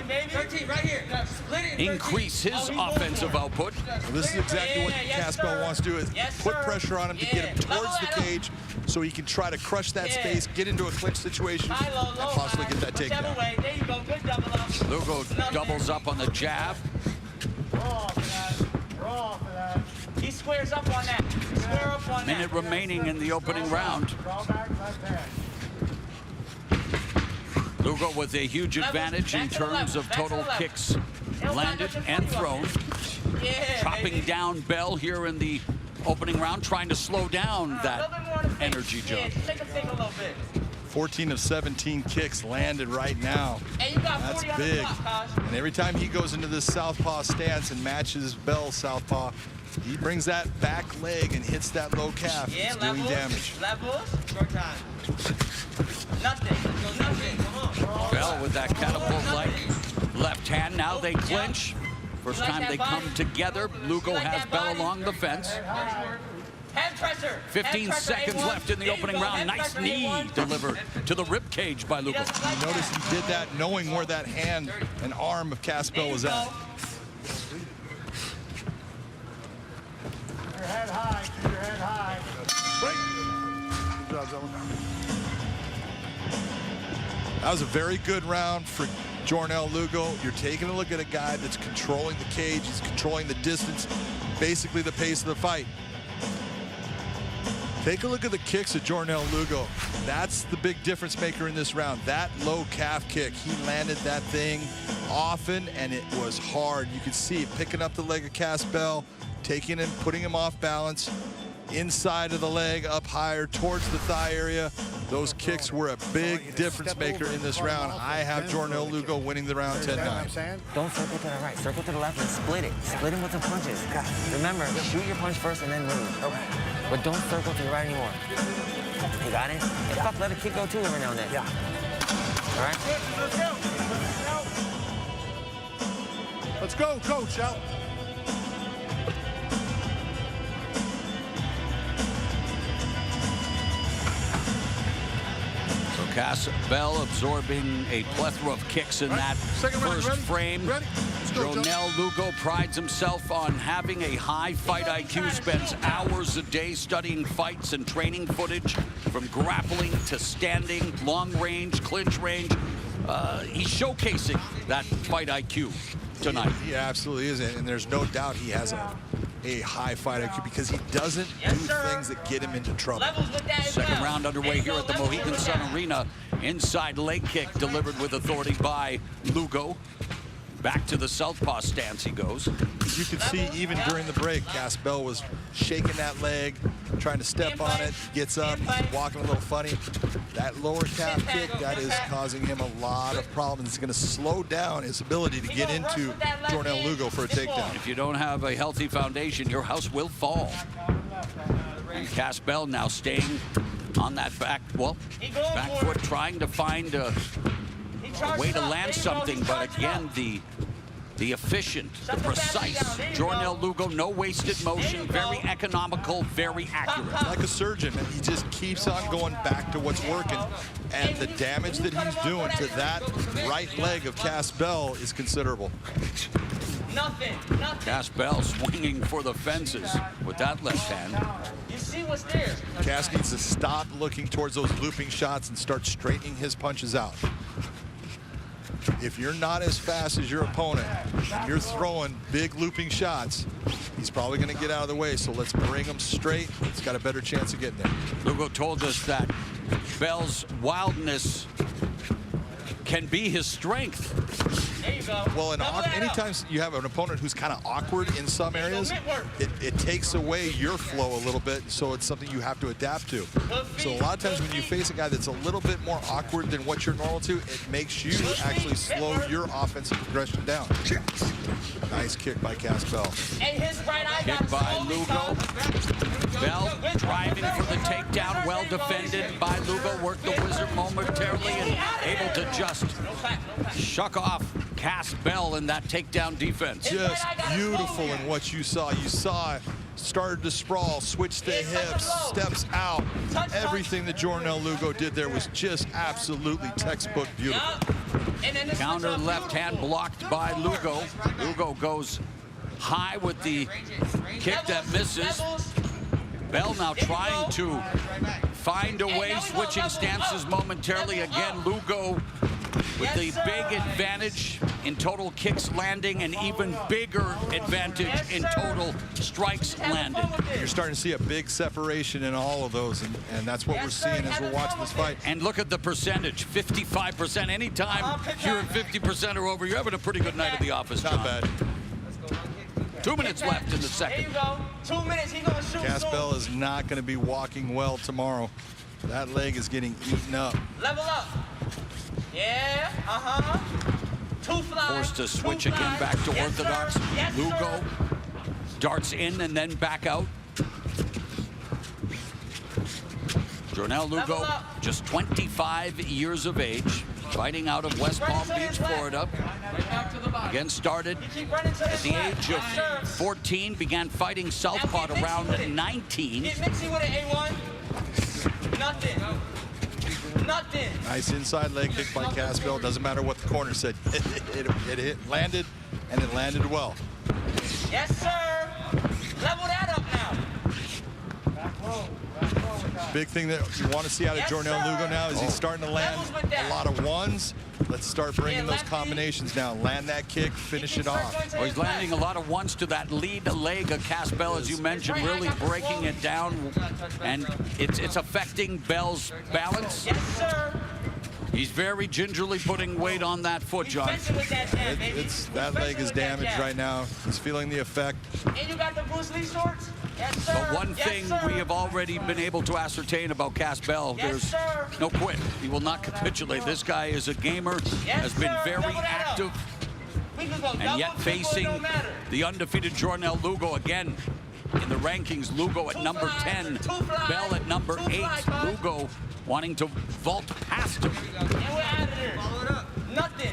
Speaker 1: increase his offensive output.
Speaker 2: Well, this is exactly what Cass Bell wants to do, is put pressure on him to get him towards the cage so he can try to crush that space, get into a clinch situation, and possibly get that takedown.
Speaker 1: Lugo doubles up on the jab.
Speaker 11: He squares up on that. Square up on
Speaker 1: Minute
Speaker 11: that.
Speaker 1: remaining in the opening round. Lugo with a huge advantage in terms of total kicks landed and thrown. Chopping down Bell here in the opening round, trying to slow down that energy, John.
Speaker 2: 14 of 17 kicks landed right now. That's big. And every time he goes into this southpaw stance and matches Bell's southpaw, he brings that back leg and hits that low calf. It's doing damage.
Speaker 11: Short time. Nothing.
Speaker 1: Bell with that catapult-like left hand. Now they clinch. First time they come together. Lugo has Bell along the fence. 15 seconds left in the opening round. Nice knee delivered to the rib cage by Lugo.
Speaker 2: You notice he did that knowing where that hand and arm of Cass Bell was at.
Speaker 13: Keep your head high. Keep your head high.
Speaker 2: Good job, gentlemen. That was a very good round for Jornel Lugo. You're taking a look at a guy that's controlling the cage. He's controlling the distance, basically the pace of the fight. Take a look at the kicks of Jornel Lugo. That's the big difference maker in this round. That low calf kick, he landed that thing often, and it was hard. You could see it picking up the leg of Cass Bell, taking him, putting him off balance, inside of the leg, up higher towards the thigh area. Those kicks were a big difference maker in this round. I have Jornel Lugo winning the round 10-9.
Speaker 14: Don't circle to the right, circle to the left and split it. Split him with the punches. Remember, shoot your punch first and then move. But don't circle to the right anymore. You got it? And fuck, let a kick go too every now and then. Yeah. All right?
Speaker 13: Coach, go, coach, out.
Speaker 1: Cass Bell absorbing a plethora of kicks in that first frame. Jonel Lugo prides himself on having a high fight IQ, spends hours a day studying fights and training footage, from grappling to standing, long range, clinch range. He's showcasing that fight IQ tonight.
Speaker 2: He absolutely is, and there's no doubt he has a high fight IQ because he doesn't do things that get him into trouble.
Speaker 1: Second round underway here at the Mohegan Sun Arena. Inside leg kick delivered with authority by Lugo. Back to the southpaw stance he goes.
Speaker 2: You could see even during the break, Cass Bell was shaking that leg, trying to step on it, gets up, he's walking a little funny. That lower calf kick, that is causing him a lot of problems. It's gonna slow down his ability to get into Jonel Lugo for a takedown.
Speaker 1: If you don't have a healthy foundation, your house will fall. And Cass Bell now staying on that back foot, trying to find a way to land something, but again, the efficient, the precise Jonel Lugo, no wasted motion, very economical, very accurate.
Speaker 2: Like a surgeon, and he just keeps on going back to what's working, and the damage that he's doing to that right leg of Cass Bell is considerable.
Speaker 11: Nothing.
Speaker 1: Cass Bell swinging for the fences with that left hand.
Speaker 11: You see what's there.
Speaker 2: Cass needs to stop looking towards those looping shots and start straightening his punches out. If you're not as fast as your opponent, and you're throwing big looping shots, he's probably going to get out of the way. So let's bring him straight. He's got a better chance of getting there.
Speaker 1: Lugo told us that Bell's wildness can be his strength.
Speaker 11: There you go.
Speaker 2: Well, anytime you have an opponent who's kind of awkward in some areas, it takes away your flow a little bit, so it's something you have to adapt to. So a lot of times when you face a guy that's a little bit more awkward than what you're normal to, it makes you actually slow your offensive progression down. Nice kick by Cass Bell.
Speaker 1: Kick by Lugo. Bell driving for the takedown, well defended by Lugo. Worked the wizard momentarily and able to just shuck off Cass Bell in that takedown defense.
Speaker 2: Just beautiful in what you saw. You saw started to sprawl, switched the hips, steps out. Everything that Jonel Lugo did there was just absolutely textbook beautiful.
Speaker 1: Counter left hand blocked by Lugo. Lugo goes high with the kick that misses. Bell now trying to find a way, switching stances momentarily. Again, Lugo with the big advantage in total kicks landing, and even bigger advantage in total strikes landed.
Speaker 2: You're starting to see a big separation in all of those, and that's what we're seeing as we're watching this fight.
Speaker 1: And look at the percentage, 55%. Anytime you're at 50% or over, you're having a pretty good night at the office, John.
Speaker 2: Not bad.
Speaker 1: 2 minutes left in the second.
Speaker 11: There you go. 2 minutes, he's gonna shoot.
Speaker 2: Cass Bell is not going to be walking well tomorrow. That leg is getting eaten up.
Speaker 11: Level up. Yeah, Two flies.
Speaker 1: Forced to switch again back to orthodox.
Speaker 11: Yes,
Speaker 1: Lugo darts in and then back out. Jonel Lugo, just 25 years of age, fighting out of West Palm Beach, Florida. Again, started at the age of 14, began fighting southpaw around 19.
Speaker 11: Get mixy with it, A1. Nothing.
Speaker 2: Nice inside leg kick by Cass Bell. Doesn't matter what the corner said. It landed, and it landed well.
Speaker 11: Yes, sir. Level that up now.
Speaker 2: Big thing that you want to see out of Jonel Lugo now is he's starting to land a lot of ones. Let's start bringing those combinations now. Land that kick, finish it off.
Speaker 1: Well, he's landing a lot of ones to that lead leg of Cass Bell, as you mentioned, really breaking it down, and it's affecting Bell's balance.
Speaker 11: Yes, sir.
Speaker 1: He's very gingerly putting weight on that foot, John.
Speaker 2: That leg is damaged right now. He's feeling the effect.
Speaker 11: And you got the Bruce Lee shorts? Yes, sir.
Speaker 1: But one thing we have already been able to ascertain about Cass Bell, there's no quit. He will not capitulate. This guy is a gamer, has been very active, and yet facing the undefeated Jonel Lugo again. In the rankings, Lugo at number 10, Bell at number 8. Lugo wanting to vault past him.
Speaker 11: And we're out of there. Nothing.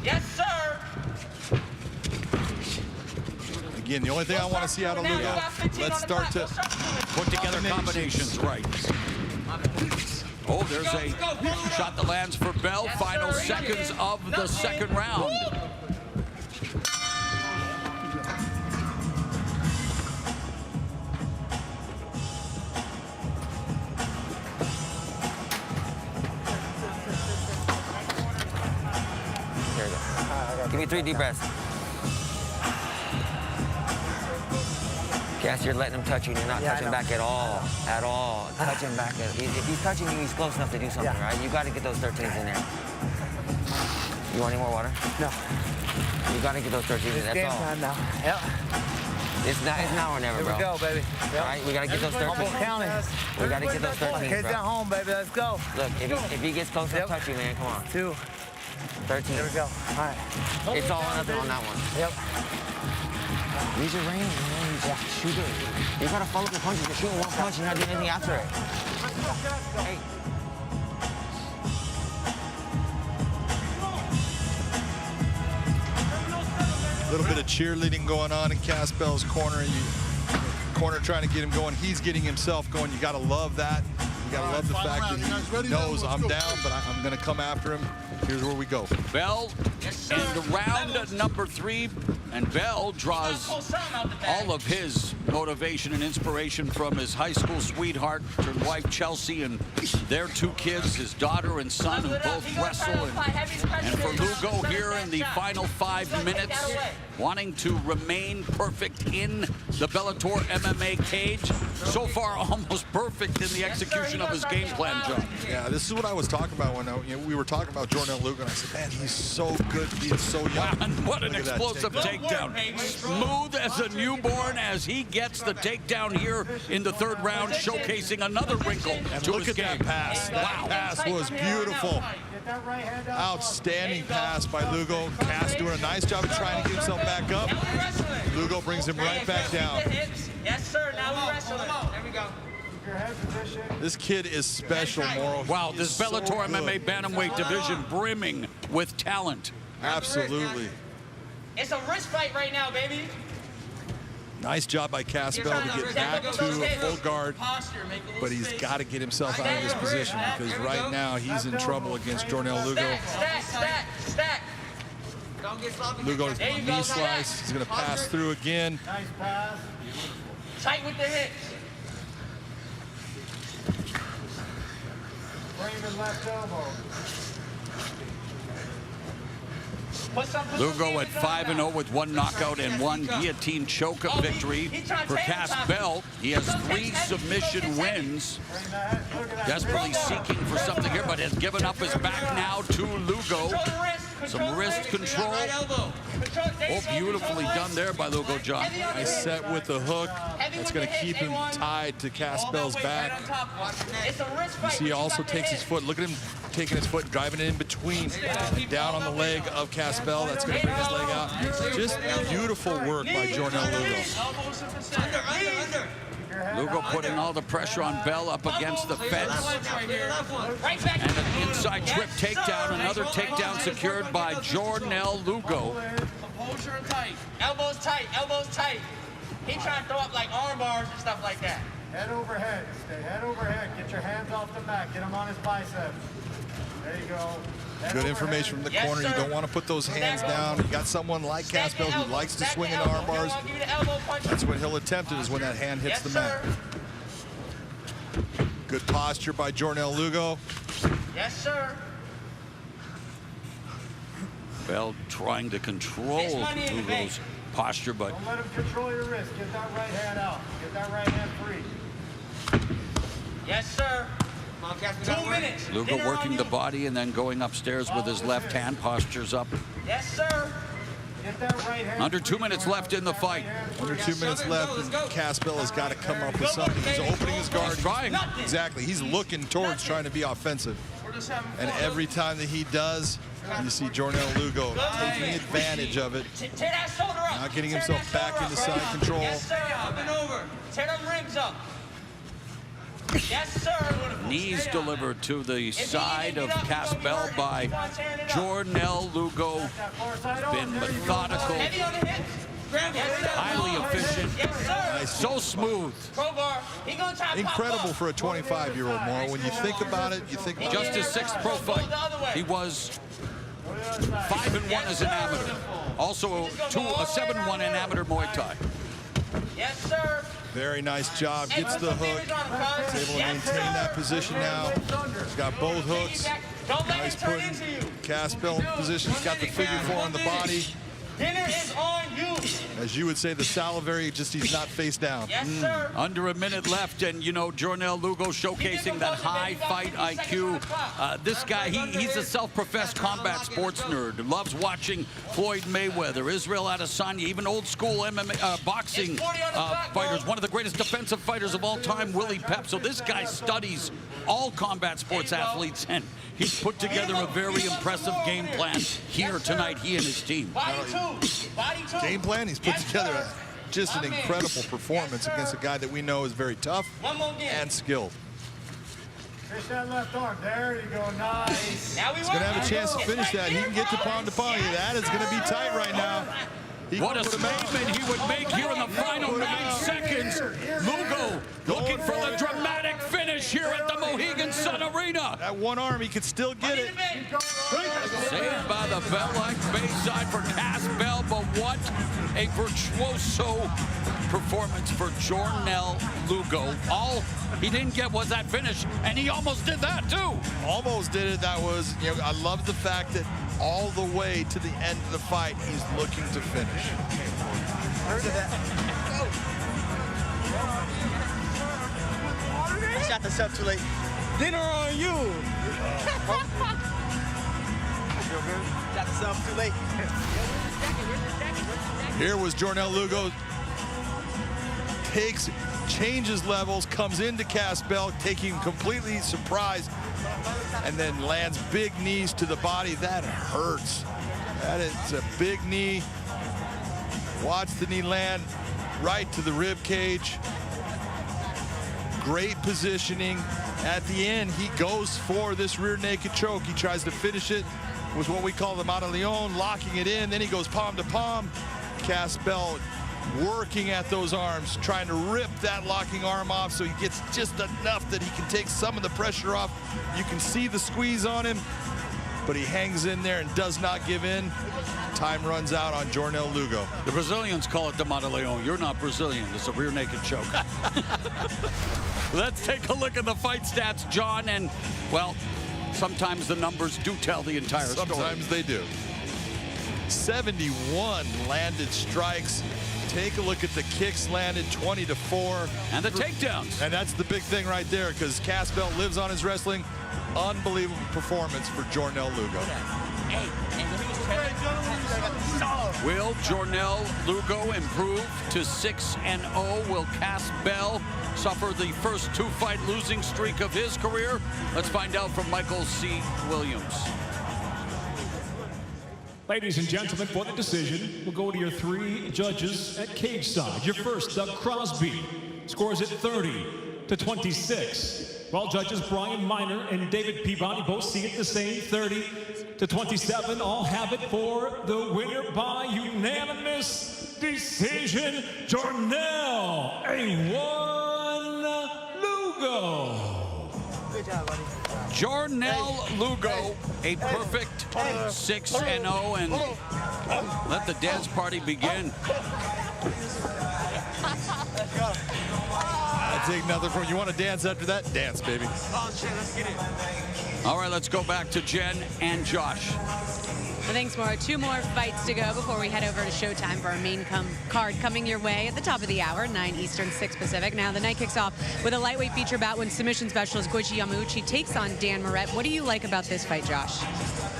Speaker 11: Yes, sir.
Speaker 2: Again, the only thing I want to see out of Lugo, let's start to
Speaker 1: put together combinations, right. Oh, there's a shot that lands for Bell. Final seconds of the second round.
Speaker 14: There you go. Give me 3 deep breaths. Yes, you're letting him touch you, and you're not touching back at all. At all. Touch him back. If he's touching you, he's close enough to do something, right? You got to get those 13s in there. You want any more water?
Speaker 5: No.
Speaker 14: You got to get those 13s in. That's
Speaker 5: game
Speaker 14: all.
Speaker 5: time now. Yep.
Speaker 14: It's now or never,
Speaker 5: Here
Speaker 14: bro.
Speaker 5: we go, baby. Yep.
Speaker 14: All right, we got to get those 13s.
Speaker 5: Humboldt County.
Speaker 14: We got to get those 13s,
Speaker 5: Kids
Speaker 14: bro.
Speaker 5: at home, baby. Let's go.
Speaker 14: Look, if he gets close enough to touch you, man, come on.
Speaker 5: 2.
Speaker 14: 13.
Speaker 5: Here we go. All right.
Speaker 14: It's all or nothing on that one.
Speaker 5: Yep.
Speaker 14: Use your range, man. Shoot it. You gotta follow the punches. You're shooting one punch and not doing anything after it. Hey.
Speaker 2: A little bit of cheerleading going on in Caspell's corner. Corner trying to get him going. He's getting himself going. You gotta love that. You gotta love the fact that he knows I'm down, but I'm gonna come after him. Here's where we go.
Speaker 1: Bell and round number 3, and Bell draws all of his motivation and inspiration from his high school sweetheart turned wife Chelsea and their 2 kids, his daughter and son, who both wrestle. And for Lugo here in the final 5 minutes, wanting to remain perfect in the Bellator MMA cage. So far, almost perfect in the execution of his game plan, John.
Speaker 2: Yeah, this is what I was talking about when we were talking about Jordan Lugo, and I said, man, he's so good being so young.
Speaker 1: Wow, and what an explosive takedown. Smooth as a newborn as he gets the takedown here in the 3rd round, showcasing another wrinkle
Speaker 2: And
Speaker 1: to
Speaker 2: look
Speaker 1: his
Speaker 2: at
Speaker 1: game.
Speaker 2: that pass. That pass was beautiful. Outstanding pass by Lugo. Cass doing a nice job of trying to get himself back up. Lugo brings him right back down.
Speaker 11: Yes, sir. Now we're wrestling. There we go.
Speaker 2: This kid is special, Morrow.
Speaker 1: Wow, this Bellator MMA bantamweight division brimming with talent.
Speaker 2: Absolutely.
Speaker 11: It's a wrist fight right now, baby.
Speaker 2: Nice job by Caspell to get back to a full guard, but he's got to get himself out of this position because right now he's in trouble against Jordan Lugo.
Speaker 11: Stack.
Speaker 2: Lugo's knee slice. He's going to pass through again.
Speaker 13: Nice pass.
Speaker 11: Tight with the hips.
Speaker 13: Frame left elbow.
Speaker 1: Lugo at 5-0 with 1 knockout and 1 guillotine choke victory for Caspell. He has 3 submission wins. Desperately seeking for something here, but has given up his back now to Lugo. Some wrist control. Oh, beautifully done there by Lugo, John.
Speaker 2: Nice set with the hook. That's going to keep him tied to Caspell's back. You see, he also takes his foot. Look at him taking his foot, driving it in between, down on the leg of Caspell. That's going to bring his leg out. Just beautiful work by Jordan Lugo.
Speaker 1: Lugo putting all the pressure on Bell up against the fence. And an inside trip takedown. Another takedown secured by Jornel Lugo.
Speaker 11: Composure and tight. Elbows tight. Elbows tight. He trying to throw up like arm bars and stuff like that.
Speaker 13: Head overhead. Stay head overhead. Get your hands off the back. Get him on his biceps. There you go.
Speaker 2: Good information from the corner. You don't want to put those hands down. You got someone like Caspell who likes to swing into arm bars. That's what he'll attempt is when that hand hits the mat. Good posture by Jornel Lugo.
Speaker 11: Yes, sir.
Speaker 1: Bell trying to control Lugo's posture, but
Speaker 13: Don't let him control your wrist. Get that right hand out. Get that right hand free.
Speaker 11: Yes, sir. 2 minutes.
Speaker 1: Lugo working the body and then going upstairs with his left hand. Postures up.
Speaker 11: Yes, sir.
Speaker 13: Get that right hand.
Speaker 1: Under 2 minutes left in the fight.
Speaker 2: Under 2 minutes left, and Caspell has got to come up with something. He's opening his guard.
Speaker 1: He's trying.
Speaker 2: Exactly. He's looking towards trying to be offensive. And every time that he does, you see Jornel Lugo taking advantage of it.
Speaker 11: Tear that shoulder up.
Speaker 2: Now getting himself back into side control.
Speaker 11: Yes, sir. Up and over. Tear them ribs up. Yes, sir.
Speaker 1: Knees delivered to the side of Caspell by Jornel Lugo. Been methodical.
Speaker 11: Heavy on the hips.
Speaker 1: Highly efficient. So smooth.
Speaker 2: Incredible for a 25-year-old, Mauro. When you think about it, you think
Speaker 1: Just his 6th pro fight. He was 5-1 as an amateur. Also a 7-1 in amateur Muay Thai.
Speaker 11: Yes, sir.
Speaker 2: very nice job. Gets the hook. He's able to maintain that position now. He's got both hooks. Nice putting cast belt in position. He's got the figure 4 on the body.
Speaker 11: Dinner is on you.
Speaker 2: As you would say, the salivary, just he's not face down.
Speaker 11: Yes, sir.
Speaker 1: Under a minute left, and you know, Jornel Lugo showcasing that high fight IQ. This guy, he's a self-professed combat sports nerd. Loves watching Floyd Mayweather, Israel Adesanya, even old school MMA boxing fighters. One of the greatest defensive fighters of all time, Willie Pep. So this guy studies all combat sports athletes, and he's put together a very impressive game plan here tonight, he and his team.
Speaker 2: Game plan, he's put together just an incredible performance against a guy that we know is very tough and skilled.
Speaker 13: Fish that left arm. There you go. Nice.
Speaker 2: He's going to have a chance to finish that. He can get to pound. That is going to be tight right now.
Speaker 1: What a statement he would make here in the final 9 seconds. Lugo looking for the dramatic finish here at the Mohegan Sun Arena.
Speaker 2: That one arm, he could still get it.
Speaker 1: Saved by the bell-like baseline for Cass Bell, but what a virtuoso performance for Jornel Lugo. All he didn't get was that finish, and he almost did that too.
Speaker 2: Almost did it. That was, you know, I love the fact that all the way to the end of the fight, he's looking to finish.
Speaker 15: I shot the sub too late. Dinner on you. Shot the sub too late.
Speaker 2: Here was Jornel Lugo. Changes levels, comes into Cass Bell, taking him completely surprised, and then lands big knees to the body. That hurts. That is a big knee. Watch the knee land right to the rib cage. Great positioning. At the end, he goes for this rear naked choke. He tries to finish it with what we call the Mata Leon, locking it in. Then he goes palm to palm. Cass Bell working at those arms, trying to rip that locking arm off so he gets just enough that he can take some of the pressure off. You can see the squeeze on him, but he hangs in there and does not give in. Time runs out on Jornel Lugo.
Speaker 1: The Brazilians call it the Mata Leon. You're not Brazilian. It's a rear naked choke. Let's take a look at the fight stats, John, and, well, sometimes the numbers do tell the entire story.
Speaker 2: Sometimes they do. 71 landed strikes. Take a look at the kicks landed, 20-4.
Speaker 1: And the takedowns.
Speaker 2: And that's the big thing right there, because Cass Bell lives on his wrestling. Unbelievable performance for Jornel Lugo.
Speaker 1: Will Jornel Lugo improve to 6-0? Will Cass Bell suffer the first 2-fight losing streak of his career? Let's find out from Michael C. Williams.
Speaker 3: Ladies and gentlemen, for the decision, we'll go to your 3 judges at cage side. Your first, Doug Crosby, scores it 30-26. While judges Brian Miner and David Peabody both see it the same, 30-27. All have it for the winner by unanimous decision, Jornel A1 Lugo.
Speaker 15: Good job, buddy.
Speaker 1: Jornel Lugo, a perfect 6-0, and let the dance party begin.
Speaker 2: I take nothing from you. Want to dance after that? Dance, baby.
Speaker 1: All right, let's go back to Jen and Josh.
Speaker 8: Well, thanks, Mauro. 2 more fights to go before we head over to Showtime for our main card coming your way at the top of the hour, 9 Eastern, 6 Pacific. Now, the night kicks off with a lightweight feature bout when submission specialist Goichi Yamauchi takes on Dan Moret. What do you like about this fight, Josh?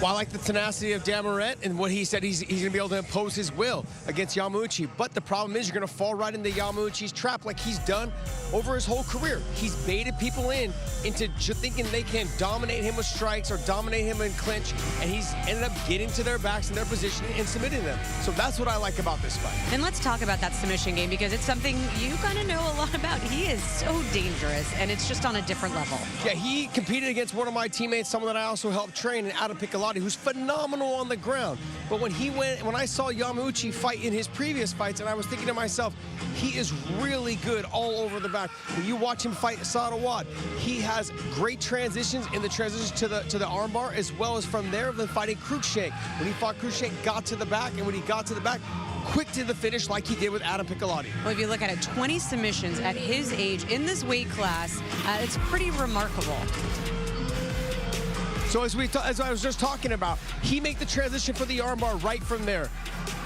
Speaker 9: Well, I like the tenacity of Dan Moret and what he said he's going to be able to impose his will against Yamauchi. But the problem is you're going to fall right into Yamauchi's trap like he's done over his whole career. He's baited people into thinking they can dominate him with strikes or dominate him in clinch, and he's ended up getting to their backs and their position and submitting them. So that's what I like about this fight.
Speaker 8: And let's talk about that submission game, because it's something you kind of know a lot about. He is so dangerous, and it's just on a different level.
Speaker 9: Yeah, he competed against one of my teammates, someone that I also helped train, Adam Piccolotti, who's phenomenal on the ground. But when I saw Yamauchi fight in his previous fights, and I was thinking to myself, he is really good all over the back. When you watch him fight Sarawad, he has great transitions in the transitions to the armbar, as well as from there, then fighting Cruikshank. When he fought Cruikshank, got to the back, and when he got to the back, quick to the finish like he did with Adam Piccolotti.
Speaker 8: Well, if you look at it, 20 submissions at his age in this weight class, it's pretty remarkable.
Speaker 9: So as I was just talking about, he made the transition for the armbar right from there.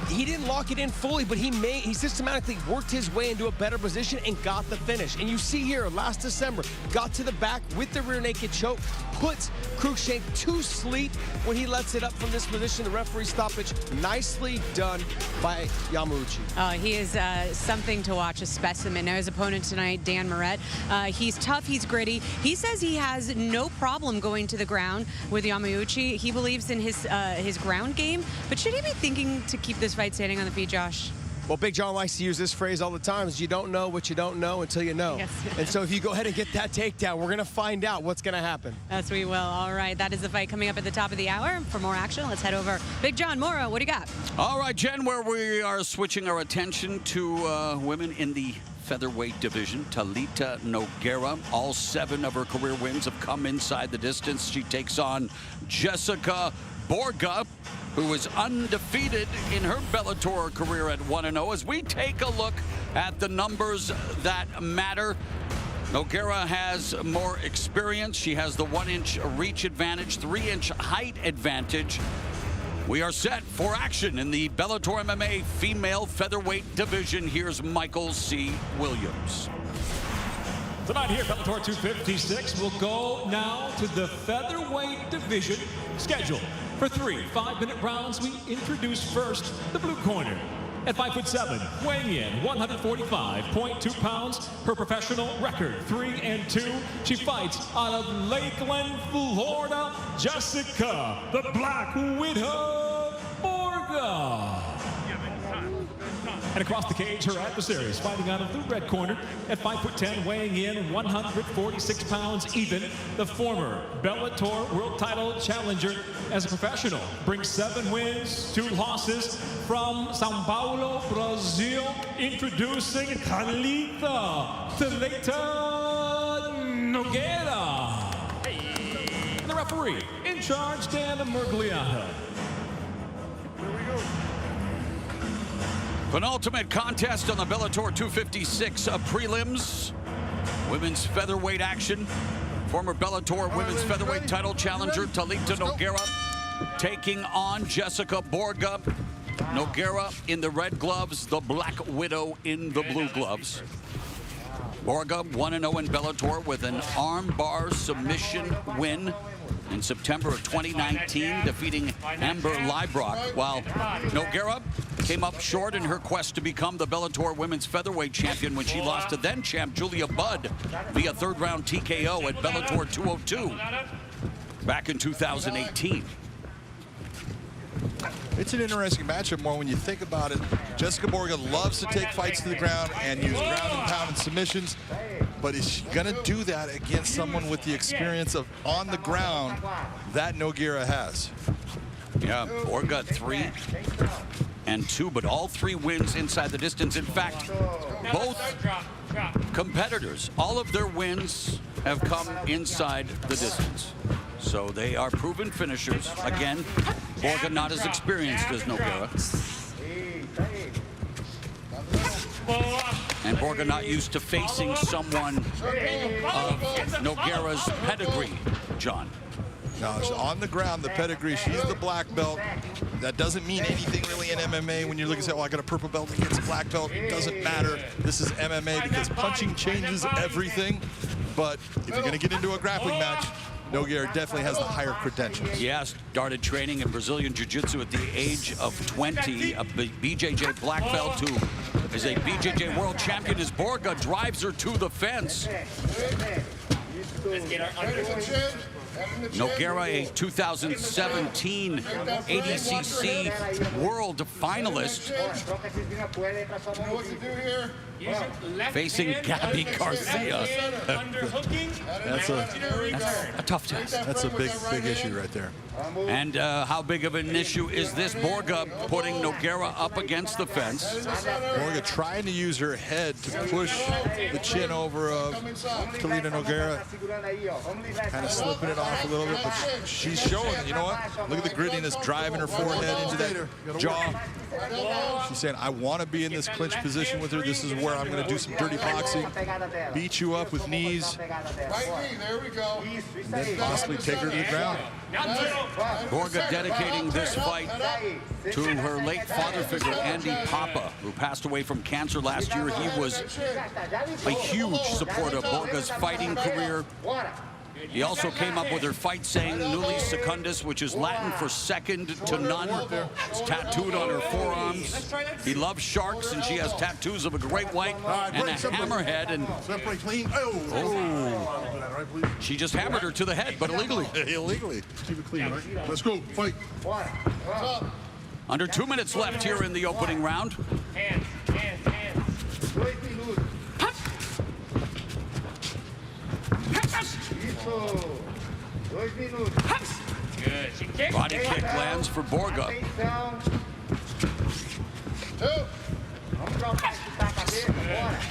Speaker 9: He didn't lock it in fully, but he systematically worked his way into a better position and got the finish. And you see here, last December, got to the back with the rear naked choke, puts Cruikshank to sleep when he lets it up from this position. The referee stoppage, nicely done by Yamauchi.
Speaker 8: Oh, he is something to watch, a specimen. Now his opponent tonight, Dan Moret, he's tough, he's gritty. He says he has no problem going to the ground with Yamauchi. He believes in his ground game, but should he be thinking to keep this fight standing on the feet, Josh?
Speaker 9: Well, Big John likes to use this phrase all the time, is you don't know what you don't know until you know.
Speaker 8: Yes.
Speaker 9: And so if you go ahead and get that takedown, we're going to find out what's going to happen.
Speaker 8: Yes, we will. All right, that is the fight coming up at the top of the hour. For more action, let's head over. Big John, Mora, what do you got?
Speaker 1: All right, Jen, where we are switching our attention to women in the featherweight division. Talita Nogueira, all 7 of her career wins have come inside the distance. She takes on Jessica Borga, who is undefeated in her Bellator career at 1-0. As we take a look at the numbers that matter, Nogueira has more experience. She has the 1-inch reach advantage, 3-inch height advantage. We are set for action in the Bellator MMA female featherweight division. Here's Michael C. Williams.
Speaker 3: Tonight here, Bellator 256, we'll go now to the featherweight division scheduled for 3 5-minute rounds. We introduce first the blue corner. At 5'7", weighing in 145.2 pounds, her professional record 3-2. She fights out of Lakeland, Florida, Jessica, the Black Widow Borga. And across the cage, her adversaries fighting out of the red corner at 5'10", weighing in 146 pounds even. The former Bellator world title challenger as a professional, brings 7 wins, 2 losses from Sao Paulo, Brazil. Introducing Talita Nogueira. And the referee in charge, Dan Mergliata.
Speaker 1: Penultimate contest on the Bellator 256 prelims. Women's featherweight action. Former Bellator women's featherweight title challenger Talita Nogueira taking on Jessica Borga. Nogueira in the red gloves, the Black Widow in the blue gloves. Borga 1-0 in Bellator with an armbar submission win in September of 2019, defeating Amber Leibrock, while Nogueira came up short in her quest to become the Bellator women's featherweight champion when she lost to then-champ Julia Budd via third-round TKO at Bellator 202 back in 2018.
Speaker 2: It's an interesting matchup more when you think about it. Jessica Borga loves to take fights to the ground and use ground and pound and submissions, but is she gonna do that against someone with the experience of on the ground that Nogueira has?
Speaker 1: Yeah, Borga 3-2, but all 3 wins inside the distance. In fact, both competitors, all of their wins have come inside the distance. So they are proven finishers. Again, Borga not as experienced as Nogueira. And Borga not used to facing someone of Nogueira's pedigree, John.
Speaker 2: No, on the ground, the pedigree, she's the black belt. That doesn't mean anything really in MMA when you're looking at, oh, I got a purple belt against a black belt. It doesn't matter. This is MMA because punching changes everything. But if you're going to get into a grappling match, Nogueira definitely has the higher credentials.
Speaker 1: Yeah, started training in Brazilian Jiu-Jitsu at the age of 20. A BJJ black belt who is a BJJ world champion as Borga drives her to the fence. Nogueira, a 2017 ADCC World finalist, facing Gabby Garcia.
Speaker 2: That's
Speaker 1: a tough test.
Speaker 2: That's a big issue right there.
Speaker 1: And how big of an issue is this? Borga putting Nogueira up against the fence.
Speaker 2: Borga trying to use her head to push the chin over of Toledo Nogueira. Kind of slipping it off a little bit, but she's showing it. You know what? Look at the grittiness driving her forehead into that jaw. She's saying, I want to be in this clinch position with her. This is where I'm going to do some dirty boxing, beat you up with knees,
Speaker 13: There we go.
Speaker 2: and then possibly take her to the ground.
Speaker 1: Borga dedicating this fight to her late father figure, Andy Papa, who passed away from cancer last year. He was a huge supporter of Borga's fighting career. He also came up with her fight saying, Nulli Secundus, which is Latin for second to none. It's tattooed on her forearms. He loves sharks, and she has tattoos of a great white and a hammerhead. And she just hammered her to the head, but illegally.
Speaker 2: Illegally.
Speaker 13: Keep it clean, right? Let's go. Fight.
Speaker 1: Under 2 minutes left here in the opening round.
Speaker 11: Hands. Good. She kicked.
Speaker 1: Body kick lands for Borga.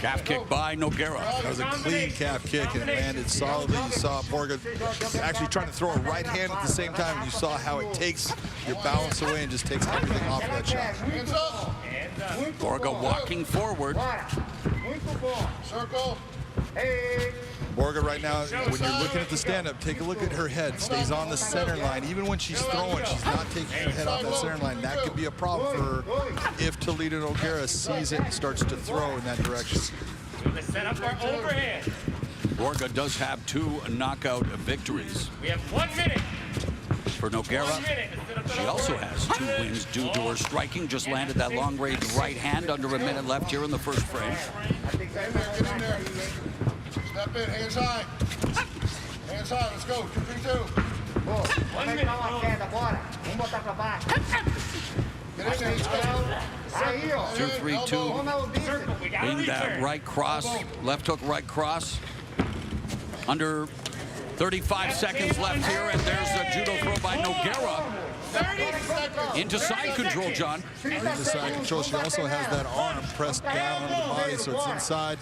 Speaker 1: Calf kick by Nogueira.
Speaker 2: That was a clean calf kick, and it landed solidly. You saw Borga actually trying to throw a right hand at the same time. You saw how it takes your balance away and just takes everything off of that shot.
Speaker 1: Borga walking forward.
Speaker 13: Circle.
Speaker 2: Borga right now, when you're looking at the stand-up, take a look at her head. Stays on the center line. Even when she's throwing, she's not taking her head off that center line. That could be a problem for her if Toledo Nogueira sees it and starts to throw in that direction.
Speaker 11: Let's set up our overhand.
Speaker 1: Borga does have 2 knockout victories.
Speaker 11: We have 1 minute.
Speaker 1: For Nogueira, she also has 2 wins due to her striking. Just landed that long-range right hand under a minute left here in the first frame.
Speaker 13: Get in there. Step in, hands high. Hands high, let's go. 2, 3, 2.
Speaker 11: 1 minute.
Speaker 13: Get in there, let's go.
Speaker 1: 2, 3, 2. Being that right cross, left hook, right cross. Under 35 seconds left here, and there's a judo throw by Nogueira. Into side control, John.
Speaker 2: Into side control. She also has that arm pressed down on the body, so it's inside.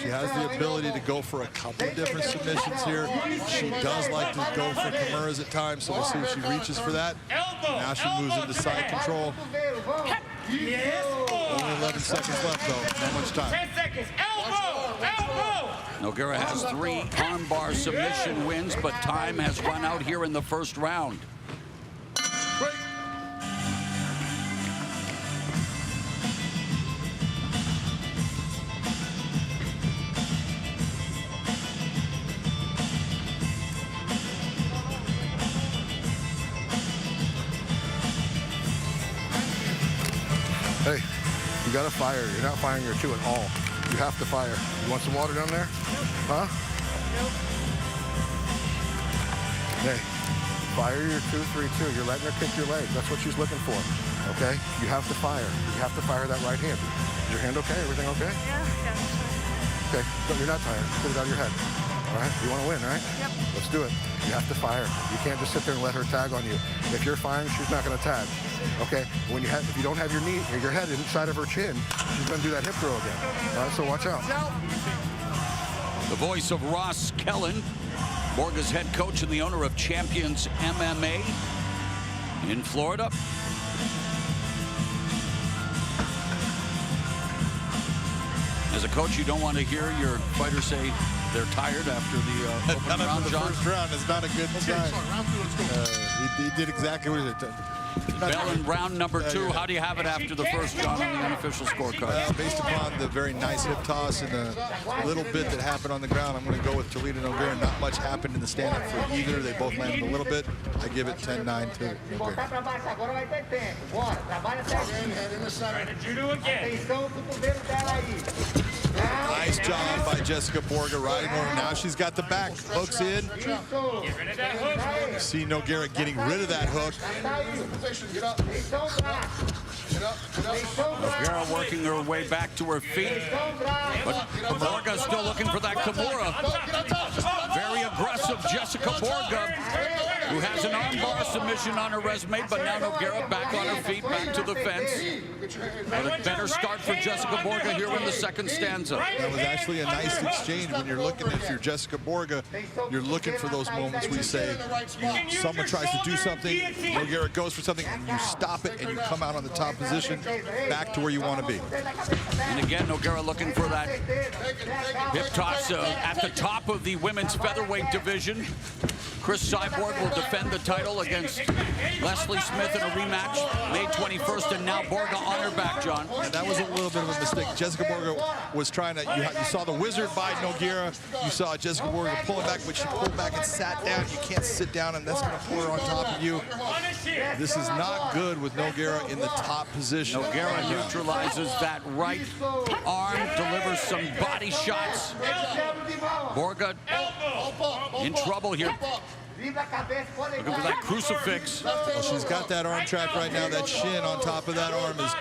Speaker 2: She has the ability to go for a couple of different submissions here. She does like to go for Kimuras at times, so we'll see if she reaches for that. Now she moves into side control. Only 11 seconds left, though. Not much time.
Speaker 11: 10 seconds. Elbow.
Speaker 1: Nogueira has 3 armbar submission wins, but time has run out here in the first round.
Speaker 13: Hey, you gotta fire. You're not firing your 2 at all. You have to fire. You want some water down there? Huh? Hey, fire your 2, 3, 2. You're letting her kick your leg. That's what she's looking for. Okay? You have to fire. You have to fire that right hand. Is your hand okay? Everything okay? Yeah. Okay. No, you're not tired. Put it out of your head. All right? You want to win, right? Yep. Let's do it. You have to fire. You can't just sit there and let her tag on you. If you're firing, she's not going to tag. Okay? If you don't have your knee or your head inside of her chin, she's going to do that hip throw again. All right? So watch out.
Speaker 1: The voice of Ross Kellen, Borga's head coach and the owner of Champions MMA in Florida. As a coach, you don't want to hear your fighter say they're tired after the opening round,
Speaker 2: the
Speaker 1: John.
Speaker 2: first round is not a good sign. He did exactly what he did.
Speaker 1: Bell in round number 2. How do you have it after the first, John, on the unofficial scorecard?
Speaker 2: Based upon the very nice hip toss and the little bit that happened on the ground, I'm going to go with Toledo Nogueira. Not much happened in the stand-up for either. They both landed a little bit. I give it 10-9 to Nogueira.
Speaker 11: Judo again.
Speaker 2: Nice job by Jessica Borga riding her. Now she's got the back. Hooks in. You see Nogueira getting rid of that hook.
Speaker 1: Nogueira working her way back to her feet. But Borga still looking for that Kimura. Very aggressive Jessica Borga, who has an armbar submission on her resume, but now Nogueira back on her feet, back to the fence. But a better start for Jessica Borga here in the second stanza.
Speaker 2: That was actually a nice exchange. When you're looking, if you're Jessica Borga, you're looking for those moments where you say, someone tries to do something, Nogueira goes for something, and you stop it, and you come out on the top position, back to where you want to be.
Speaker 1: And again, Nogueira looking for that hip toss at the top of the women's featherweight division. Chris Cyborg will defend the title against Leslie Smith in a rematch May 21st, and now Borga on her back, John.
Speaker 2: And that was a little bit of a mistake. Jessica Borga was trying to, you saw the wizard by Nogueira, you saw Jessica Borga pulling back, but she pulled back and sat down. You can't sit down, and that's going to put her on top of you. This is not good with Nogueira in the top position.
Speaker 1: Nogueira neutralizes that right arm, delivers some body shots. Borga in trouble here. Looking for that crucifix.
Speaker 2: Well, she's got that arm track right now. That shin on top of that arm is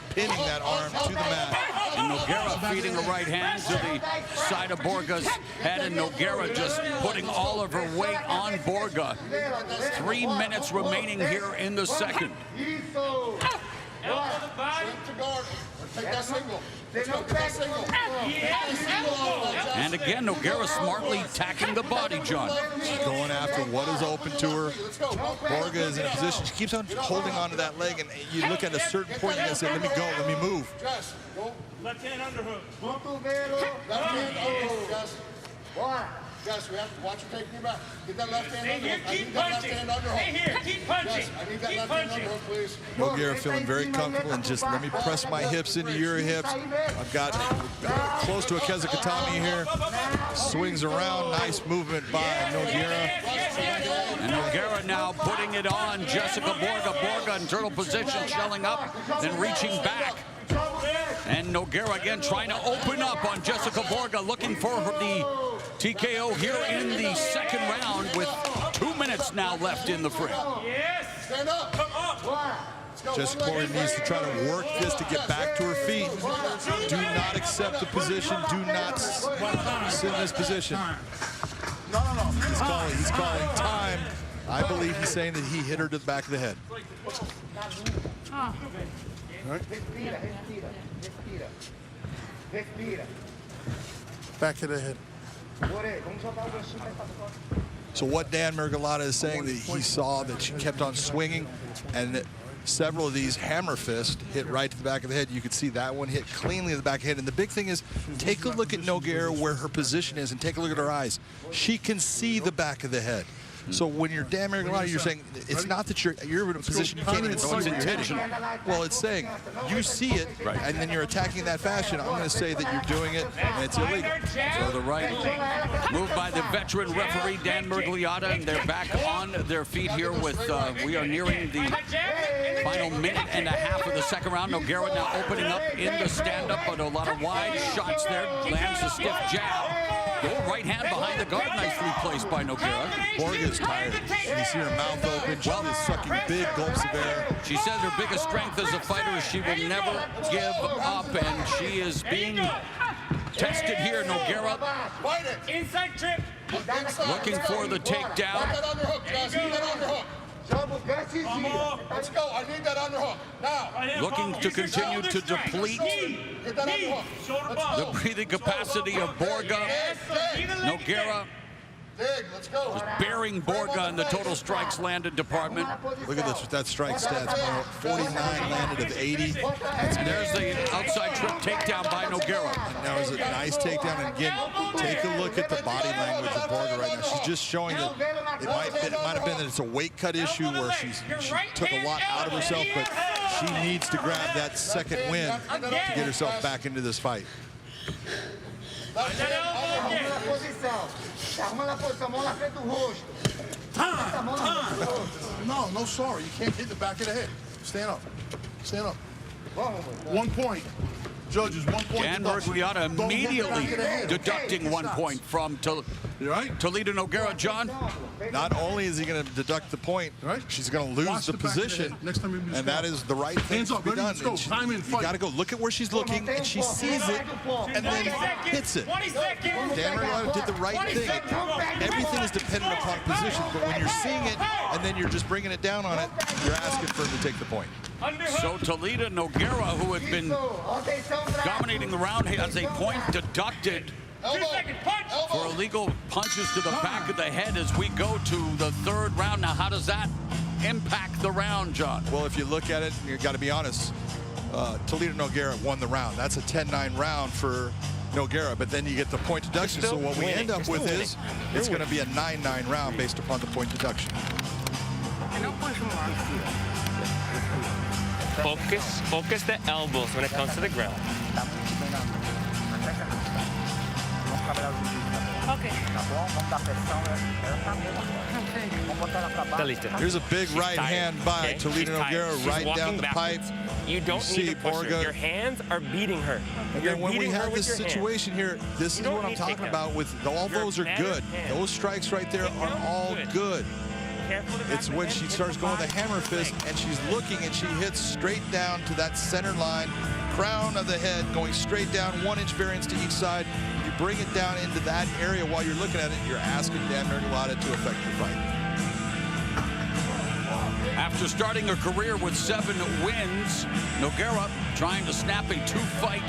Speaker 2: pinning that arm to the mat.
Speaker 1: And Nogueira feeding a right hand to the side of Borga's head, and Nogueira just putting all of her weight on Borga. 3 minutes remaining here in the second.
Speaker 13: Take that single.
Speaker 1: And again, Nogueira smartly attacking the body, John.
Speaker 2: She's going after what is open to her. Borga is in a position, she keeps on holding onto that leg, and you look at a certain point, you gotta say, let me go, let me move.
Speaker 11: Left hand underhook.
Speaker 13: Left hand underhook. Yes, we have to watch your technique back. Get that left hand underhook. I need that left hand underhook.
Speaker 11: Stay here, keep punching.
Speaker 13: Yes, I need that left hand underhook, please.
Speaker 2: Nogueira feeling very comfortable, and just let me press my hips into your hips. I've got close to a Kezakatami here. Swings around, nice movement by Nogueira.
Speaker 1: And Nogueira now putting it on Jessica Borga. Borga in turtle position, shelling up, then reaching back. And Nogueira again trying to open up on Jessica Borga, looking for the TKO here in the second round with 2 minutes now left in the frame.
Speaker 11: Yes.
Speaker 13: Stand up. Come on.
Speaker 2: Jessica Borga needs to try to work this to get back to her feet. Do not accept the position. Do not sit in this position. He's calling time. I believe he's saying that he hit her to the back of the head.
Speaker 13: Right. Back of the head.
Speaker 2: So what Dan Mergolata is saying, that he saw that she kept on swinging, and that several of these hammer fists hit right to the back of the head. You could see that one hit cleanly to the back of the head. And the big thing is, take a look at Nogueira where her position is, and take a look at her eyes. She can see the back of the head. So when you're Dan Mergolata, you're saying it's not that you're in a position you can't even see what you're hitting. Well, it's saying you see it, and then you're attacking in that fashion. I'm going to say that you're doing it, and it's illegal.
Speaker 1: So the right move by the veteran referee Dan Mergolata, and they're back on their feet here with, we are nearing the final minute and a half of the second round. Nogueira now opening up in the stand-up, but a lot of wide shots there. Lands a stiff jab. Good right hand behind the guard, nicely placed by Nogueira.
Speaker 2: Borga is tired. You see her mouth open. She is sucking big gulps of air.
Speaker 1: She says her biggest strength as a fighter is she will never give up, and she is being tested here. Nogueira
Speaker 11: Inside trip.
Speaker 1: looking for the takedown.
Speaker 13: Let's go. I need that underhook. Now.
Speaker 1: Looking to continue to deplete the breathing capacity of Borga. Nogueira
Speaker 13: Let's go.
Speaker 1: was bearing Borga in the total strikes landed department.
Speaker 2: Look at that strike stats. 49 landed of 80.
Speaker 1: There's the outside trip takedown by Nogueira.
Speaker 2: And that was a nice takedown. And again, take a look at the body language of Borga right now. She's just showing that it might have been that it's a weight cut issue where she took a lot out of herself, but she needs to grab that second win to get herself back into this fight.
Speaker 13: No, sorry. You can't hit the back of the head. Stand up. Stand up. 1 point.
Speaker 2: Judges, 1 point.
Speaker 1: Dan Murciata immediately deducting 1 point from Toledo Nogueira. John?
Speaker 2: Not only is he going to deduct the point, she's going to lose the position, and that is the right thing to be done. You got to go look at where she's looking, and she sees it, and then hits it. Dan Murciata did the right thing. Everything is dependent upon position, but when you're seeing it, and then you're just bringing it down on it, you're asking for him to take the point.
Speaker 1: So Toledo Nogueira, who had been dominating the round, has a point deducted for illegal punches to the back of the head as we go to the third round. Now, how does that impact the round, John?
Speaker 2: Well, if you look at it, you got to be honest, Toledo Nogueira won the round. That's a 10-9 round for Nogueira, but then you get the point deduction. So what we end up with is it's going to be a 9-9 round based upon the point deduction.
Speaker 16: Focus the elbows when it comes to the ground.
Speaker 2: Here's a big right hand by Toledo Nogueira right down the pipe.
Speaker 16: You don't need to push
Speaker 2: Borga.
Speaker 16: her. Your hands are beating her.
Speaker 2: And then when we have this situation here, this is what I'm talking about with all those are good. Those strikes right there are all good. It's when she starts going the hammer fist and she's looking and she hits straight down to that center line, crown of the head, going straight down, 1-inch variance to each side. You bring it down into that area while you're looking at it, you're asking Dan Murciata to affect the fight.
Speaker 1: After starting a career with 7 wins, Nogueira trying to snap a 2-fight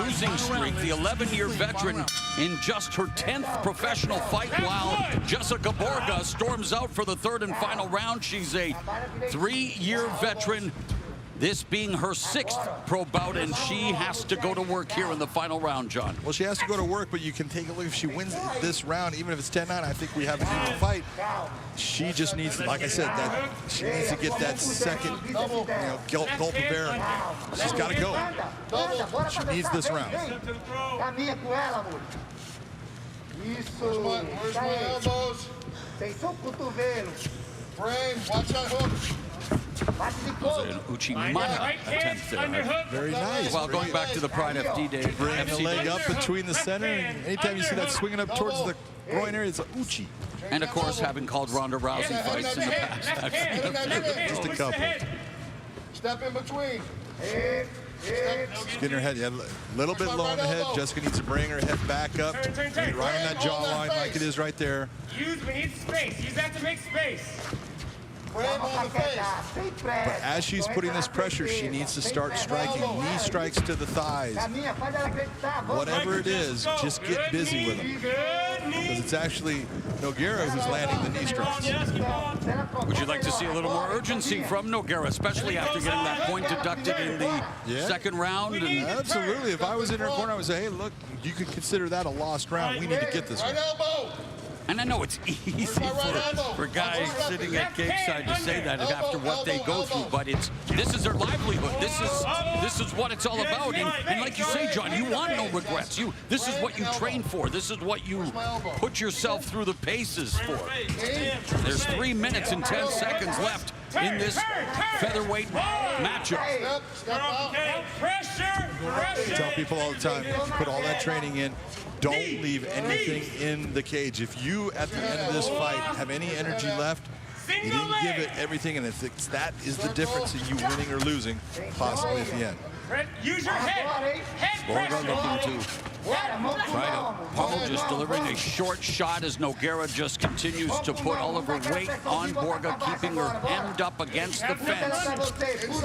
Speaker 1: losing streak. The 11-year veteran in just her 10th professional fight, while Jessica Borga storms out for the third and final round. She's a 3-year veteran, this being her 6th pro bout, and she has to go to work here in the final round, John.
Speaker 2: Well, she has to go to work, but you can take a look. If she wins this round, even if it's 10-9, I think we have an even fight. She just needs, like I said, that she needs to get that second, gulp of air. She's got to go. She needs this round.
Speaker 6: Where's my elbows? Frame, watch that hook.
Speaker 1: An Uchimata attempt there.
Speaker 2: Very nice.
Speaker 1: Well, going back to the Pride FD days.
Speaker 2: Bring the leg up between the center. And anytime you see that swinging up towards the groin area, it's an Uchi.
Speaker 1: And, of course, having called Ronda Rousey fights in the past.
Speaker 2: Just a couple.
Speaker 6: Step in between.
Speaker 2: She's getting her head a little bit low on the head. Jessica needs to bring her head back up. Right on that jawline like it is right there.
Speaker 11: We need space. Use that to make space.
Speaker 2: But as she's putting this pressure, she needs to start striking knee strikes to the thighs. Whatever it is, just get busy with them. Because it's actually Nogueira who's landing the knee strikes.
Speaker 1: Would you like to see a little more urgency from Nogueira, especially after getting that point deducted in the second round? And
Speaker 2: absolutely. If I was in her corner, I would say, hey, look, you could consider that a lost round. We need to get this one.
Speaker 1: And I know it's easy for guys sitting at cage-side to say that after what they go through, but this is their livelihood. This is what it's all about. And like you say, John, you want no regrets. This is what you train for. This is what you put yourself through the paces for. There's 3 minutes and 10 seconds left in this featherweight matchup.
Speaker 2: I tell people all the time, if you put all that training in, don't leave anything in the cage. If you, at the end of this fight, have any energy left, you didn't give it everything, and if that is the difference in you winning or losing, possibly at the end.
Speaker 11: Use your head.
Speaker 1: Borga looking to try to pummel, just delivering a short shot as Nogueira just continues to put all of her weight on Borga, keeping her hemmed up against the fence.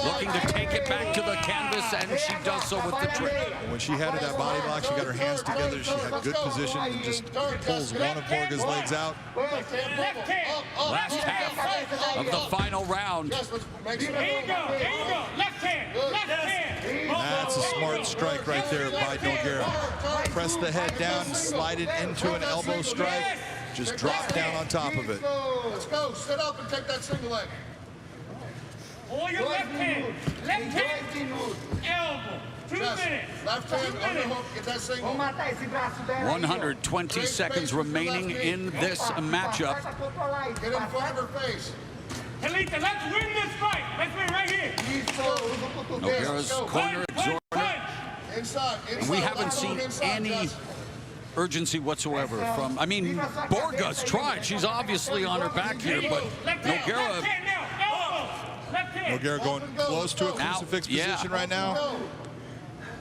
Speaker 1: Looking to take it back to the canvas, and she does so with the trick.
Speaker 2: When she had that body lock, she got her hands together, she had good position, and just pulls one of Borga's legs out.
Speaker 1: Last half of the final round.
Speaker 11: There you go. Left hand.
Speaker 2: That's a smart strike right there by Nogueira. Press the head down, slide it into an elbow strike, just drop down on top of it.
Speaker 6: Let's go. Sit up and take that single leg.
Speaker 11: Pull your left hand. Elbow. 2 minutes.
Speaker 6: Left hand underhook. Get that single.
Speaker 1: 120 seconds remaining in this matchup.
Speaker 6: Get in front of her face.
Speaker 11: Talita, let's win this fight. Let's win right here.
Speaker 1: Nogueira's corner exhorted We haven't seen any urgency whatsoever from, I mean, Borga's tried. She's obviously on her back here, but Nogueira
Speaker 2: going close to a crucifix position right now.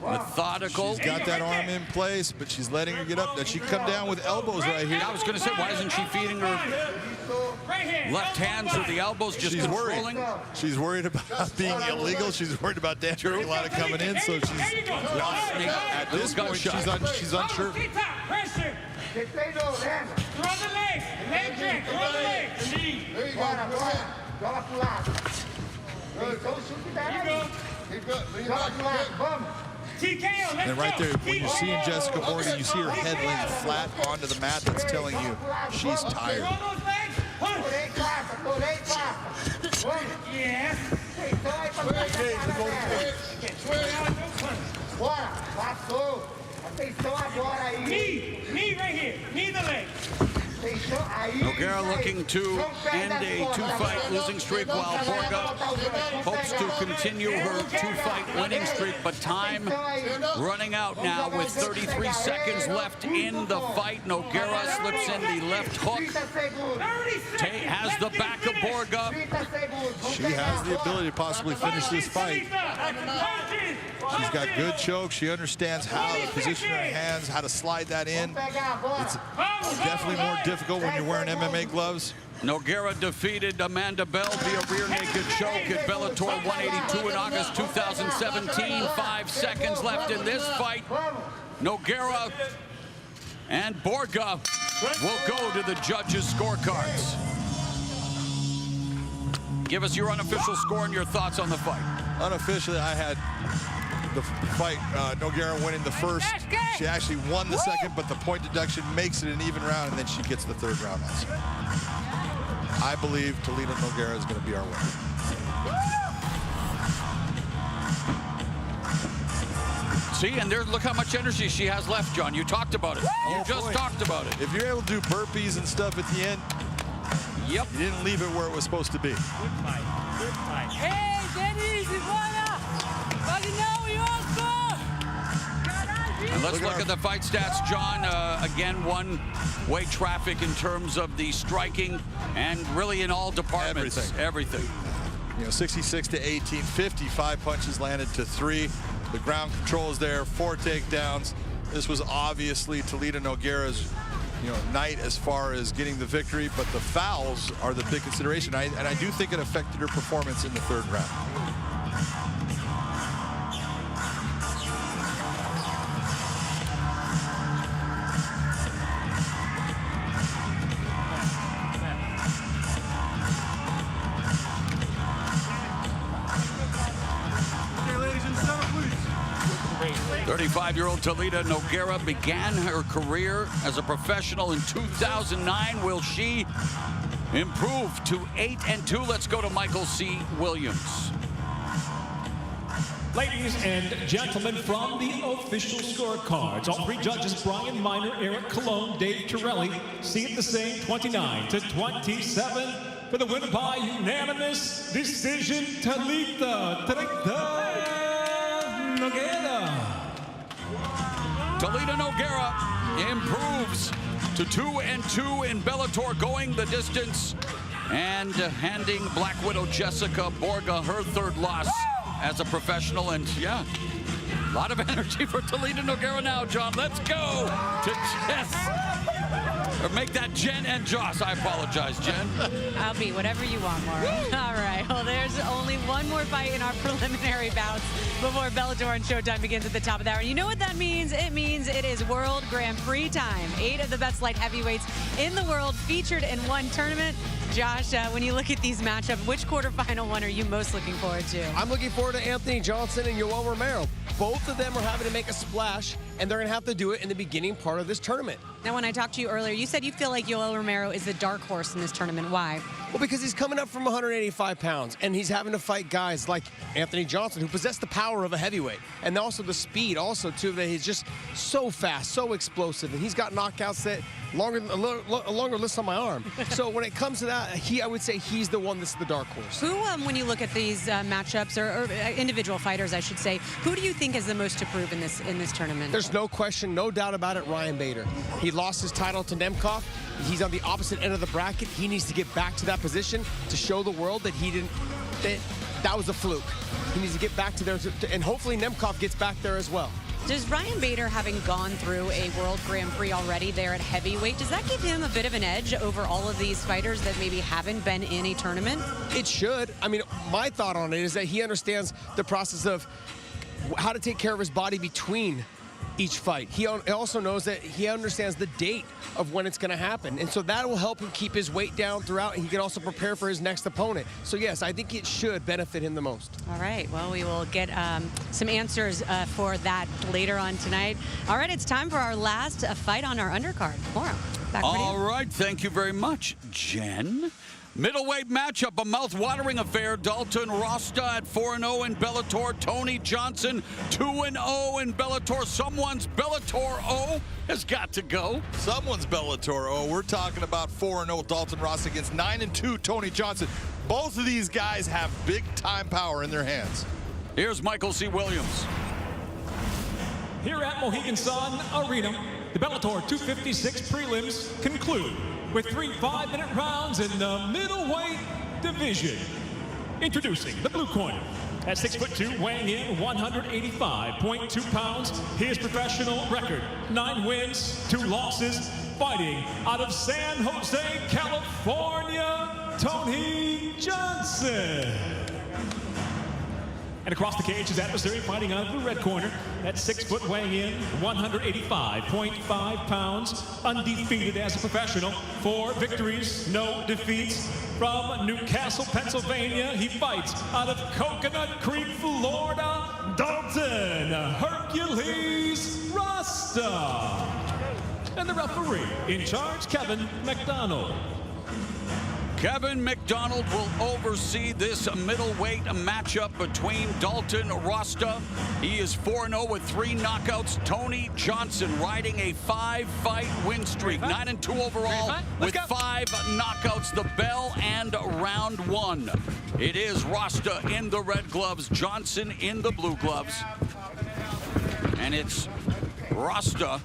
Speaker 1: Methodical.
Speaker 2: She's got that arm in place, but she's letting her get up. That she come down with elbows right here.
Speaker 1: I was going to say, why isn't she feeding her left hands or the elbows, just controlling?
Speaker 2: She's worried about being illegal. She's worried about Dan Carolina coming in, so she's at this point she's unsure.
Speaker 11: Pressure. Throw the leg. Leg drag. Throw the leg. Knee.
Speaker 2: And right there, when you're seeing Jessica Borga, you see her head laying flat onto the mat. That's telling you she's tired.
Speaker 11: Knee right here. Knee the leg.
Speaker 1: Nogueira looking to end a two-fight losing streak while Borga hopes to continue her two-fight winning streak, but time running out now with 33 seconds left in the fight. Nogueira slips in the left hook. Has the back of Borga.
Speaker 2: She has the ability to possibly finish this fight. She's got good choke. She understands how to position her hands, how to slide that in. It's definitely more difficult when you're wearing MMA gloves.
Speaker 1: Nogueira defeated Amanda Bell via rear naked choke at Bellator 182 in August 2017. 5 seconds left in this fight. Nogueira and Borga will go to the judges' scorecards. Give us your unofficial score and your thoughts on the fight.
Speaker 2: Unofficially, I had the fight, Nogueira winning the first. She actually won the second, but the point deduction makes it an even round, and then she gets the third round also. I believe Toledo Nogueira is going to be our winner.
Speaker 1: See, and look how much energy she has left, John. You talked about it. You just talked about it.
Speaker 2: If you're able to do burpees and stuff at the end, you didn't leave it where it was supposed to be.
Speaker 11: Good fight. Good fight. Hey, that easy,
Speaker 1: And let's look at the fight stats, John. Again, one-way traffic in terms of the striking and really in all departments. Everything.
Speaker 2: You know, 66 to 18, 55 punches landed to 3. The ground control is there, 4 takedowns. This was obviously Toledo Nogueira's night as far as getting the victory, but the fouls are the big consideration. And I do think it affected her performance in the third round.
Speaker 1: 35-year-old Toledo Nogueira began her career as a professional in 2009. Will she improve to 8-2? Let's go to Michael C. Williams.
Speaker 3: Ladies and gentlemen, from the official scorecards, all 3 judges, Brian Miner, Eric Colon, Dave Torelli, see it the same, 29 to 27 for the winner by unanimous decision, Toledo Nogueira.
Speaker 1: Toledo Nogueira improves to 2-2 in Bellator, going the distance and handing Black Widow Jessica Borga her 3rd loss as a professional. And yeah, a lot of energy for Toledo Nogueira now, John. Let's go to Jess. Or make that Jen and Joss. I apologize, Jen.
Speaker 8: I'll be whatever you want, Mauro. All right. Well, there's only one more fight in our preliminary bouts before Bellator and Showtime begins at the top of the hour. And you know what that means? It means it is World Grand Prix time. 8 of the best light heavyweights in the world featured in one tournament. Josh, when you look at these matchups, which quarterfinal one are you most looking forward to?
Speaker 9: I'm looking forward to Anthony Johnson and Yoel Romero. Both of them are having to make a splash and they're going to have to do it in the beginning part of this tournament.
Speaker 8: Now, when I talked to you earlier, you said you feel like Yoel Romero is the dark horse in this tournament. Why?
Speaker 9: Well, because he's coming up from 185 pounds, and he's having to fight guys like Anthony Johnson, who possess the power of a heavyweight, and also the speed, also, too, that he's just so fast, so explosive, and he's got knockouts that a longer list on my arm. So when it comes to that, I would say he's the one that's the dark horse.
Speaker 8: Who, when you look at these matchups, or individual fighters, I should say, who do you think has the most to prove in this tournament?
Speaker 9: There's no question, no doubt about it, Ryan Bader. He lost his title to Nemkov. He's on the opposite end of the bracket. He needs to get back to that position to show the world that he didn't, that was a fluke. He needs to get back to there, and hopefully Nemkov gets back there as well.
Speaker 8: Does Ryan Bader, having gone through a World Grand Prix already there at heavyweight, does that give him a bit of an edge over all of these fighters that maybe haven't been in a tournament?
Speaker 9: It should. I mean, my thought on it is that he understands the process of how to take care of his body between each fight. He also knows that he understands the date of when it's going to happen. And so that will help him keep his weight down throughout, and he can also prepare for his next opponent. So yes, I think it should benefit him the most.
Speaker 8: All right, well, we will get some answers for that later on tonight. All right, it's time for our last fight on our undercard. Mauro, back to you.
Speaker 1: All right, thank you very much, Jen. Middleweight matchup, a mouth-watering affair. Dalton Rosta at 4-0 in Bellator. Tony Johnson 2-0 in Bellator. Someone's Bellator O has got to go.
Speaker 2: Someone's Bellator O. We're talking about 4-0 Dalton Rosta against 9-2 Tony Johnson. Both of these guys have big-time power in their hands.
Speaker 1: Here's Michael C. Williams.
Speaker 3: Here at Mohegan Sun Arena, the Bellator 256 prelims conclude with 3 5-minute rounds in the middleweight division. Introducing the blue corner. At 6'2", weighing in 185.2 pounds, his professional record, 9 wins, 2 losses, fighting out of San Jose, California, Tony Johnson. And across the cage, his adversary fighting out of the red corner at 6 foot, weighing in 185.5 pounds, undefeated as a professional, 4 victories, no defeats. From Newcastle, Pennsylvania, he fights out of Coconut Creek, Florida, Dalton Hercules Rosta. And the referee in charge, Kevin McDonald.
Speaker 1: Kevin McDonald will oversee this middleweight matchup between Dalton Rosta. He is 4-0 with 3 knockouts. Tony Johnson riding a 5-fight win streak. 9-2 overall with 5 knockouts. The bell and round 1. It is Rosta in the red gloves, Johnson in the blue gloves. And it's Rosta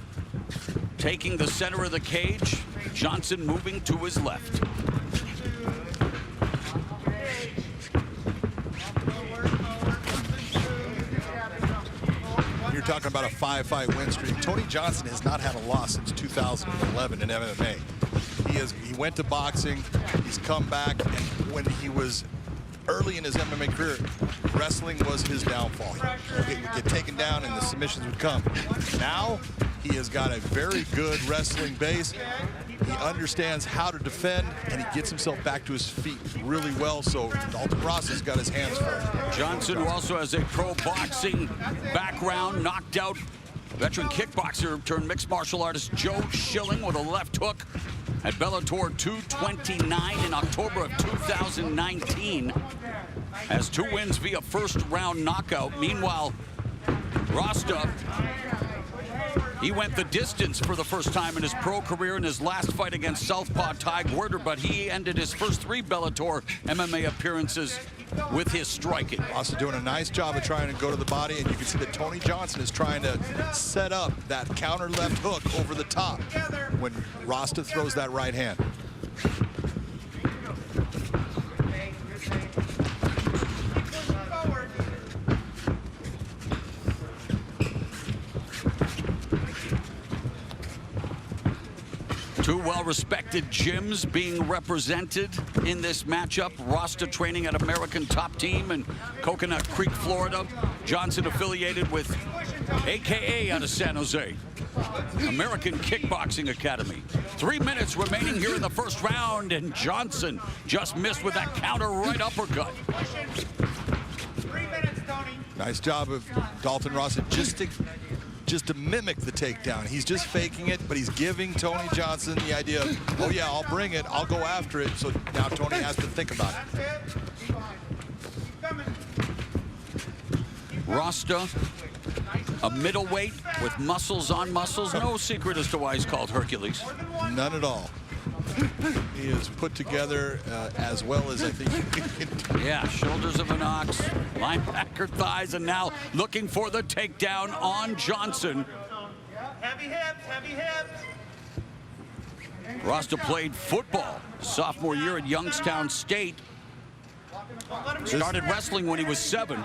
Speaker 1: taking the center of the cage. Johnson moving to his left.
Speaker 2: You're talking about a 5-fight win streak. Tony Johnson has not had a loss since 2011 in MMA. He went to boxing, he's come back, and when he was early in his MMA career, wrestling was his downfall. He would get taken down and the submissions would come. Now, he has got a very good wrestling base. He understands how to defend, and he gets himself back to his feet really well, so Dalton Rosta's got his hands full.
Speaker 1: Johnson, who also has a pro boxing background, knocked out veteran kickboxer turned mixed martial artist Joe Schilling with a left hook at Bellator 229 in October of 2019. Has 2 wins via first-round knockout. Meanwhile, Rosta, he went the distance for the first time in his pro career in his last fight against Southpaw Ty Werder, but he ended his first 3 Bellator MMA appearances with his striking.
Speaker 2: Also doing a nice job of trying to go to the body, and you can see that Tony Johnson is trying to set up that counter left hook over the top when Rosta throws that right hand.
Speaker 1: Two well-respected gyms being represented in this matchup. Rosta training at American Top Team in Coconut Creek, Florida. Johnson affiliated with AKA out of San Jose, American Kickboxing Academy. 3 minutes remaining here in the first round, and Johnson just missed with that counter right uppercut.
Speaker 6: 3 minutes, Tony.
Speaker 2: Nice job of Dalton Rosta just just to mimic the takedown. He's just faking it, but he's giving Tony Johnson the idea of, oh yeah, I'll bring it, I'll go after it. So now Tony has to think about it.
Speaker 1: Rosta, a middleweight with muscles on muscles. No secret as to why he's called Hercules.
Speaker 2: None at all. He is put together as well as I think he can.
Speaker 1: Yeah, shoulders of an ox, linebacker thighs, and now looking for the takedown on Johnson.
Speaker 11: Heavy hips, heavy hips.
Speaker 1: Rosta played football sophomore year at Youngstown State. Started wrestling when he was 7.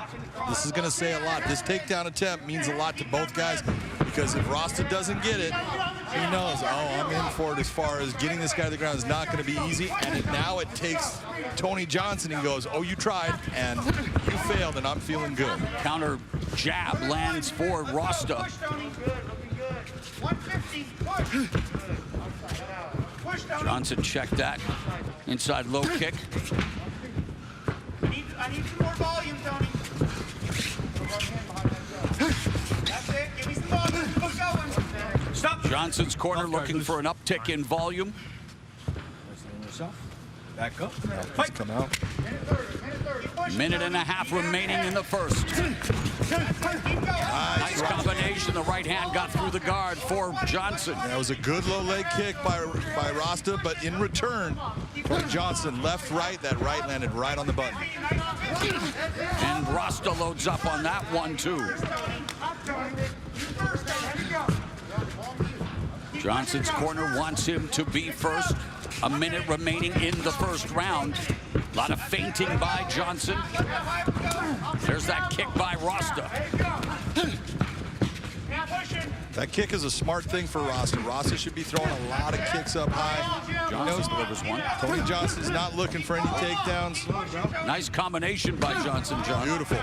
Speaker 2: This is going to say a lot. This takedown attempt means a lot to both guys, because if Rosta doesn't get it, he knows, oh, I'm in for it. As far as getting this guy to the ground is not going to be easy. And now it takes Tony Johnson and goes, oh, you tried and you failed, and I'm feeling good.
Speaker 1: Counter jab lands for Rosta. Johnson checked that. Inside low kick.
Speaker 11: I need some more volume, Tony. That's it. Give me some volume. Keep going. Stop.
Speaker 1: Johnson's corner looking for an uptick in volume.
Speaker 12: Back up.
Speaker 2: Fight. Come out.
Speaker 1: Minute and a half remaining in the first. Nice combination. The right hand got through the guard for Johnson.
Speaker 2: That was a good low leg kick by Rosta, but in return, Tony Johnson left, right. That right landed right on the button.
Speaker 1: And Rosta loads up on that one, too. Johnson's corner wants him to be first. A minute remaining in the first round. A lot of feinting by Johnson. There's that kick by Rosta.
Speaker 2: That kick is a smart thing for Rosta. Rosta should be throwing a lot of kicks up high.
Speaker 1: Johnson delivers one.
Speaker 2: Tony Johnson's not looking for any takedowns.
Speaker 1: Nice combination by Johnson, John.
Speaker 2: Beautiful.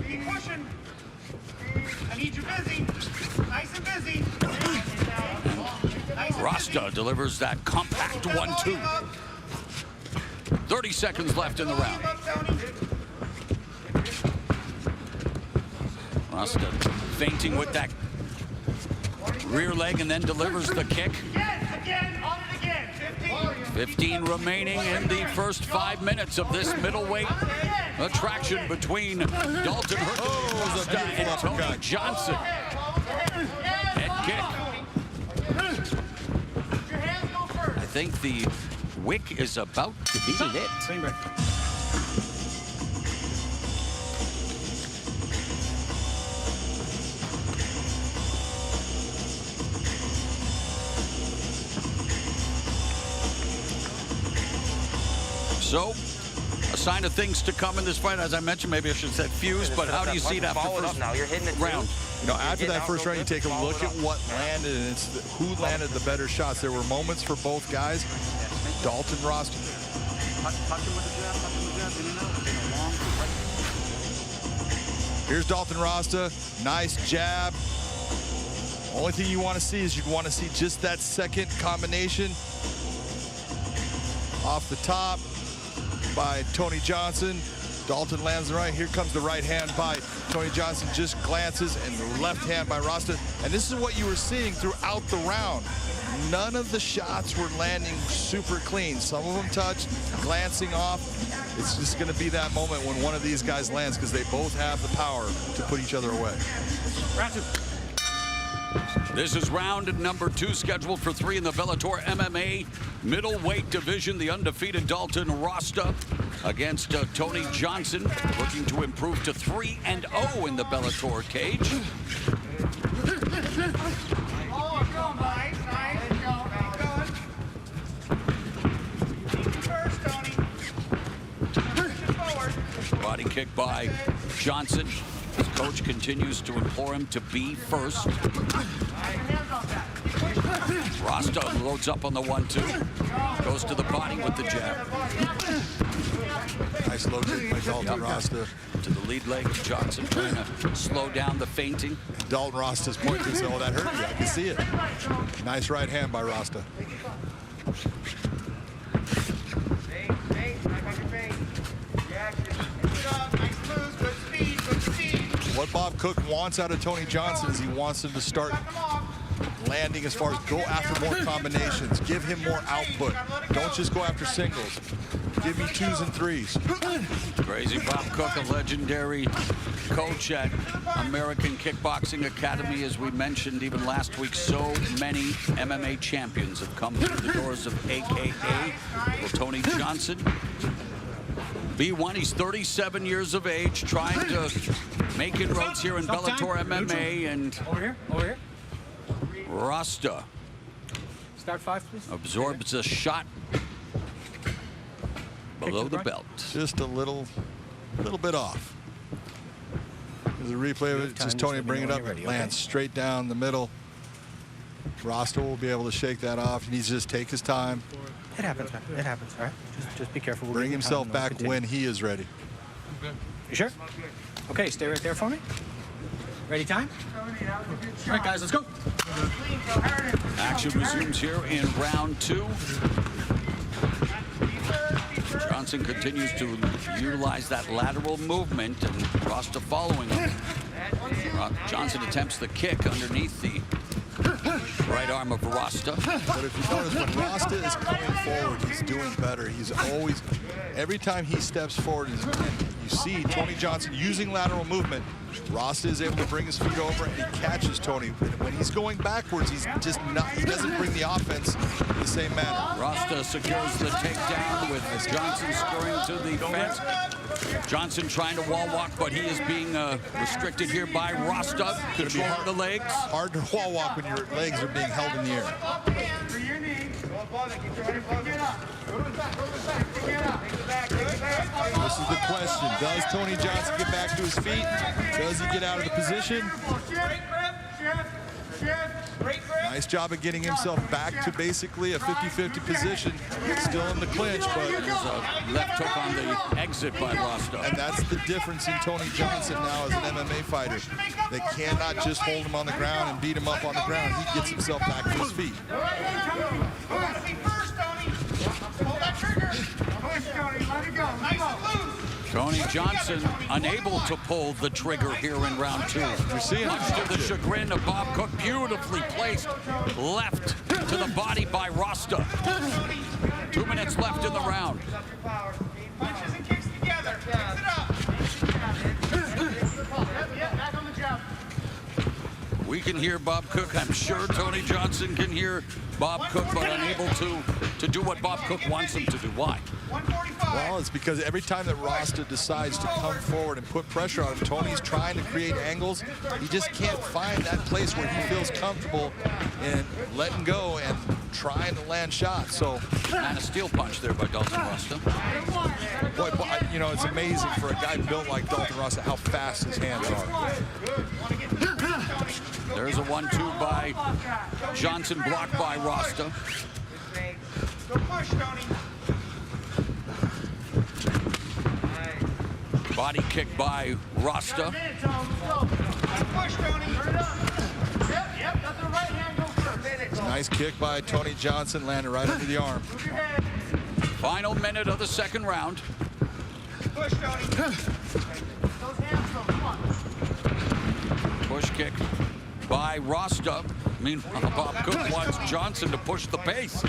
Speaker 11: Keep pushing. I need you busy. Nice and busy.
Speaker 1: Rosta delivers that compact 1-2. 30 seconds left in the round. Rosta feinting with that rear leg and then delivers the kick. 15 remaining in the first 5 minutes of this middleweight attraction between Dalton Hercules Rosta and Tony Johnson. Head kick. I think the wick is about to be lit. So, a sign of things to come in this fight. As I mentioned, maybe I should have said fuse, but how do you see it after the first
Speaker 14: now? You're hitting it
Speaker 2: round? You know, after that first round, you take a look at what landed, and it's who landed the better shots. There were moments for both guys. Dalton Rosta. Here's Dalton Rosta. Nice jab. Only thing you want to see is you'd want to see just that second combination off the top by Tony Johnson. Dalton lands the right. Here comes the right hand by Tony Johnson. Just glances, and the left hand by Rosta. And this is what you were seeing throughout the round. None of the shots were landing super clean. Some of them touched, glancing off. It's just going to be that moment when one of these guys lands, because they both have the power to put each other away.
Speaker 1: This is round number 2, scheduled for 3 in the Bellator MMA middleweight division. The undefeated Dalton Rosta against Tony Johnson, looking to improve to 3-0 in the Bellator cage. Body kick by Johnson. His coach continues to implore him to be first. Rosta loads up on the 1-2. Goes to the body with the jab.
Speaker 2: Nice low kick by Dalton Rosta.
Speaker 1: To the lead leg of Johnson, trying to slow down the feinting.
Speaker 2: Dalton Rosta's pointing, so that hurt you. I can see it. Nice right hand by Rosta. What Bob Cook wants out of Tony Johnson is he wants him to start landing as far as go after more combinations. Give him more output. Don't just go after singles. Give me 2s and 3s.
Speaker 1: Crazy Bob Cook, a legendary coach at American Kickboxing Academy. As we mentioned even last week, so many MMA champions have come through the doors of AKA. Will Tony Johnson be one? He's 37 years of age, trying to make inroads here in Bellator MMA. And
Speaker 5: Over here.
Speaker 1: Rosta
Speaker 5: Start 5, please.
Speaker 1: absorbs a shot below the belt.
Speaker 2: Just a little bit off. There's a replay of it. Just Tony bring it up. It lands straight down the middle. Rosta will be able to shake that off. He needs to just take his time.
Speaker 15: It happens, man. It happens, all right? Just be careful. We'll
Speaker 2: Bring
Speaker 15: give you
Speaker 2: himself
Speaker 15: time,
Speaker 2: back
Speaker 15: continue.
Speaker 2: when he is ready.
Speaker 15: You sure? Okay, stay right there for me. Ready, time? All right, guys, let's go.
Speaker 1: Action resumes here in round 2. Johnson continues to utilize that lateral movement, and Rosta following him. Johnson attempts the kick underneath the right arm of Rosta.
Speaker 2: But if you notice, when Rosta is coming forward, he's doing better. He's always, every time he steps forward, and you see Tony Johnson using lateral movement, Rosta is able to bring his feet over and he catches Tony. When he's going backwards, he's just not, he doesn't bring the offense in the same manner.
Speaker 1: Rosta secures the takedown with Johnson scoring to the fence. Johnson trying to wall walk, but he is being restricted here by Rosta, controlling the legs.
Speaker 2: Hard to wall walk when your legs are being held in the air. This is the question. Does Tony Johnson get back to his feet? Does he get out of the position? Nice job of getting himself back to basically a 50-50 position. Still in the clinch, but
Speaker 1: there's a left hook on the exit by Rosta.
Speaker 2: And that's the difference in Tony Johnson now as an MMA fighter. They cannot just hold him on the ground and beat him up on the ground. He gets himself back to his feet.
Speaker 1: Tony Johnson unable to pull the trigger here in round 2.
Speaker 2: You're seeing
Speaker 1: much to the chagrin of Bob Cook. Beautifully placed left to the body by Rosta. 2 minutes left in the round.
Speaker 11: Punches and kicks together. Mix it up. Back on the jab.
Speaker 1: We can hear Bob Cook. I'm sure Tony Johnson can hear Bob Cook, but unable to do what Bob Cook wants him to do. Why?
Speaker 2: Well, it's because every time that Rosta decides to come forward and put pressure on him, Tony's trying to create angles. He just can't find that place where he feels comfortable in letting go and trying to land shots. So,
Speaker 1: and a steel punch there by Dalton Rosta.
Speaker 2: Boy, you know, it's amazing for a guy built like Dalton Rosta how fast his hands are.
Speaker 1: There's a 1-2 by Johnson, blocked by Rosta. Body kick by Rosta.
Speaker 2: Nice kick by Tony Johnson, landed right under the arm.
Speaker 1: Final minute of the second round. Push kick by Rosta. Meanwhile, Bob Cook wants Johnson to push the pace.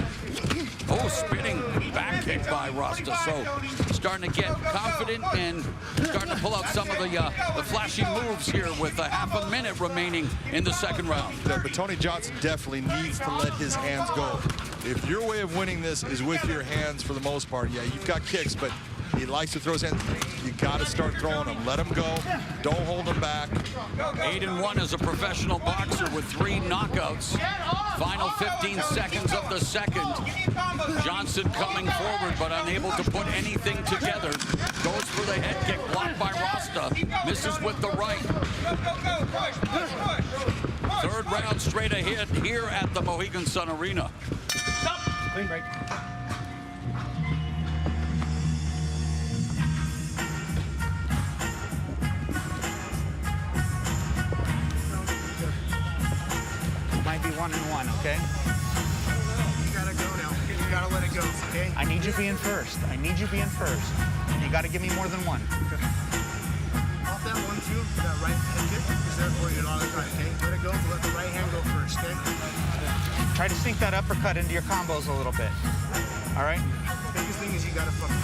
Speaker 1: Oh, spinning back kick by Rosta. So starting to get confident and starting to pull out some of the flashy moves here with a half a minute remaining in the second round.
Speaker 2: Yeah, but Tony Johnson definitely needs to let his hands go. If your way of winning this is with your hands for the most part, yeah, you've got kicks, but he likes to throw his hands. You got to start throwing them. Let him go. Don't hold him back.
Speaker 1: 8-1 as a professional boxer with 3 knockouts. Final 15 seconds of the second. Johnson coming forward, but unable to put anything together. Goes for the head kick, blocked by Rosta. Misses with the right. Third round straight ahead here at the Mohegan Sun Arena.
Speaker 5: Clean break.
Speaker 15: Might be 1-1, okay? You gotta go now. You gotta let it go, okay? I need you being first. I need you being first. You gotta give me more than one. Off that 1-2, that right
Speaker 5: right kick is there for you all the time, okay? Let it go, but let the right hand go first, okay?
Speaker 15: Try to sink that uppercut into your combos a little bit. All right?
Speaker 5: The biggest thing is you gotta fucking.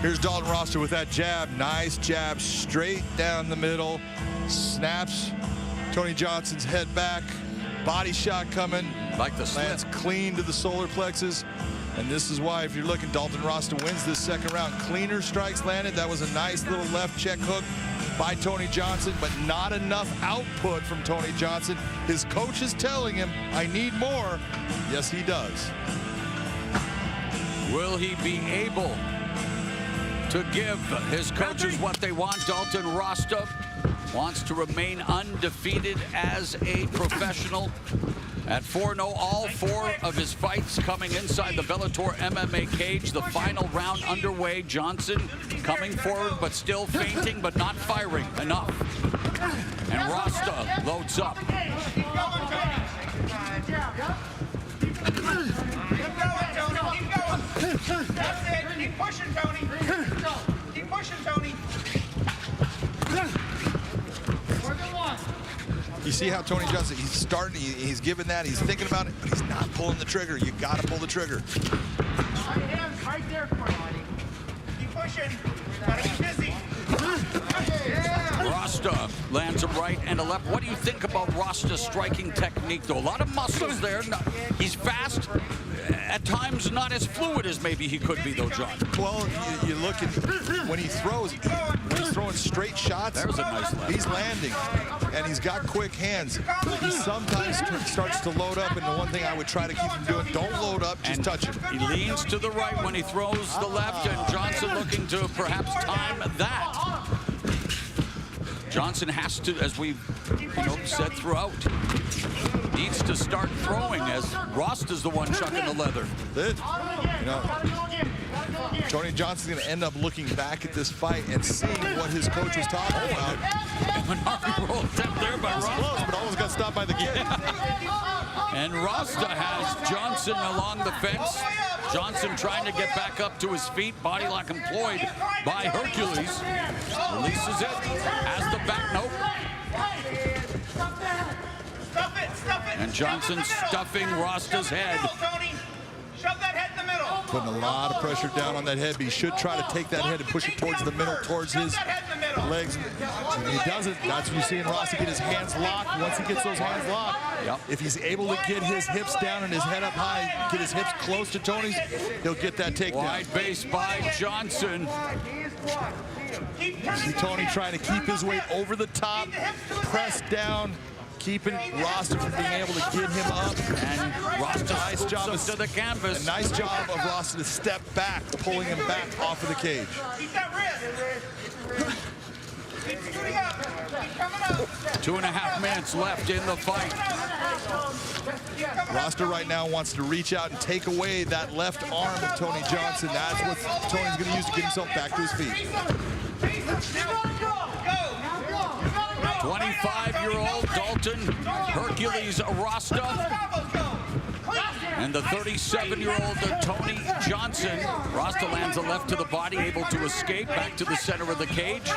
Speaker 2: Here's Dalton Rosta with that jab. Nice jab straight down the middle. Snaps Tony Johnson's head back. Body shot coming.
Speaker 1: Like the slip.
Speaker 2: Lands clean to the solar plexus. And this is why, if you're looking, Dalton Rosta wins this second round. Cleaner strikes landed. That was a nice little left check hook by Tony Johnson, but not enough output from Tony Johnson. His coach is telling him, I need more. Yes, he does.
Speaker 1: Will he be able to give his coaches what they want? Dalton Rosta wants to remain undefeated as a professional. At 4-0, all 4 of his fights coming inside the Bellator MMA cage. The final round underway. Johnson coming forward, but still feinting, but not firing enough. And Rosta loads up.
Speaker 6: Keep going, Tony. Keep going. That's it. Keep pushing, Tony. Keep pushing, Tony.
Speaker 2: You see how Tony Johnson, he's starting, he's giving that, he's thinking about it, but he's not pulling the trigger. You gotta pull the trigger.
Speaker 6: Right hands right there for you, honey. Keep pushing. Gotta be busy.
Speaker 1: Rosta lands a right and a left. What do you think about Rosta's striking technique, though? A lot of muscles there. He's fast. At times, not as fluid as maybe he could be, though, John.
Speaker 2: Well, you look at when he throws, when he's throwing straight shots.
Speaker 1: There's a nice left.
Speaker 2: He's landing, and he's got quick hands. He sometimes starts to load up, and the one thing I would try to keep him doing, don't load up, just touch him.
Speaker 1: He leans to the right when he throws the left, and Johnson looking to perhaps time that. Johnson has to, as we've said throughout, needs to start throwing as Rosta's the one chucking the leather.
Speaker 2: Tony Johnson's going to end up looking back at this fight and seeing what his coach was talking about.
Speaker 1: An arm roll attempt there by Rosta.
Speaker 2: Close, but almost got stopped by the kick.
Speaker 1: And Rosta has Johnson along the fence. Johnson trying to get back up to his feet. Body lock employed by Hercules. Releases it. Has the back note. And Johnson stuffing Rosta's head.
Speaker 6: Shove that head in the middle.
Speaker 2: Putting a lot of pressure down on that head, but he should try to take that head and push it towards the middle, towards his legs. If he doesn't, that's when you see Rosta get his hands locked. Once he gets those hands locked, if he's able to get his hips down and his head up high, get his hips close to Tony's, he'll get that takedown.
Speaker 1: Wide base by Johnson.
Speaker 2: See Tony trying to keep his weight over the top, press down, keeping Rosta from being able to get him up.
Speaker 1: And Rosta
Speaker 2: nice job
Speaker 1: to the canvas.
Speaker 2: A nice job of Rosta to step back, pulling him back off of the cage.
Speaker 6: Keep that wrist. Keep scooting up. Keep coming up.
Speaker 1: 2.5 minutes left in the fight.
Speaker 2: Rosta right now wants to reach out and take away that left arm of Tony Johnson. That's what Tony's going to use to get himself back to his feet.
Speaker 1: 25-year-old Dalton Hercules Rosta. And the 37-year-old Tony Johnson. Rosta lands a left to the body, able to escape back to the center of the cage.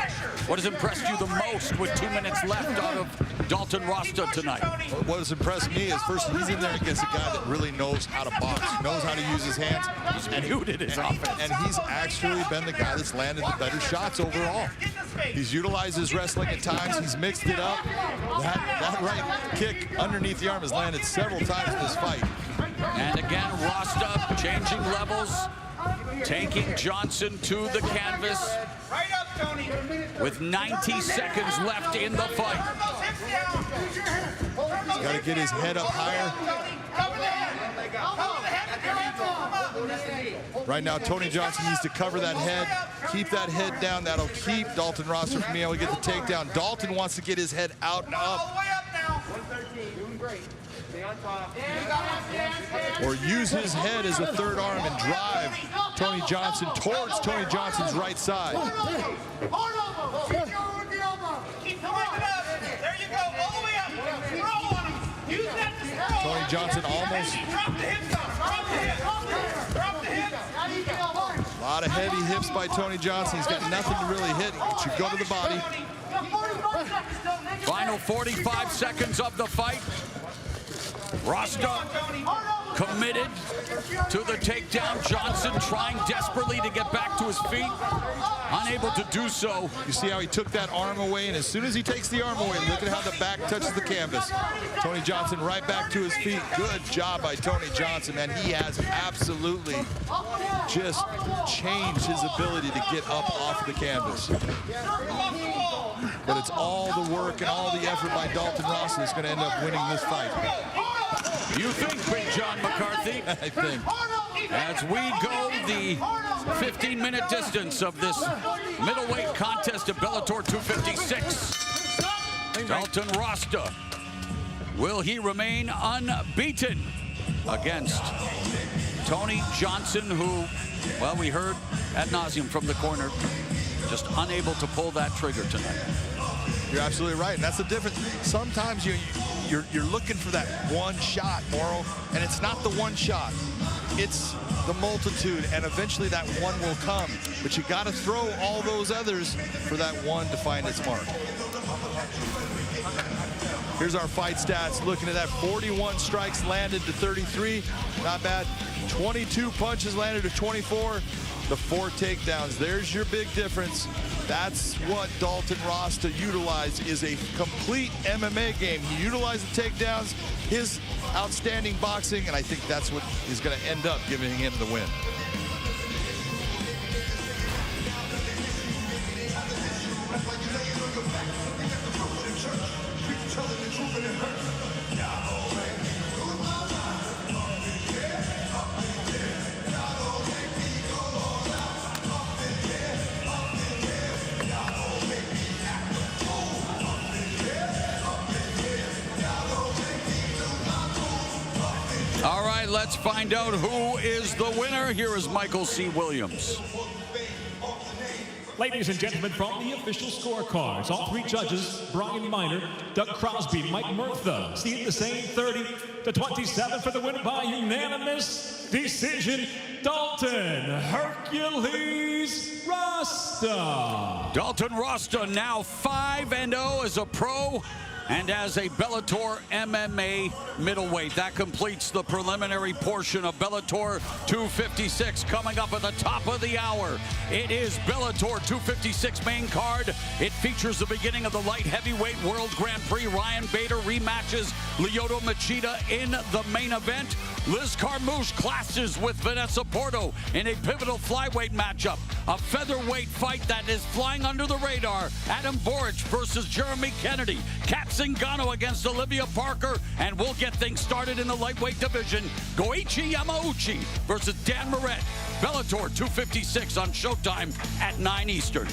Speaker 1: What has impressed you the most with 2 minutes left out of Dalton Rosta tonight?
Speaker 2: What has impressed me is first he's in there against a guy that really knows how to box, knows how to use his hands.
Speaker 1: He's muted his offense.
Speaker 2: And he's actually been the guy that's landed the better shots overall. He's utilized his wrestling at times. He's mixed it up. That right kick underneath the arm has landed several times in this fight.
Speaker 1: And again, Rosta changing levels, taking Johnson to the canvas with 90 seconds left in the fight.
Speaker 2: He's got to get his head up higher. Right now, Tony Johnson needs to cover that head, keep that head down. That'll keep Dalton Rosta from being able to get the takedown. Dalton wants to get his head out and up. Or use his head as a third arm and drive Tony Johnson towards Tony Johnson's right side.
Speaker 6: Keep climbing up. There you go. All the way up. Throw on him. Use that to throw.
Speaker 2: Tony Johnson almost.
Speaker 6: Drop the hips up. Drop the hips. Drop the hips.
Speaker 2: A lot of heavy hip attempts by Tony Johnson. He's got nothing to really hit. He should go to the body.
Speaker 1: Final 45 seconds of the fight. Rosta committed to the takedown. Johnson trying desperately to get back to his feet. Unable to do so.
Speaker 2: You see how he took that arm away, and as soon as he takes the arm away, look at how the back touches the canvas. Tony Johnson right back to his feet. Good job by Tony Johnson, man. He has absolutely just changed his ability to get up off of the canvas. But it's all the work and all the effort by Dalton Rosta that's going to end up winning this fight.
Speaker 1: You think, Big John McCarthy?
Speaker 2: I think.
Speaker 1: As we go the 15-minute distance of this middleweight contest of Bellator 256. Dalton Rosta, will he remain unbeaten against Tony Johnson, who, well, we heard ad nauseum from the corner, just unable to pull that trigger tonight.
Speaker 2: You're absolutely right, and that's the difference. Sometimes you're looking for that one shot, Morrow, and it's not the one shot. It's the multitude, and eventually that one will come. But you got to throw all those others for that one to find its mark. Here's our fight stats. Looking at that, 41 strikes landed to 33. Not bad. 22 punches landed to 24. The 4 takedowns. There's your big difference. That's what Dalton Rosta utilized, is a complete MMA game. He utilized the takedowns, his outstanding boxing, and I think that's what is going to end up giving him the win.
Speaker 1: All right, let's find out who is the winner. Here is Michael C. Williams.
Speaker 3: Ladies and gentlemen, from the official scorecards, all 3 judges, Brian Miner, Doug Crosby, Mike Murtha, seated the same 30-27 for the win by unanimous decision, Dalton Hercules Rosta.
Speaker 1: Dalton Rosta now 5-0 as a pro and as a Bellator MMA middleweight. That completes the preliminary portion of Bellator 256. Coming up at the top of the hour, it is Bellator 256 main card. It features the beginning of the light heavyweight World Grand Prix. Ryan Bader rematches Lyoto Machida in the main event. Liz Carmouche clashes with Vanessa Porto in a pivotal flyweight matchup. A featherweight fight that is flying under the radar. Adam Boric versus Jeremy Kennedy. Kat Zingano against Olivia Parker. And we'll get things started in the lightweight division. Goichi Yamauchi versus Dan Moret. Bellator 256 on Showtime at 9 Eastern.